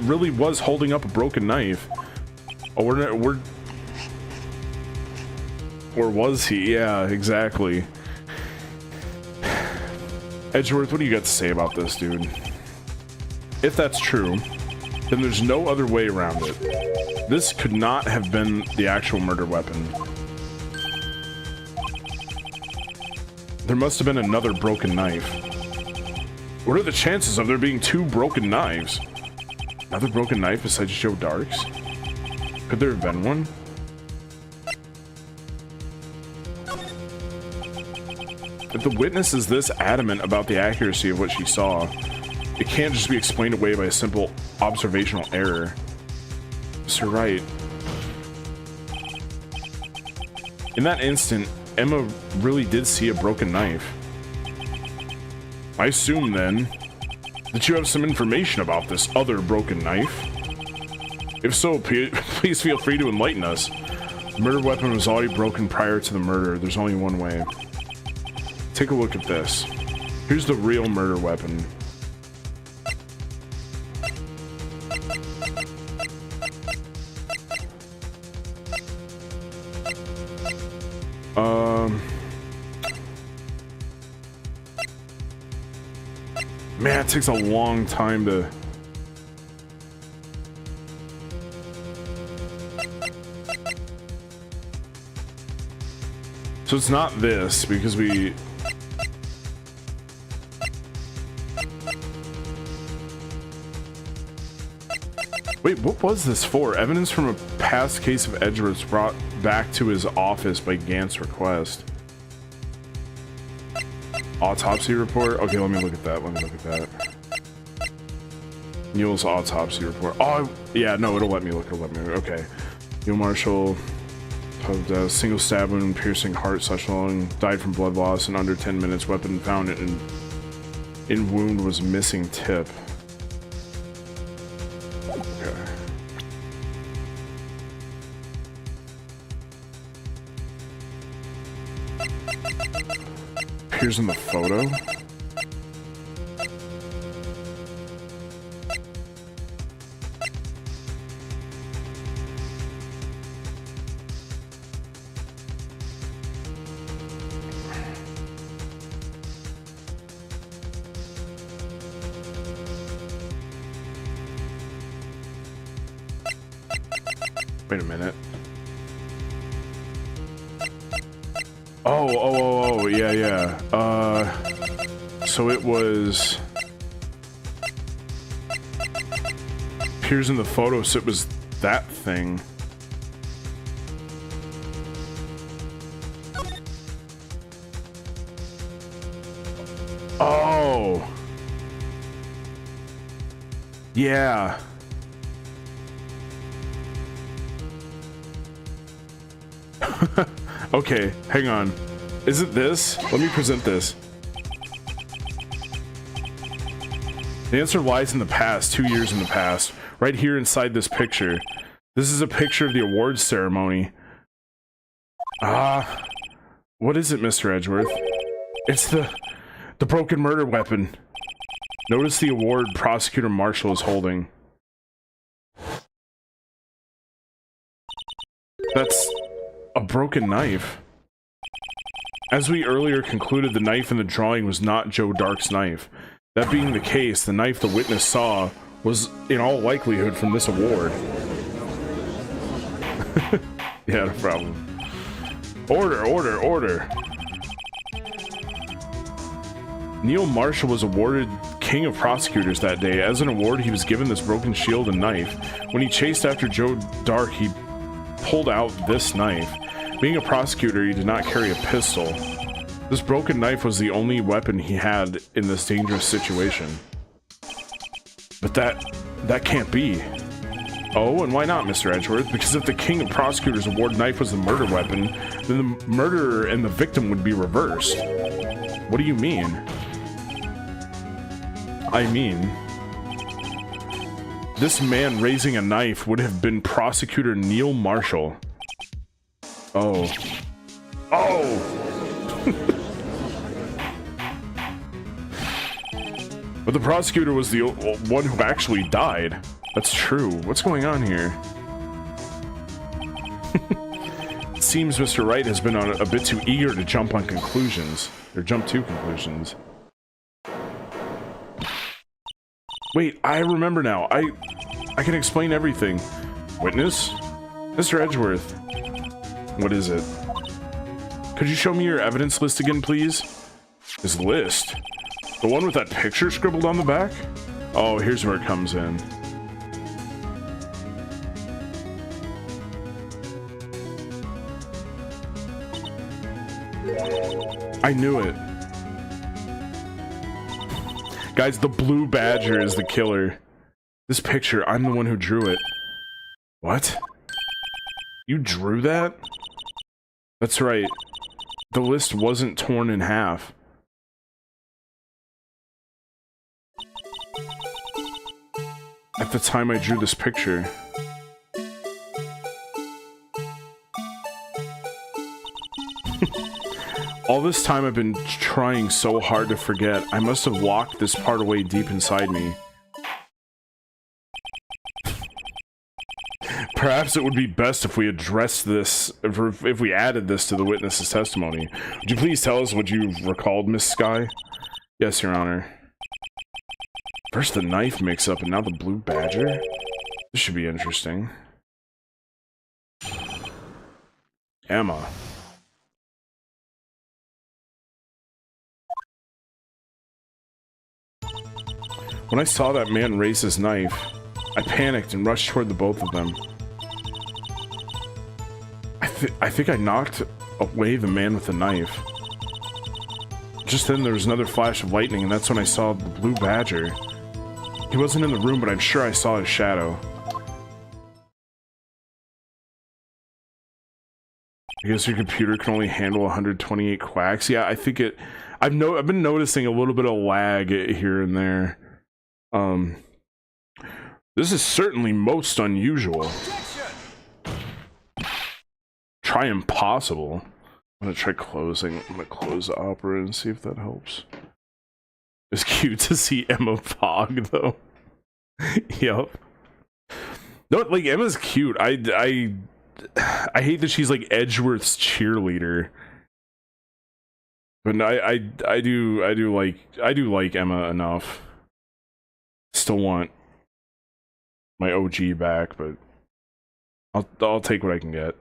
really was holding up a broken knife. Oh, or was he? Yeah, exactly. Edgeworth, what do you got to say about this, dude? If that's true, then there's no other way around it. This could not have been the actual murder weapon. There must have been another broken knife. What are the chances of there being two broken knives? Another broken knife besides Joe Dark's? Could there have been one? If the witness is this adamant about the accuracy of what she saw, it can't just be explained away by a simple observational error. Mr. Wright. In that instant, Emma really did see a broken knife. I assume, then, that you have some information about this other broken knife. If so, please feel free to enlighten us. The murder weapon was already broken prior to the murder. There's only one way. Take a look at this. Here's the real murder weapon. Man, it takes a long time to... So it's not this, because we... Wait, what was this for? Evidence from a past case of Edgeworth's brought back to his office by Gant's request. Autopsy report? Okay, let me look at that. Let me look at that. Neil's autopsy report. Oh, yeah, no, it'll let me look. It'll let me look. Okay. Neil Marshall, single stab wound, piercing heart/lung, died from blood loss in under 10 minutes. Weapon found in wound was missing tip. Okay. Appears in the photo. Wait a minute. Oh, yeah. So it was... Appears in the photo, so it was that thing. Oh! Yeah. Okay, hang on. Is it this? Let me present this. The answer lies in the past, 2 years in the past. Right here inside this picture. This is a picture of the awards ceremony. What is it, Mr. Edgeworth? It's the broken murder weapon. Notice the award Prosecutor Marshall is holding. That's a broken knife. As we earlier concluded, the knife in the drawing was not Joe Dark's knife. That being the case, the knife the witness saw was in all likelihood from this award. Yeah, no problem. Order. Neil Marshall was awarded King of Prosecutors that day. As an award, he was given this broken shield and knife. When he chased after Joe Dark, he pulled out this knife. Being a prosecutor, he did not carry a pistol. This broken knife was the only weapon he had in this dangerous situation. But that can't be. Oh, and why not, Mr. Edgeworth? Because if the King of Prosecutors award knife was the murder weapon, then the murderer and the victim would be reversed. What do you mean? I mean, this man raising a knife would have been Prosecutor Neil Marshall. Oh. But the prosecutor was the one who actually died. That's true. What's going on here? It seems Mr. Wright has been a bit too eager to jump on conclusions. Or jump to conclusions. Wait, I remember now. I can explain everything. Witness? Mr. Edgeworth. What is it? Could you show me your evidence list again, please? His list? The one with that picture scribbled on the back? Oh, here's where it comes in. I knew it. Guys, the blue badger is the killer. This picture, I'm the one who drew it. What? You drew that? That's right. The list wasn't torn in half. At the time I drew this picture. All this time I've been trying so hard to forget. I must have locked this part away deep inside me. Perhaps it would be best if we addressed this, if we added this to the witness's testimony. Would you please tell us what you recalled, Miss Sky? Yes, Your Honor. First the knife mix-up and now the blue badger? This should be interesting. Emma. When I saw that man raise his knife, I panicked and rushed toward the both of them. I think I knocked away the man with the knife. Just then there was another flash of lightning, and that's when I saw the blue badger. He wasn't in the room, but I'm sure I saw his shadow. I guess your computer can only handle 128 quacks. Yeah, I think it... I've been noticing a little bit of lag here and there. This is certainly most unusual. Try impossible. I'm gonna try closing. I'm gonna close the opera and see if that helps. It's cute to see Emma Pog though. Yep. No, like Emma's cute. I hate that she's like Edgeworth's cheerleader. But I do like Emma enough. Still want my OG back, but I'll take what I can get.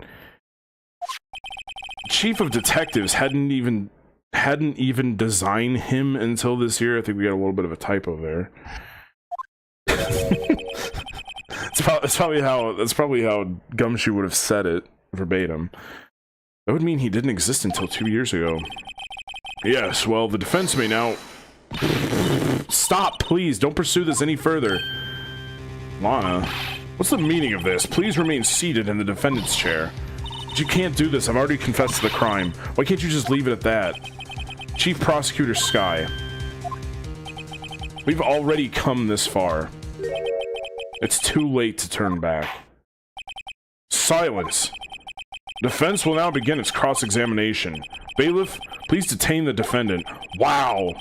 Chief of Detectives hadn't even designed him until this year. I think we got a little bit of a typo there. That's probably how Gumshoe would have said it verbatim. That would mean he didn't exist until 2 years ago. Yes, well, the defense may now... Stop, please, don't pursue this any further. Lana, what's the meaning of this? Please remain seated in the defendant's chair. But you can't do this, I've already confessed to the crime. Why can't you just leave it at that? Chief Prosecutor Sky. We've already come this far. It's too late to turn back. Silence! Defense will now begin its cross-examination. Bailiff, please detain the defendant. Wow!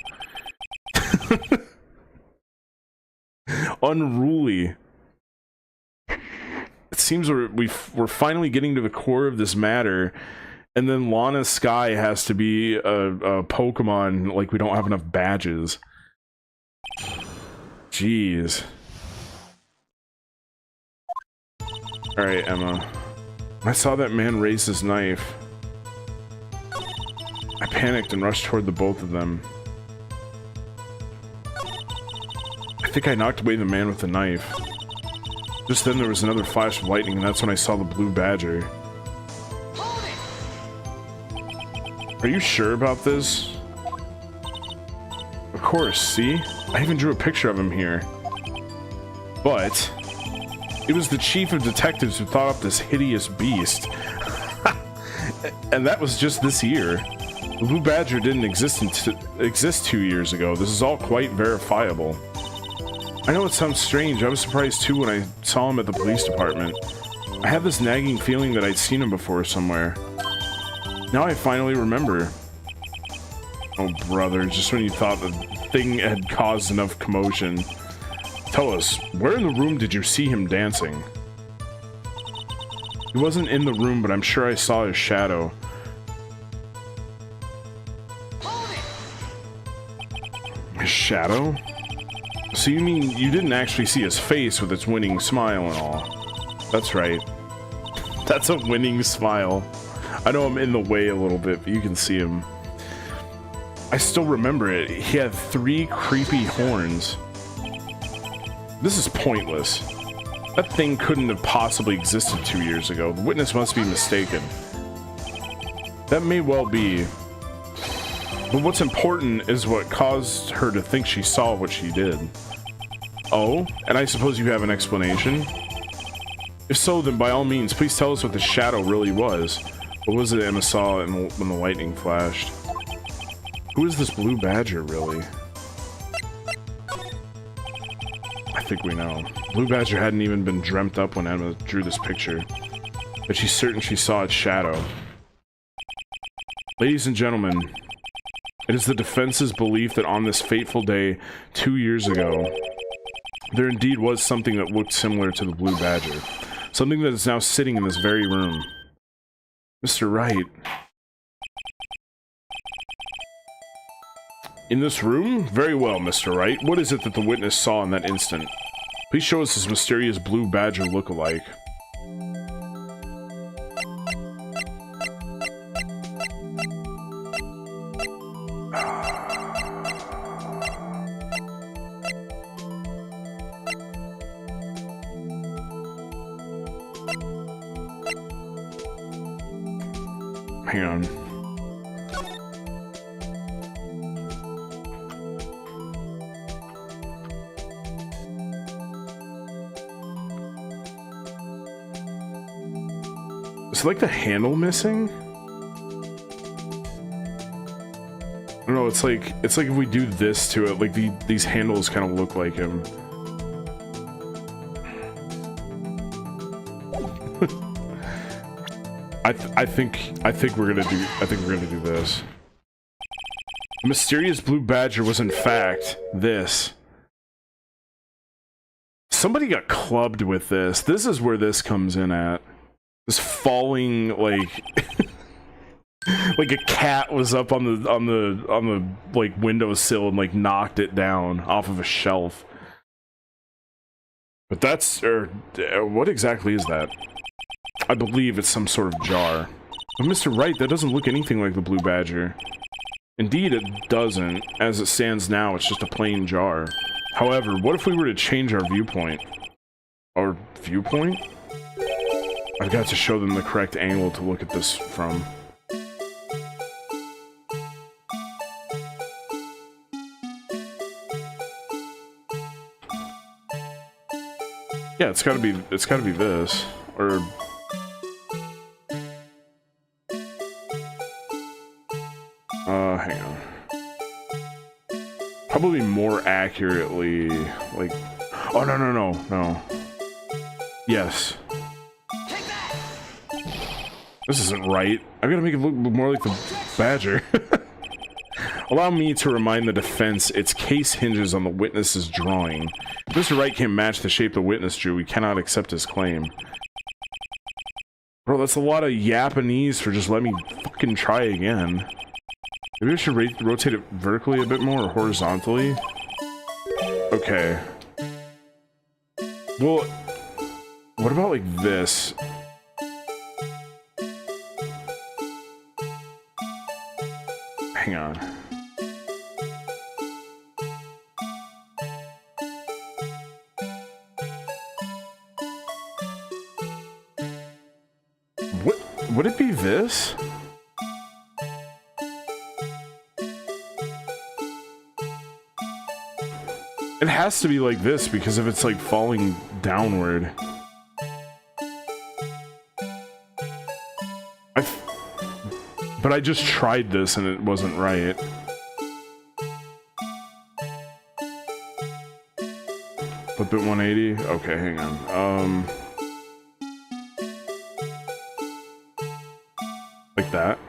Unruly. It seems we're finally getting to the core of this matter, and then Lana Sky has to be a Pokemon like we don't have enough badges. Jeez. Alright, Emma. When I saw that man raise his knife, I panicked and rushed toward the both of them. I think I knocked away the man with the knife. Just then there was another flash of lightning, and that's when I saw the blue badger. Are you sure about this? Of course, see? I even drew a picture of him here. But it was the chief of detectives who thought up this hideous beast. And that was just this year. The blue badger didn't exist 2 years ago. This is all quite verifiable. I know it sounds strange. I was surprised too when I saw him at the police department. I had this nagging feeling that I'd seen him before somewhere. Now I finally remember. Oh brother, just when you thought the thing had caused enough commotion. Tell us, where in the room did you see him dancing? He wasn't in the room, but I'm sure I saw his shadow. His shadow? So you mean you didn't actually see his face with its winning smile and all? That's right. That's a winning smile. I know I'm in the way a little bit, but you can see him. I still remember it. He had 3 creepy horns. This is pointless. That thing couldn't have possibly existed 2 years ago. The witness must be mistaken. That may well be. But what's important is what caused her to think she saw what she did. Oh, and I suppose you have an explanation? If so, then by all means, please tell us what the shadow really was. What was it Emma saw when the lightning flashed? Who is this blue badger, really? I think we know. Blue badger hadn't even been dreamt up when Emma drew this picture, but she's certain she saw its shadow. Ladies and gentlemen, it is the defense's belief that on this fateful day 2 years ago, there indeed was something that looked similar to the blue badger. Something that is now sitting in this very room. Mr. Wright. In this room? Very well, Mr. Wright. What is it that the witness saw in that instant? Please show us this mysterious blue badger look-alike. Hang on. Is like the handle missing? I don't know, it's like if we do this to it, like these handles kind of look like him. I think we're gonna do this. The mysterious blue badger was in fact this. Somebody got clubbed with this. This is where this comes in at. This falling, like like a cat was up on the like windowsill and like knocked it down off of a shelf. But that's what exactly is that? I believe it's some sort of jar. But Mr. Wright, that doesn't look anything like the blue badger. Indeed, it doesn't. As it stands now, it's just a plain jar. However, what if we were to change our viewpoint? Our viewpoint? I've got to show them the correct angle to look at this from. Yeah, it's gotta be this. Or hang on. Probably more accurately, like, oh no. Yes. This isn't right. I've got to make it look more like the badger. Allow me to remind the defense its case hinges on the witness's drawing. If Mr. Wright can't match the shape the witness drew, we cannot accept his claim. Bro, that's a lot of Japanese for just let me fucking try again. Maybe I should rotate it vertically a bit more or horizontally? Okay. Well, what about like this? Hang on. What would it be this? It has to be like this because if it's like falling downward. But I just tried this and it wasn't right. Flip it 180? Okay, hang on. Like that.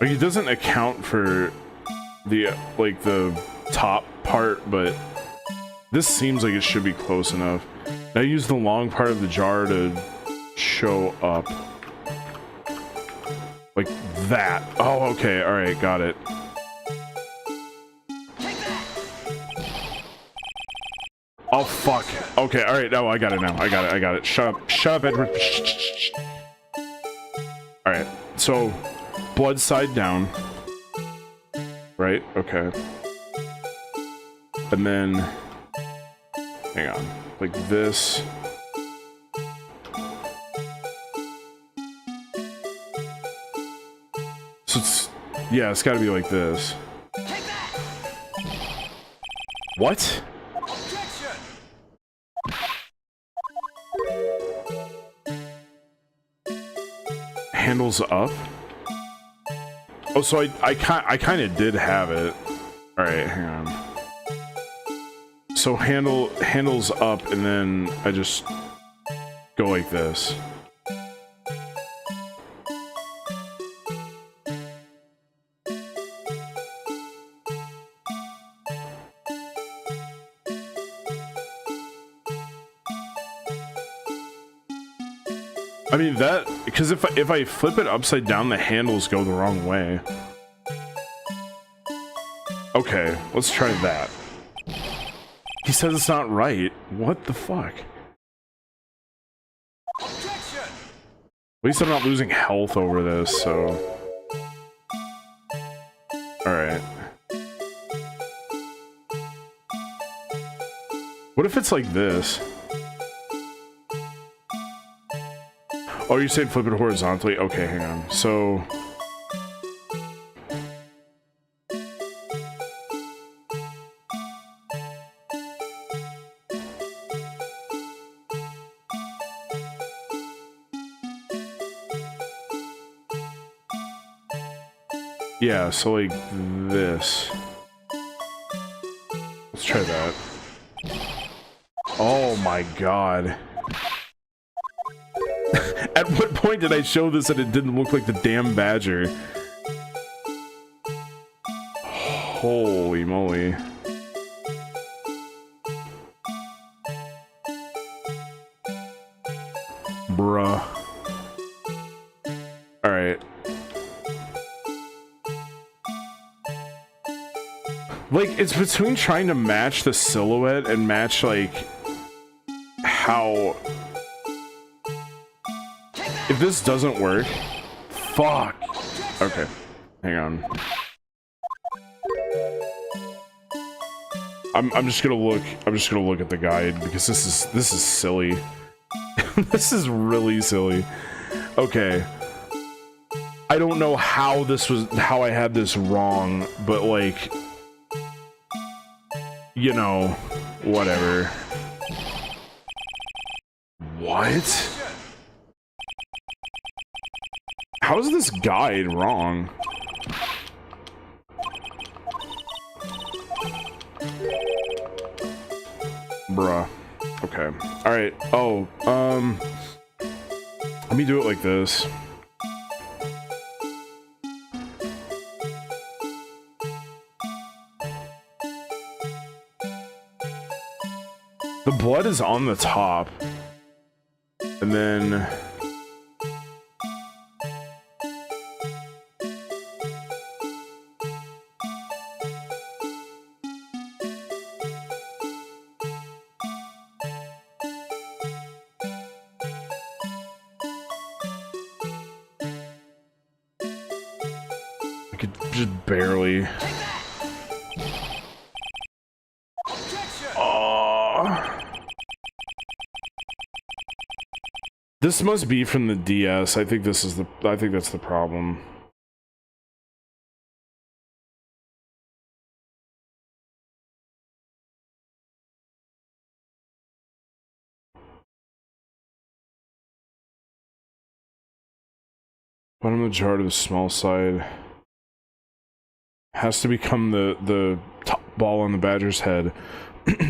Like, it doesn't account for the, like, the top part, but this seems like it should be close enough. Now use the long part of the jar to show up. Like that. Oh, okay, alright, got it. Oh, fuck. Okay, alright, no, I got it now. I got it. Shut up, Edward. Alright, so blood side down. Right, okay. And then, hang on, like this. Yeah, it's gotta be like this. What? Handles up? Oh, so I kind of did have it. All right, hang on. So handles up, and then I just go like this. I mean that, because if I flip it upside down, the handles go the wrong way. Okay, let's try that. He says it's not right. What the fuck? At least I'm not losing health over this, so... Alright. What if it's like this? Oh, you said flip it horizontally? Okay, hang on. So... yeah, so like this. Let's try that. Oh my god. At what point did I show this and it didn't look like the damn badger? Holy moly. Bruh. Alright. Like, it's between trying to match the silhouette and match, like, how... If this doesn't work... Fuck! Okay. Hang on. I'm just gonna look at the guide because this is silly. This is really silly. Okay. I don't know how I had this wrong, but like, you know, whatever. What? How is this guide wrong? Bruh. Okay. Alright. Oh, let me do it like this. The blood is on the top. And then... I could just barely... This must be from the DS. I think that's the problem. Bottom of the jar to the small side has to become the top ball on the badger's head.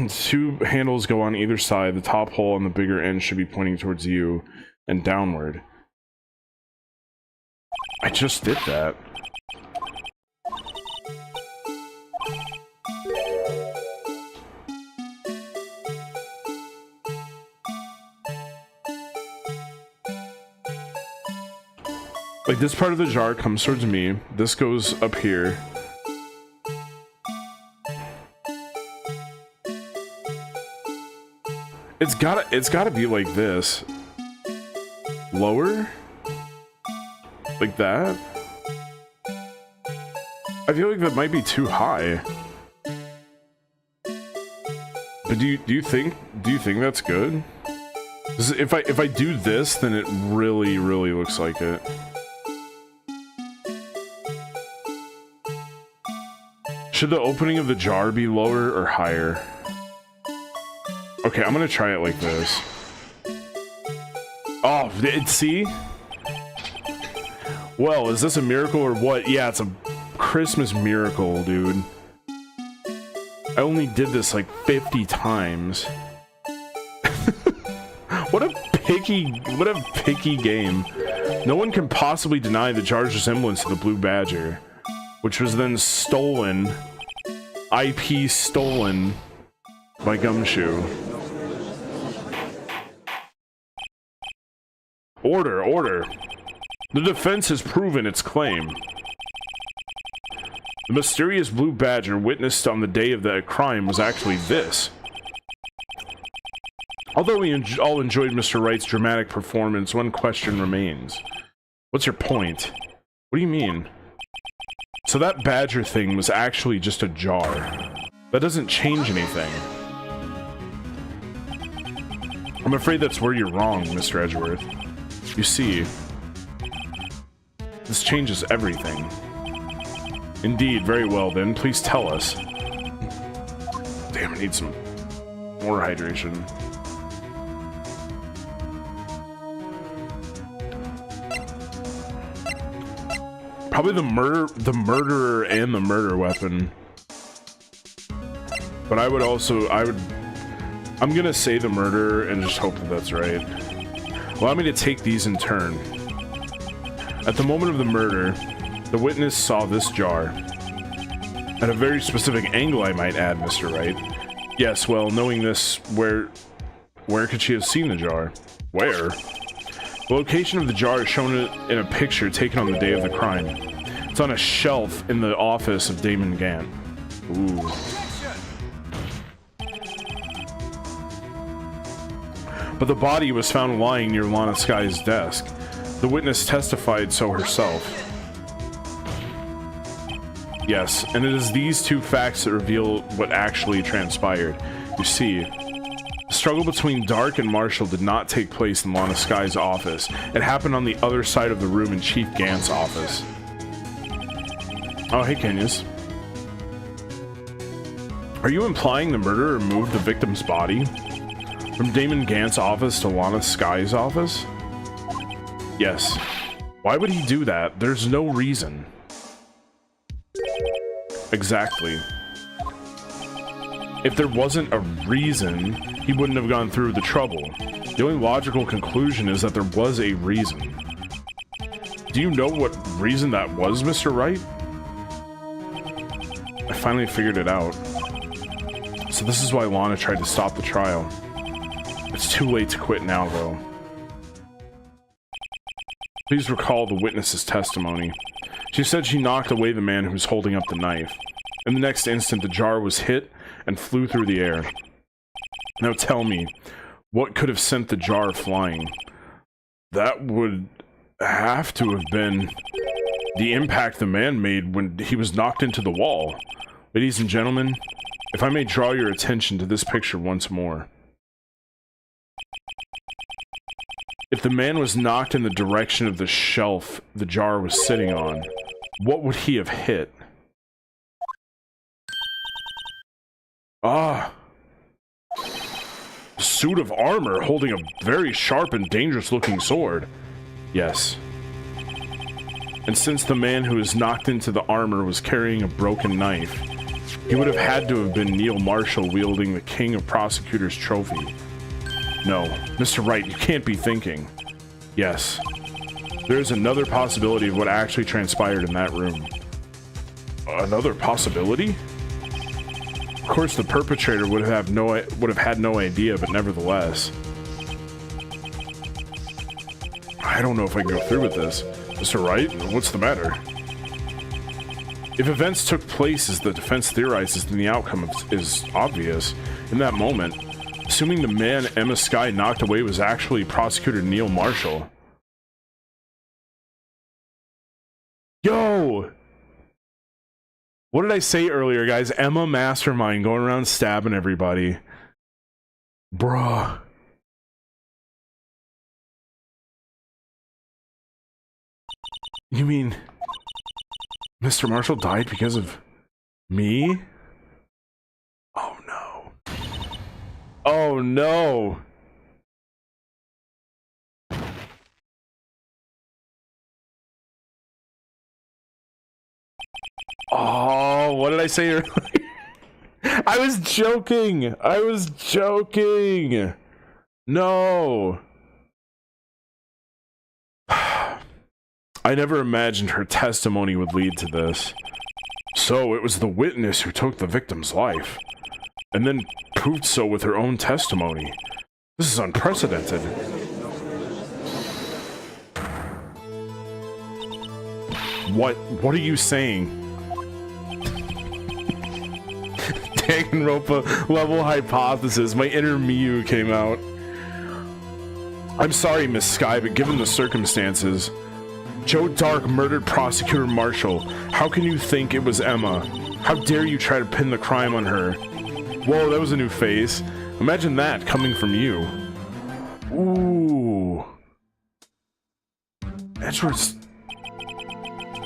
2 handles go on either side. The top hole on the bigger end should be pointing towards you and downward. I just did that. Like, this part of the jar comes towards me. This goes up here. It's gotta be like this. Lower? Like that? I feel like that might be too high. But do you think that's good? 'Cause if I do this, then it really looks like it. Should the opening of the jar be lower or higher? Okay, I'm gonna try it like this. Oh, see? Well, is this a miracle or what? Yeah, it's a Christmas miracle, dude. I only did this like 50 times. What a picky game. No one can possibly deny the jar's resemblance to the Blue Badger, which was then stolen, IP stolen by Gumshoe. Order. The defense has proven its claim. The mysterious Blue Badger witnessed on the day of the crime was actually this. Although we all enjoyed Mr. Wright's dramatic performance, one question remains. What's your point? What do you mean? So that badger thing was actually just a jar. That doesn't change anything. I'm afraid that's where you're wrong, Mr. Edgeworth. You see, this changes everything. Indeed, very well then, please tell us. Damn, I need some more hydration. Probably the murderer and the murder weapon. But I'm gonna say the murderer and just hope that that's right. Allow me to take these in turn. At the moment of the murder, the witness saw this jar. At a very specific angle, I might add, Mr. Wright. Yes, well, knowing this, where could she have seen the jar? Where? The location of the jar is shown in a picture taken on the day of the crime. It's on a shelf in the office of Damon Gant. Ooh. But the body was found lying near Lana Sky's desk. The witness testified so herself. Yes, and it is these two facts that reveal what actually transpired. You see, the struggle between Dark and Marshall did not take place in Lana Sky's office. It happened on the other side of the room in Chief Gant's office. Oh, hey, Kenyas. Are you implying the murderer moved the victim's body from Damon Gant's office to Lana Sky's office? Yes. Why would he do that? There's no reason. Exactly. If there wasn't a reason, he wouldn't have gone through the trouble. The only logical conclusion is that there was a reason. Do you know what reason that was, Mr. Wright? I finally figured it out. So this is why Lana tried to stop the trial. It's too late to quit now, though. Please recall the witness's testimony. She said she knocked away the man who was holding up the knife. In the next instant, the jar was hit and flew through the air. Now tell me, what could have sent the jar flying? That would have to have been the impact the man made when he was knocked into the wall. Ladies and gentlemen, if I may draw your attention to this picture once more. If the man was knocked in the direction of the shelf the jar was sitting on, what would he have hit? Ah. A suit of armor holding a very sharp and dangerous looking sword. Yes. And since the man who was knocked into the armor was carrying a broken knife, he would have had to have been Neil Marshall wielding the King of Prosecutors trophy. No, Mr. Wright, you can't be thinking. Yes. There is another possibility of what actually transpired in that room. Another possibility? Of course, the perpetrator would have had no idea, but nevertheless. I don't know if I can go through with this. Mr. Wright, what's the matter? If events took place as the defense theorizes, then the outcome is obvious. In that moment, assuming the man Emma Skye knocked away was actually Prosecutor Neil Marshall. Yo! What did I say earlier, guys? Emma Mastermind going around stabbing everybody. Bruh. You mean Mr. Marshall died because of Me? Oh no. Oh no. Oh, what did I say earlier? I was joking. I was joking. No. I never imagined her testimony would lead to this. So it was the witness who took the victim's life, and then proved so with her own testimony. This is unprecedented. What are you saying? Danganronpa level hypothesis. My inner Miyu came out. I'm sorry, Miss Sky, but given the circumstances, Joe Dark murdered Prosecutor Marshall. How can you think it was Emma? How dare you try to pin the crime on her? Whoa, that was a new face. Imagine that coming from you. Ooh. Edgeworth's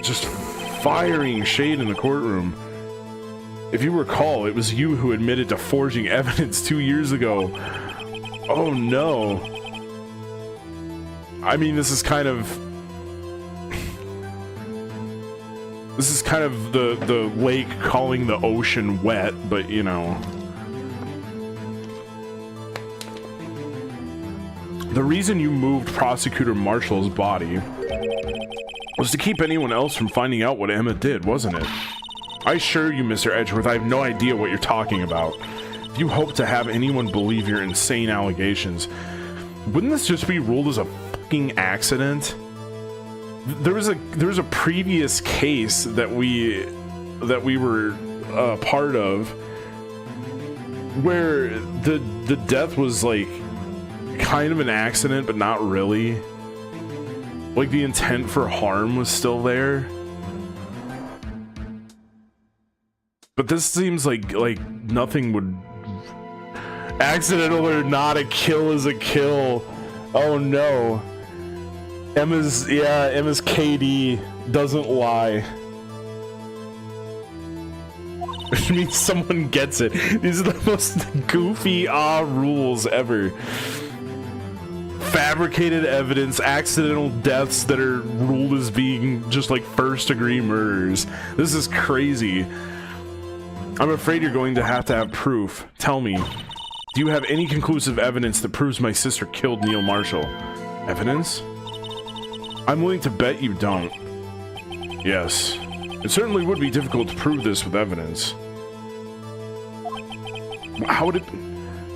just firing shade in the courtroom. If you recall, it was you who admitted to forging evidence 2 years ago. Oh no. I mean, this is kind of the lake calling the ocean wet, but you know. The reason you moved Prosecutor Marshall's body was to keep anyone else from finding out what Emma did, wasn't it? I assure you, Mr. Edgeworth, I have no idea what you're talking about. If you hope to have anyone believe your insane allegations, wouldn't this just be ruled as a fucking accident? There was a previous case that we were part of where the death was like kind of an accident, but not really. Like the intent for harm was still there. But this seems like nothing would, accidental or not, a kill is a kill. Oh no. Emma's KD doesn't lie. Which means someone gets it. These are the most goofy rules ever. Fabricated evidence, accidental deaths that are ruled as being just like first-degree murders. This is crazy. I'm afraid you're going to have proof. Tell me, do you have any conclusive evidence that proves my sister killed Neil Marshall? Evidence? I'm willing to bet you don't. Yes. It certainly would be difficult to prove this with evidence. How would it...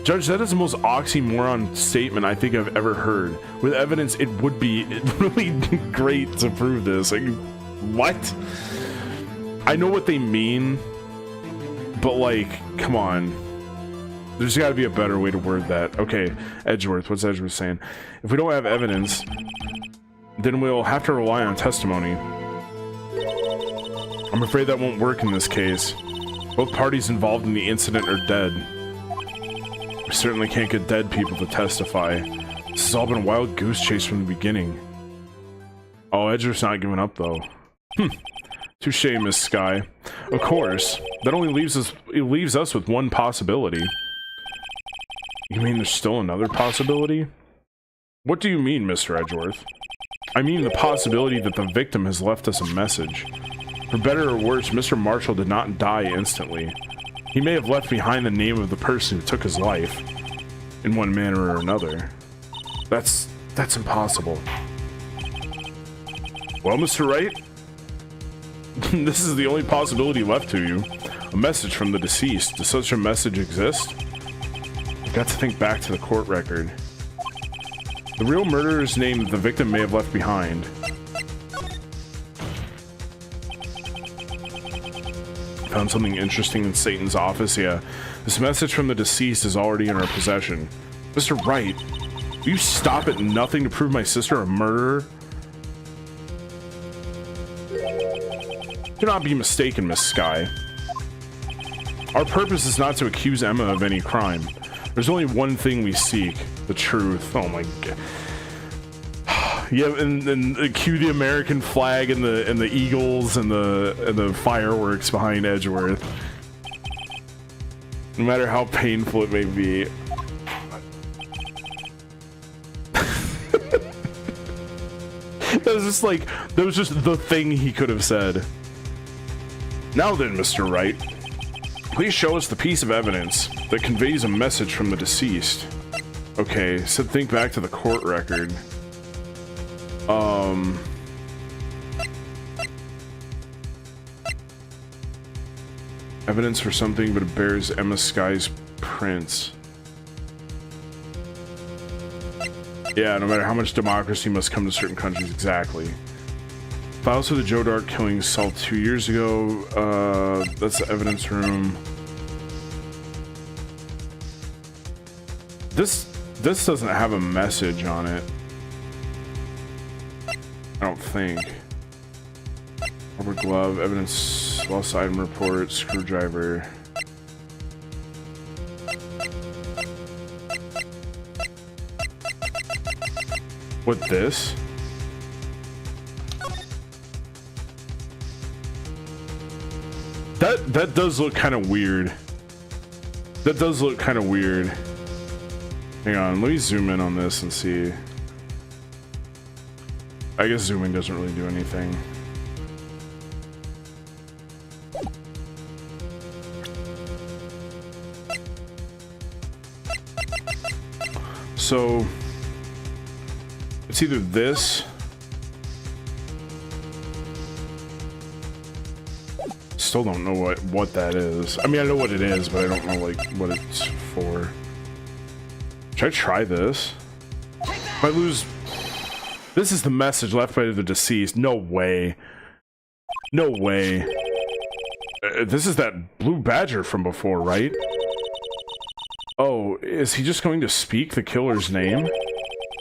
Judge, that is the most oxymoron statement I think I've ever heard. With evidence, it would be really great to prove this. Like, what? I know what they mean, but like, come on. There's gotta be a better way to word that. Okay, Edgeworth, what's Edgeworth saying? If we don't have evidence, then we'll have to rely on testimony. I'm afraid that won't work in this case. Both parties involved in the incident are dead. We certainly can't get dead people to testify. This has all been a wild goose chase from the beginning. Oh, Edgeworth's not giving up though. Touche, Miss Sky. Of course, that only leaves us with one possibility. You mean there's still another possibility? What do you mean, Mr. Edgeworth? I mean the possibility that the victim has left us a message. For better or worse, Mr. Marshall did not die instantly. He may have left behind the name of the person who took his life, in one manner or another. That's impossible. Well, Mr. Wright, this is the only possibility left to you. A message from the deceased. Does such a message exist? I've got to think back to the court record. The real murderer's name that the victim may have left behind. Found something interesting in Satan's office? Yeah. This message from the deceased is already in our possession. Mr. Wright, will you stop at nothing to prove my sister a murderer? Do not be mistaken, Miss Sky. Our purpose is not to accuse Emma of any crime. There's only one thing we seek, the truth. Oh my god. Yeah, and cue the American flag and the eagles and the fireworks behind Edgeworth. No matter how painful it may be. That was just the thing he could have said. Now then, Mr. Wright, please show us the piece of evidence that conveys a message from the deceased. Okay, so think back to the court record. Evidence for something, but it bears Emma Sky's prints. Yeah, no matter how much democracy must come to certain countries, exactly. Files for the Joe Dart killing solved 2 years ago. That's the evidence room. This doesn't have a message on it. I don't think. Rubber glove, evidence, lost item report, screwdriver. What, this? That does look kind of weird. That does look kind of weird. Hang on, let me zoom in on this and see. I guess zooming doesn't really do anything. So it's either this. Still don't know what that is. I mean, I know what it is, but I don't know like what it's for. Should I try this? If I lose... This is the message left by the deceased. No way. No way. This is that blue badger from before, right? Oh, is he just going to speak the killer's name?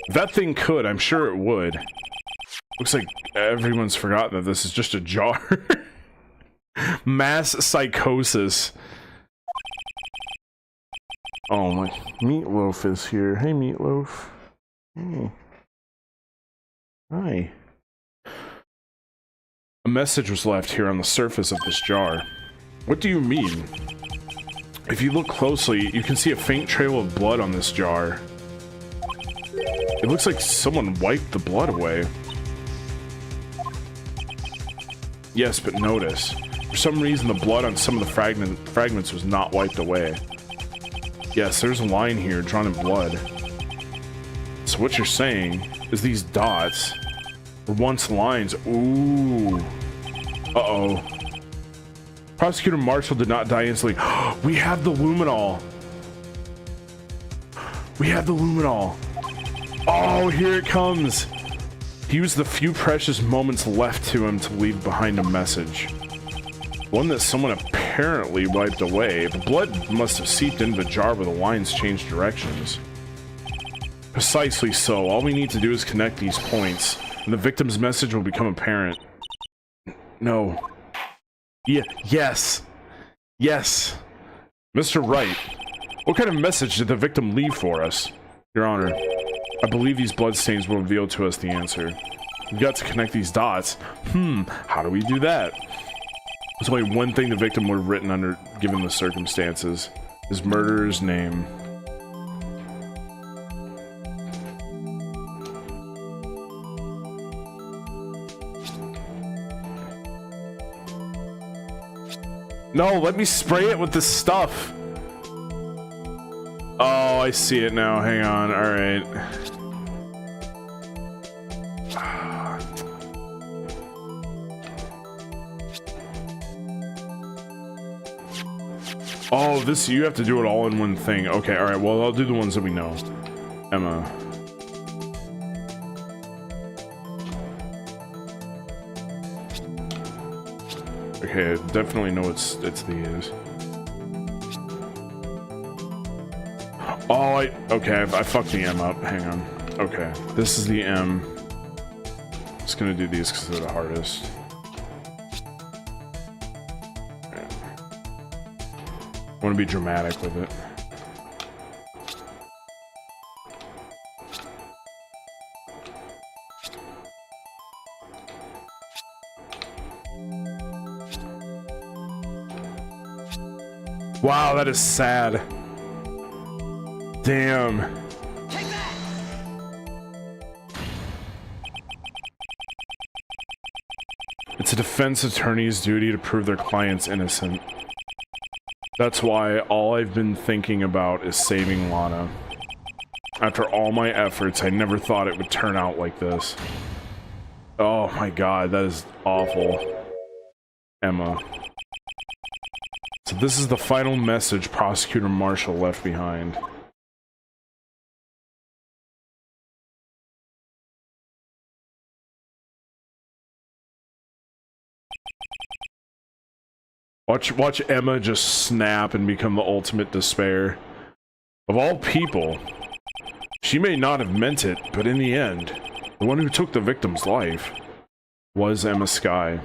If that thing could, I'm sure it would. Looks like everyone's forgotten that this is just a jar. Mass psychosis. Oh my, Meatloaf is here. Hey, Meatloaf. Hey. Hi. A message was left here on the surface of this jar. What do you mean? If you look closely, you can see a faint trail of blood on this jar. It looks like someone wiped the blood away. Yes, but notice. For some reason, the blood on some of the fragments was not wiped away. Yes, there's a line here drawn in blood. So what you're saying is these dots were once lines. Ooh. Uh-oh. Prosecutor Marshall did not die instantly. We have the luminol. We have the luminol. Oh, here it comes. He used the few precious moments left to him to leave behind a message. One that someone apparently wiped away. The blood must have seeped into the jar where the lines changed directions. Precisely so. All we need to do is connect these points, and the victim's message will become apparent. No. Yeah. Yes. Yes. Mr. Wright, what kind of message did the victim leave for us? Your Honor, I believe these bloodstains will reveal to us the answer. We've got to connect these dots. How do we do that? There's only one thing the victim would have written under, given the circumstances. His murderer's name. No, let me spray it with this stuff. Oh, I see it now. Hang on. All right. Oh, this, you have to do it all in one thing. Okay, all right. Well, I'll do the ones that we know. Emma. Okay, I definitely know it's these. Oh, okay, I fucked the M up. Hang on. Okay, this is the M. Just gonna do these because they're the hardest. Right. I want to be dramatic with it. Wow, that is sad. Damn. It's a defense attorney's duty to prove their client's innocent. That's why all I've been thinking about is saving Lana. After all my efforts, I never thought it would turn out like this. Oh my god, that is awful. Emma. So this is the final message Prosecutor Marshall left behind. Watch Emma just snap and become the ultimate despair. Of all people, she may not have meant it, but in the end, the one who took the victim's life was Emma Skye.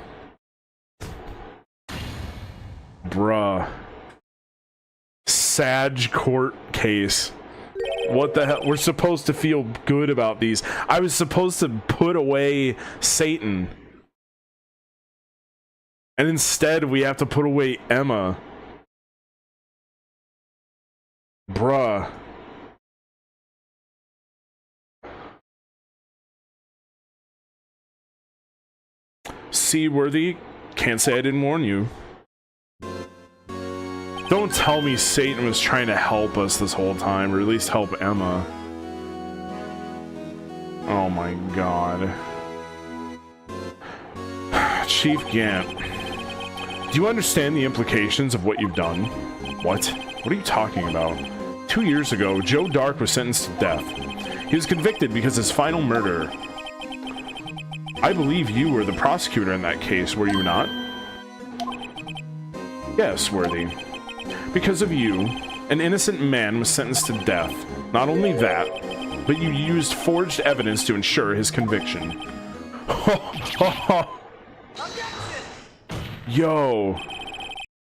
Bruh. Sag court case. What the hell? We're supposed to feel good about these. I was supposed to put away Satan. And instead, we have to put away Emma. Bruh. Seaworthy, can't say I didn't warn you. Don't tell me Satan was trying to help us this whole time, or at least help Emma. Oh my god. Chief Gant. Do you understand the implications of what you've done? What? What are you talking about? 2 years ago, Joe Dark was sentenced to death. He was convicted because his final murder. I believe you were the prosecutor in that case, were you not? Yes, Worthy. Because of you, an innocent man was sentenced to death. Not only that, but you used forged evidence to ensure his conviction. Yo.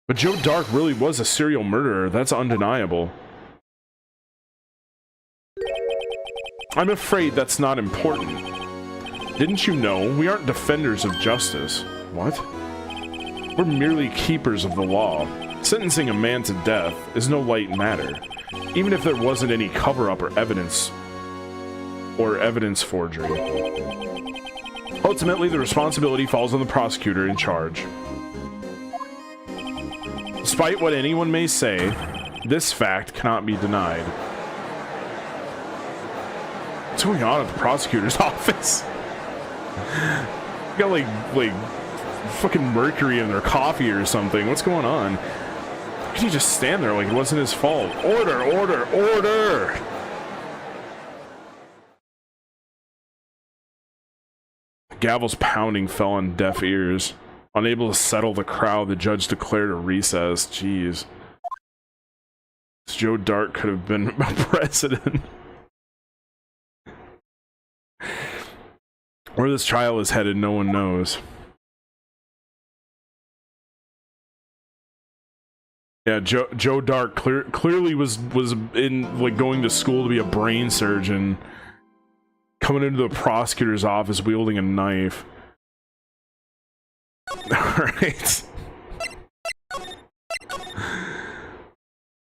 But Joe Dark really was a serial murderer, that's undeniable. I'm afraid that's not important. Didn't you know we aren't defenders of justice? What? We're merely keepers of the law. Sentencing a man to death is no light matter, even if there wasn't any cover-up or evidence forgery. Ultimately, the responsibility falls on the prosecutor in charge. Despite what anyone may say, this fact cannot be denied. What's going on at the prosecutor's office? Got like fucking mercury in their coffee or something. What's going on? How can he just stand there like it wasn't his fault? Order, order, order! The gavel's pounding fell on deaf ears. Unable to settle the crowd, the judge declared a recess. Jeez. Joe Dark could have been a president. Where this trial is headed, no one knows. Yeah, Joe Dark clearly was in like going to school to be a brain surgeon, coming into the prosecutor's office wielding a knife. All right.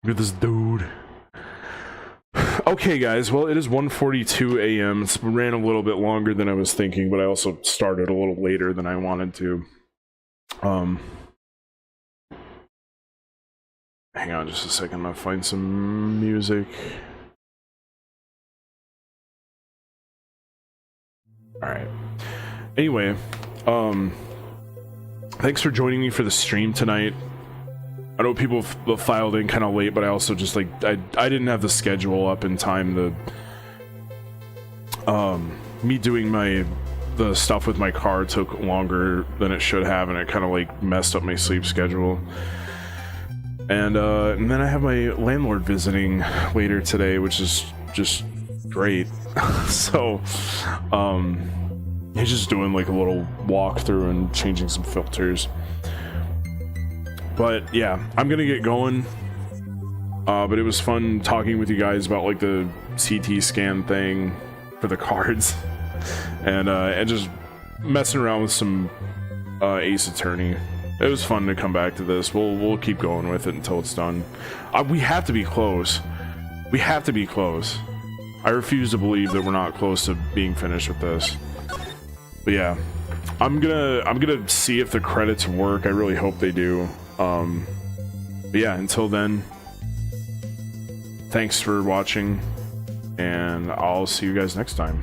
Look at this dude. Okay, guys. Well, it is 1:42 a.m. It's ran a little bit longer than I was thinking, but I also started a little later than I wanted to. Hang on just a second. I'm gonna find some music. All right. Anyway, thanks for joining me for the stream tonight. I know people filed in kind of late, but I also just like I didn't have the schedule up in time to me doing the stuff with my car took longer than it should have, and it kind of like messed up my sleep schedule. And then I have my landlord visiting later today, which is just great. So he's just doing like a little walkthrough and changing some filters. But yeah, I'm gonna get going. But it was fun talking with you guys about like the CT scan thing for the cards, and just messing around with some Ace Attorney It was fun to come back to this. We'll keep going with it until it's done. We have to be close. We have to be close. I refuse to believe that we're not close to being finished with this. But yeah, I'm gonna see if the credits work. I really hope they do. But yeah, until then, thanks for watching, and I'll see you guys next time.